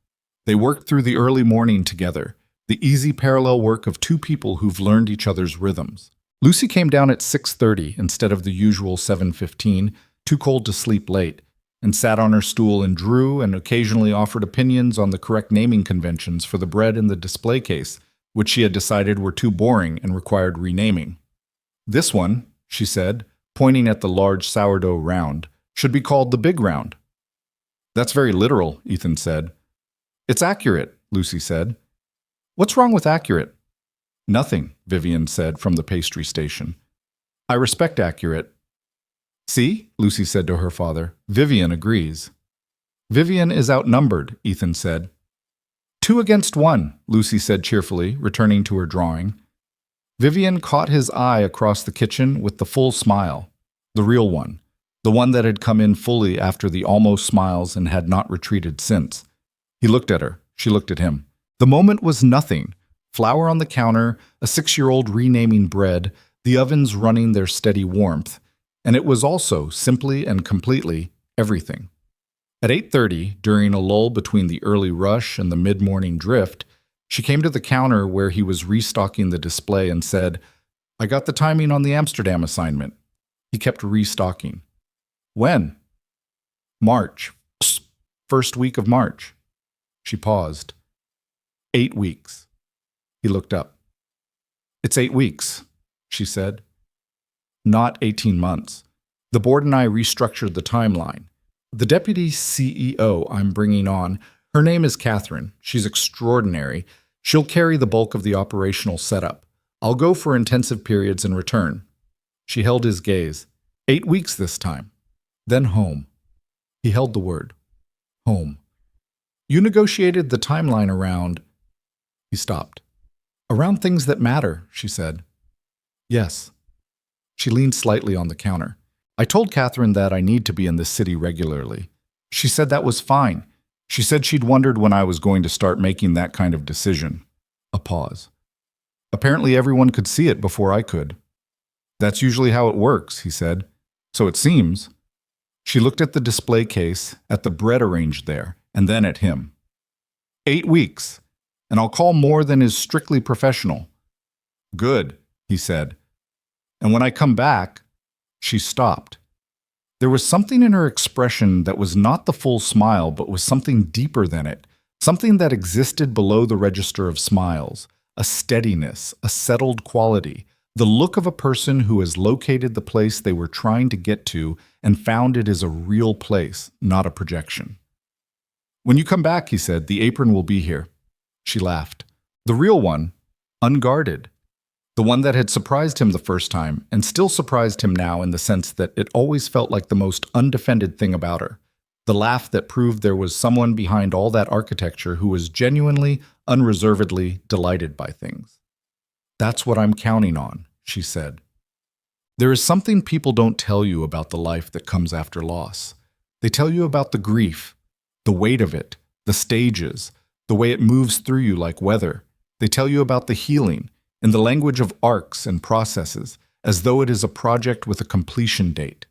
They work through the early morning together, the easy parallel work of two people who've learned each other's rhythms. Lucy came down at 6:30 instead of the usual 7:15, too cold to sleep late, and sat on her stool and drew and occasionally offered opinions on the correct naming conventions for the bread in the display case, which she had decided were too boring and required renaming. "This one," she said, pointing at the large sourdough round, "should be called the Big Round." "That's very literal," Ethan said. "It's accurate," Lucy said. "What's wrong with accurate?" "Nothing," Vivian said from the pastry station. "I respect accurate." "See," Lucy said to her father, "Vivian agrees." "Vivian is outnumbered," Ethan said. "2 against 1, Lucy said cheerfully, returning to her drawing. Vivian caught his eye across the kitchen with the full smile, the real one, the one that had come in fully after the almost smiles and had not retreated since. He looked at her. She looked at him. The moment was nothing. Flour on the counter, a 6-year-old renaming bread, the ovens running their steady warmth. And it was also, simply and completely, everything. At 8:30, during a lull between the early rush and the mid-morning drift, she came to the counter where he was restocking the display and said, "I got the timing on the Amsterdam assignment." He kept restocking. "When?" "March. First week of March." She paused. 8 weeks. He looked up. "It's 8 weeks," she said. "Not 18 months. The board and I restructured the timeline. The deputy CEO I'm bringing on, her name is Catherine. She's extraordinary. She'll carry the bulk of the operational setup. I'll go for intensive periods and return." She held his gaze. 8 weeks this time. Then home. He held the word. Home. "You negotiated the timeline around—" He stopped. "Around things that matter," she said. "Yes." She leaned slightly on the counter. "I told Catherine that I need to be in this city regularly. She said that was fine. She said she'd wondered when I was going to start making that kind of decision." A pause. "Apparently everyone could see it before I could." "That's usually how it works," he said. "So it seems." She looked at the display case, at the bread arranged there, and then at him. 8 weeks, and I'll call more than is strictly professional." "Good," he said. "And when I come back—" She stopped. There was something in her expression that was not the full smile, but was something deeper than it, something that existed below the register of smiles, a steadiness, a settled quality, the look of a person who has located the place they were trying to get to and found it is a real place, not a projection. "When you come back," he said, "the apron will be here." She laughed. The real one, unguarded. The one that had surprised him the first time, and still surprised him now in the sense that it always felt like the most undefended thing about her. The laugh that proved there was someone behind all that architecture who was genuinely, unreservedly delighted by things. "That's what I'm counting on," she said. There is something people don't tell you about the life that comes after loss. They tell you about the grief, the weight of it, the stages, the way it moves through you like weather. They tell you about the healing, in the language of arcs and processes, as though it is a project with a completion date.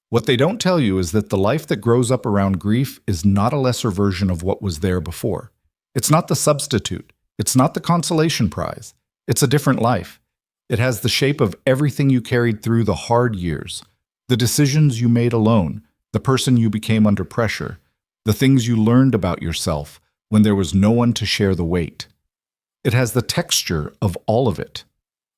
What they don't tell you is that the life that grows up around grief is not a lesser version of what was there before. It's not the substitute. It's not the consolation prize. It's a different life. It has the shape of everything you carried through the hard years, the decisions you made alone, the person you became under pressure, the things you learned about yourself when there was no one to share the weight. It has the texture of all of it.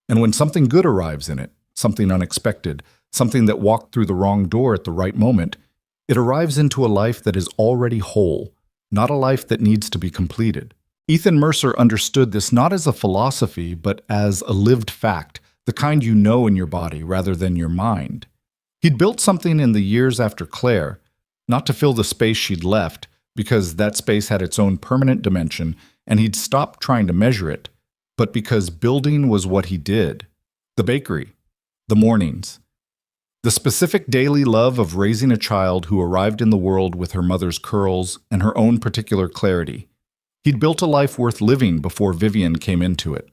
And when something good arrives in it, something unexpected, something that walked through the wrong door at the right moment, it arrives into a life that is already whole, not a life that needs to be completed. Ethan Mercer understood this not as a philosophy, but as a lived fact, the kind you know in your body rather than your mind. He'd built something in the years after Claire, not to fill the space she'd left, because that space had its own permanent dimension, and he'd stopped trying to measure it, but because building was what he did. The bakery, the mornings, the specific daily love of raising a child who arrived in the world with her mother's curls and her own particular clarity. He'd built a life worth living before Vivian came into it.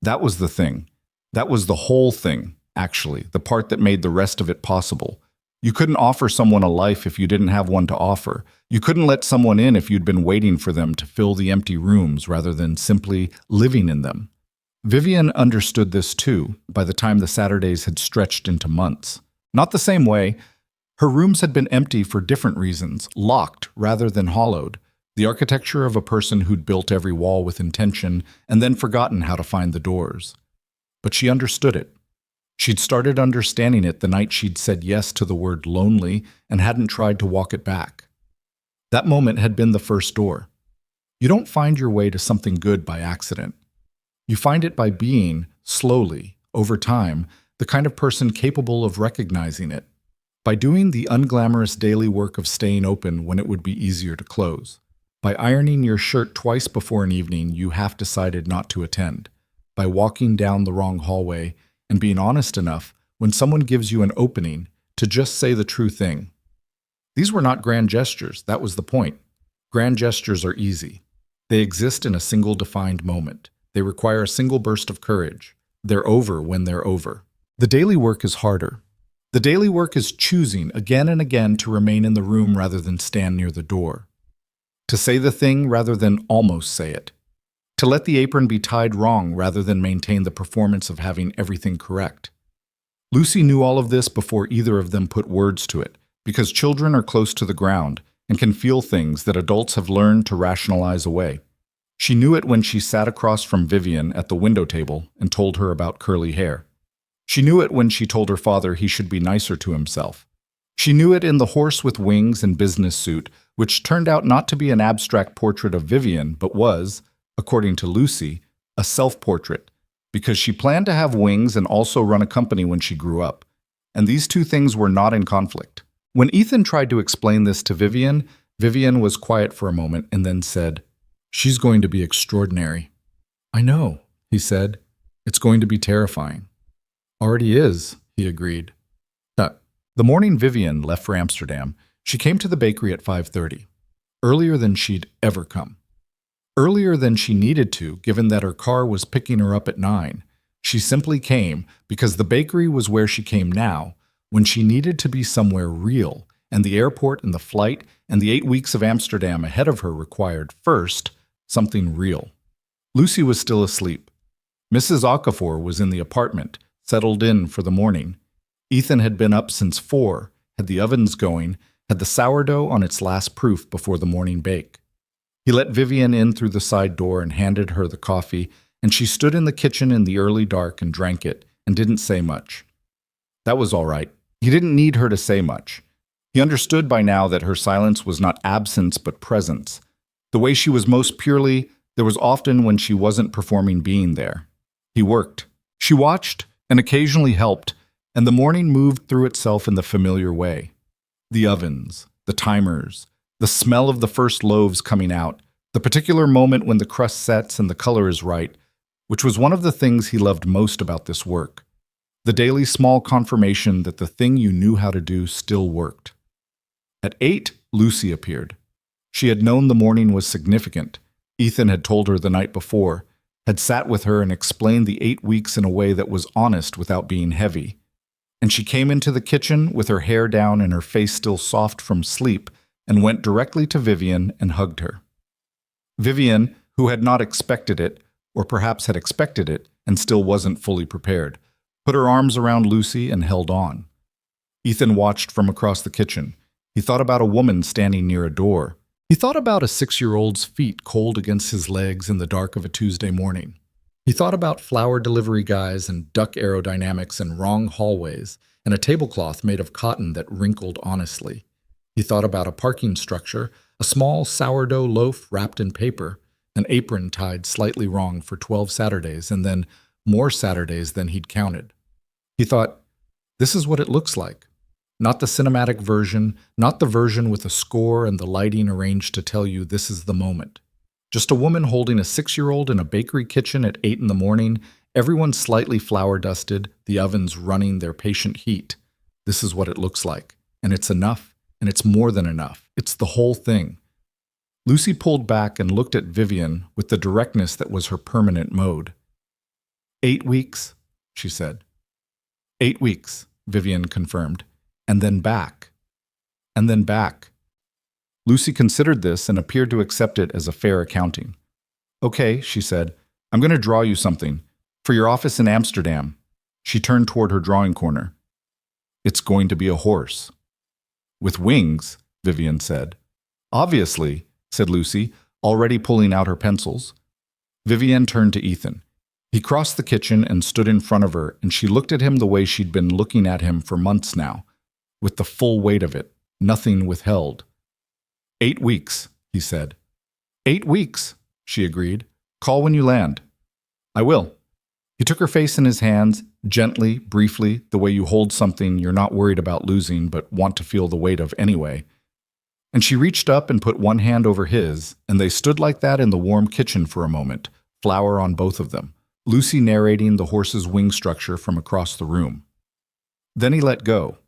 That was the thing. That was the whole thing, actually, the part that made the rest of it possible. You couldn't offer someone a life if you didn't have one to offer. You couldn't let someone in if you'd been waiting for them to fill the empty rooms rather than simply living in them. Vivian understood this too by the time the Saturdays had stretched into months. Not the same way. Her rooms had been empty for different reasons, locked rather than hollowed. The architecture of a person who'd built every wall with intention and then forgotten how to find the doors. But she understood it. She'd started understanding it the night she'd said yes to the word lonely and hadn't tried to walk it back. That moment had been the first door. You don't find your way to something good by accident. You find it by being, slowly, over time, the kind of person capable of recognizing it. By doing the unglamorous daily work of staying open when it would be easier to close. By ironing your shirt twice before an evening you half decided not to attend. By walking down the wrong hallway and being honest enough when someone gives you an opening to just say the true thing. These were not grand gestures, that was the point. Grand gestures are easy. They exist in a single defined moment. They require a single burst of courage. They're over when they're over. The daily work is harder. The daily work is choosing again and again to remain in the room rather than stand near the door. To say the thing rather than almost say it. To let the apron be tied wrong rather than maintain the performance of having everything correct. Lucy knew all of this before either of them put words to it, because children are close to the ground and can feel things that adults have learned to rationalize away. She knew it when she sat across from Vivian at the window table and told her about curly hair. She knew it when she told her father he should be nicer to himself. She knew it in the horse with wings and business suit, which turned out not to be an abstract portrait of Vivian, but was, according to Lucy, a self-portrait, because she planned to have wings and also run a company when she grew up. And these two things were not in conflict. When Ethan tried to explain this to Vivian, Vivian was quiet for a moment and then said, "She's going to be extraordinary." "I know," he said. "It's going to be terrifying." "Already is," he agreed. The morning Vivian left for Amsterdam, she came to the bakery at 5:30, earlier than she'd ever come. Earlier than she needed to, given that her car was picking her up at 9. She simply came because the bakery was where she came now, when she needed to be somewhere real, and the airport and the flight and the 8 weeks of Amsterdam ahead of her required, first, something real. Lucy was still asleep. Mrs. Okafor was in the apartment, settled in for the morning. Ethan had been up since 4, had the ovens going, had the sourdough on its last proof before the morning bake. He let Vivian in through the side door and handed her the coffee, and she stood in the kitchen in the early dark and drank it, and didn't say much. That was all right. He didn't need her to say much. He understood by now that her silence was not absence but presence. The way she was most purely, there was often when she wasn't performing being there. He worked. She watched and occasionally helped, and the morning moved through itself in the familiar way. The ovens, the timers, the smell of the first loaves coming out, the particular moment when the crust sets and the color is right, which was one of the things he loved most about this work. The daily small confirmation that the thing you knew how to do still worked. At 8, Lucy appeared. She had known the morning was significant. Ethan had told her the night before, had sat with her and explained the 8 weeks in a way that was honest without being heavy. And she came into the kitchen with her hair down and her face still soft from sleep and went directly to Vivian and hugged her. Vivian, who had not expected it, or perhaps had expected it and still wasn't fully prepared, put her arms around Lucy and held on. Ethan watched from across the kitchen. He thought about a woman standing near a door. He thought about a 6-year-old's feet cold against his legs in the dark of a Tuesday morning. He thought about flower delivery guys and duck aerodynamics and wrong hallways and a tablecloth made of cotton that wrinkled honestly. He thought about a parking structure, a small sourdough loaf wrapped in paper, an apron tied slightly wrong for 12 Saturdays, and then more Saturdays than he'd counted. He thought, this is what it looks like. Not the cinematic version, not the version with a score and the lighting arranged to tell you this is the moment. Just a woman holding a 6-year-old in a bakery kitchen at 8 in the morning, everyone slightly flour-dusted, the ovens running their patient heat. This is what it looks like. And it's enough, and it's more than enough. It's the whole thing. Lucy pulled back and looked at Vivian with the directness that was her permanent mode. 8 weeks, she said. 8 weeks, Vivian confirmed. and then back, and then back. Lucy considered this and appeared to accept it as a fair accounting. "Okay," she said, "I'm going to draw you something. For your office in Amsterdam." She turned toward her drawing corner. "It's going to be a horse." "With wings," Vivian said. "Obviously," said Lucy, already pulling out her pencils. Vivian turned to Ethan. He crossed the kitchen and stood in front of her, and she looked at him the way she'd been looking at him for months now, with the full weight of it, nothing withheld. 8 weeks, he said. 8 weeks, she agreed. "Call when you land." "I will." He took her face in his hands, gently, briefly, the way you hold something you're not worried about losing but want to feel the weight of anyway. And she reached up and put one hand over his, and they stood like that in the warm kitchen for a moment, flour on both of them, Lucy narrating the horse's wing structure from across the room. Then he let go.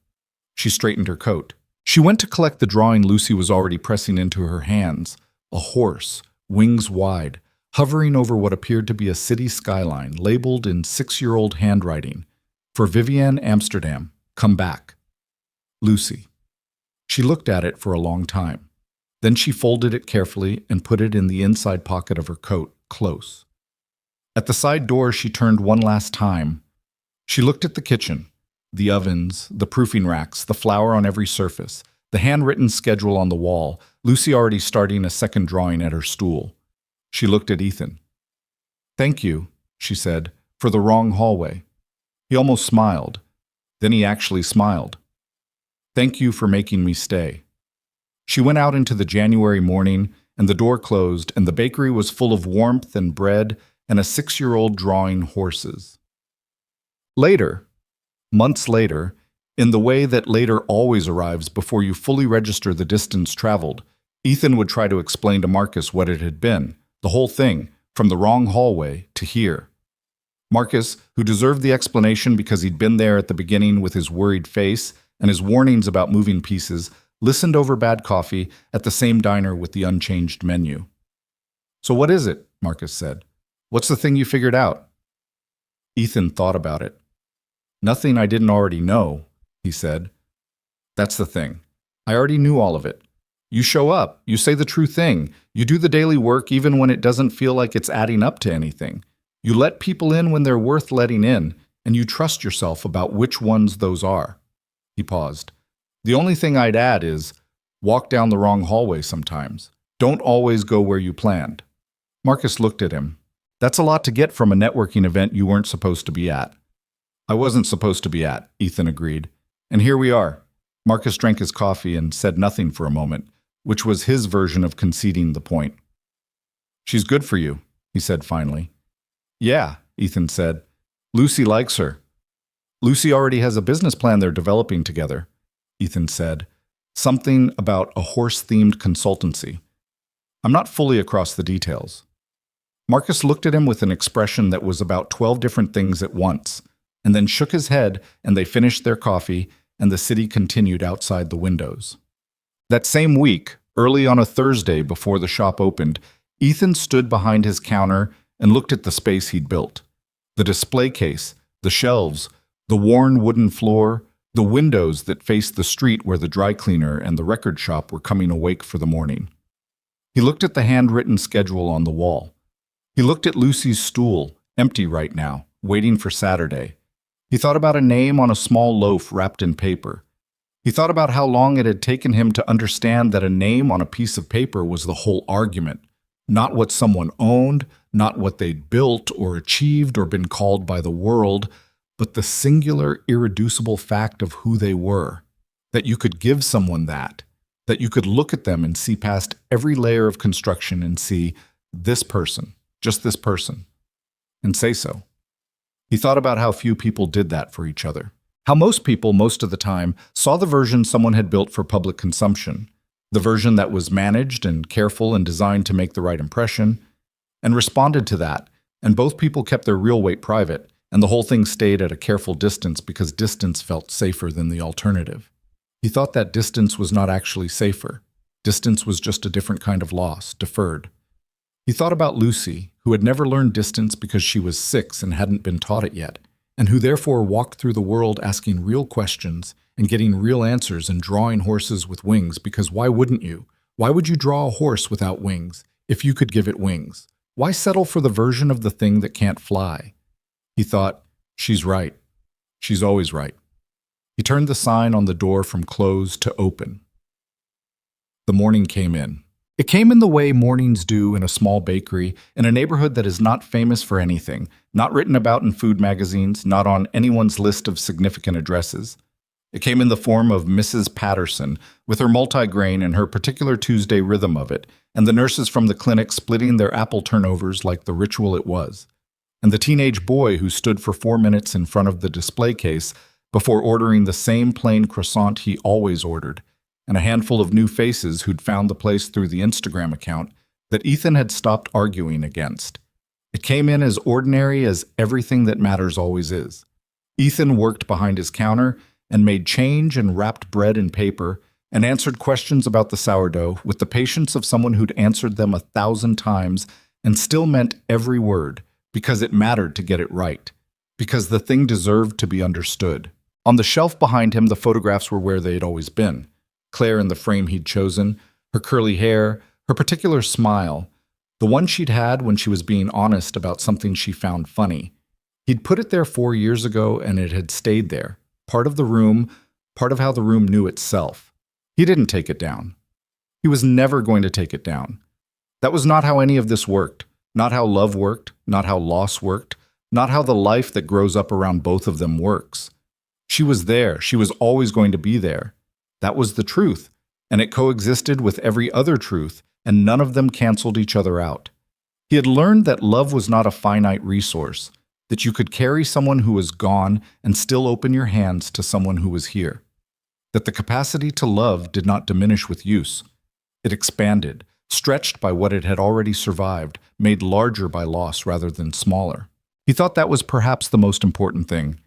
She straightened her coat. She went to collect the drawing Lucy was already pressing into her hands, a horse, wings wide, hovering over what appeared to be a city skyline, labeled in 6-year-old handwriting, "For Vivian Amsterdam, come back. Lucy." She looked at it for a long time. Then she folded it carefully and put it in the inside pocket of her coat, close. At the side door, she turned one last time. She looked at the kitchen, the ovens, the proofing racks, the flour on every surface, the handwritten schedule on the wall, Lucy already starting a second drawing at her stool. She looked at Ethan. "Thank you," she said, "for the wrong hallway." He almost smiled. Then he actually smiled. "Thank you for making me stay." She went out into the January morning, and the door closed, and the bakery was full of warmth and bread and a 6-year-old drawing horses. Later, months later, in the way that later always arrives before you fully register the distance traveled, Ethan would try to explain to Marcus what it had been, the whole thing, from the wrong hallway to here. Marcus, who deserved the explanation because he'd been there at the beginning with his worried face and his warnings about moving pieces, listened over bad coffee at the same diner with the unchanged menu. "So what is it?" Marcus said. "What's the thing you figured out?" Ethan thought about it. "Nothing I didn't already know," he said. "That's the thing. I already knew all of it. You show up, you say the true thing, you do the daily work even when it doesn't feel like it's adding up to anything. You let people in when they're worth letting in, and you trust yourself about which ones those are." He paused. "The only thing I'd add is, walk down the wrong hallway sometimes. Don't always go where you planned." Marcus looked at him. "That's a lot to get from a networking event you weren't supposed to be at." "I wasn't supposed to be at," Ethan agreed. "And here we are." Marcus drank his coffee and said nothing for a moment, which was his version of conceding the point. "She's good for you," he said finally. "Yeah," Ethan said. "Lucy likes her." "Lucy already has a business plan they're developing together," Ethan said. "Something about a horse-themed consultancy. I'm not fully across the details." Marcus looked at him with an expression that was about 12 different things at once, and then shook his head, and they finished their coffee, and the city continued outside the windows. That same week, early on a Thursday before the shop opened, Ethan stood behind his counter and looked at the space he'd built. The display case, the shelves, the worn wooden floor, the windows that faced the street where the dry cleaner and the record shop were coming awake for the morning. He looked at the handwritten schedule on the wall. He looked at Lucy's stool, empty right now, waiting for Saturday. He thought about a name on a small loaf wrapped in paper. He thought about how long it had taken him to understand that a name on a piece of paper was the whole argument, not what someone owned, not what they'd built or achieved or been called by the world, but the singular, irreducible fact of who they were, that you could give someone that you could look at them and see past every layer of construction and see this person, just this person, and say so. He thought about how few people did that for each other. How most people, most of the time, saw the version someone had built for public consumption, the version that was managed and careful and designed to make the right impression, and responded to that, and both people kept their real weight private, and the whole thing stayed at a careful distance because distance felt safer than the alternative. He thought that distance was not actually safer. Distance was just a different kind of loss, deferred. He thought about Lucy, who had never learned distance because she was 6 and hadn't been taught it yet, and who therefore walked through the world asking real questions and getting real answers and drawing horses with wings, because why wouldn't you? Why would you draw a horse without wings if you could give it wings? Why settle for the version of the thing that can't fly? He thought, she's right. She's always right. He turned the sign on the door from closed to open. The morning came in. It came in the way mornings do in a small bakery in a neighborhood that is not famous for anything, not written about in food magazines, not on anyone's list of significant addresses. It came in the form of Mrs. Patterson, with her multigrain and her particular Tuesday rhythm of it, and the nurses from the clinic splitting their apple turnovers like the ritual it was, and the teenage boy who stood for 4 minutes in front of the display case before ordering the same plain croissant he always ordered, and a handful of new faces who'd found the place through the Instagram account that Ethan had stopped arguing against. It came in as ordinary as everything that matters always is. Ethan worked behind his counter and made change and wrapped bread in paper and answered questions about the sourdough with the patience of someone who'd answered them 1,000 times and still meant every word, because it mattered to get it right, because the thing deserved to be understood. On the shelf behind him, the photographs were where they had always been. Claire in the frame he'd chosen, her curly hair, her particular smile, the one she'd had when she was being honest about something she found funny. He'd put it there 4 years ago, and it had stayed there, part of the room, part of how the room knew itself. He didn't take it down. He was never going to take it down. That was not how any of this worked, not how love worked, not how loss worked, not how the life that grows up around both of them works. She was there. She was always going to be there. That was the truth, and it coexisted with every other truth, and none of them canceled each other out. He had learned that love was not a finite resource, that you could carry someone who was gone and still open your hands to someone who was here, that the capacity to love did not diminish with use. It expanded, stretched by what it had already survived, made larger by loss rather than smaller. He thought that was perhaps the most important thing.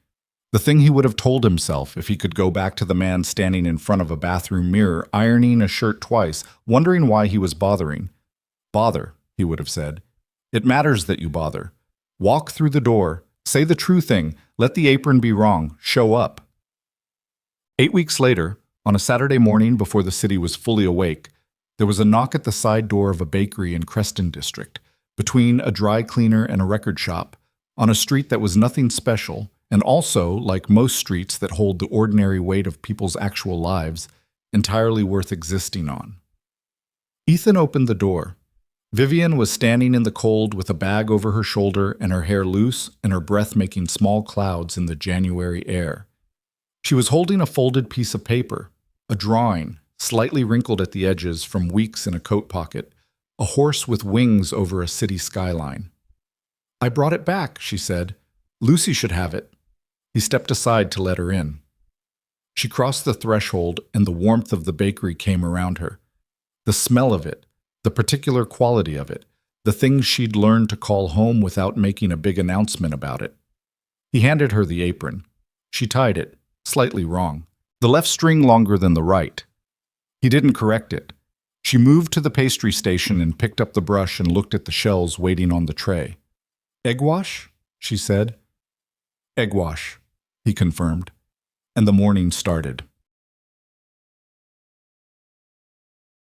The thing he would have told himself if he could go back to the man standing in front of a bathroom mirror, ironing a shirt twice, wondering why he was bothering. Bother, he would have said. It matters that you bother. Walk through the door. Say the true thing. Let the apron be wrong. Show up. 8 weeks later, on a Saturday morning before the city was fully awake, there was a knock at the side door of a bakery in Creston District, between a dry cleaner and a record shop, on a street that was nothing special, and also, like most streets that hold the ordinary weight of people's actual lives, entirely worth existing on. Ethan opened the door. Vivian was standing in the cold with a bag over her shoulder and her hair loose and her breath making small clouds in the January air. She was holding a folded piece of paper, a drawing, slightly wrinkled at the edges from weeks in a coat pocket, a horse with wings over a city skyline. "I brought it back," she said. "Lucy should have it." He stepped aside to let her in. She crossed the threshold, and the warmth of the bakery came around her. The smell of it, the particular quality of it, the things she'd learned to call home without making a big announcement about it. He handed her the apron. She tied it, slightly wrong, the left string longer than the right. He didn't correct it. She moved to the pastry station and picked up the brush and looked at the shells waiting on the tray. "Egg wash?" she said. "Egg wash," he confirmed, and the morning started.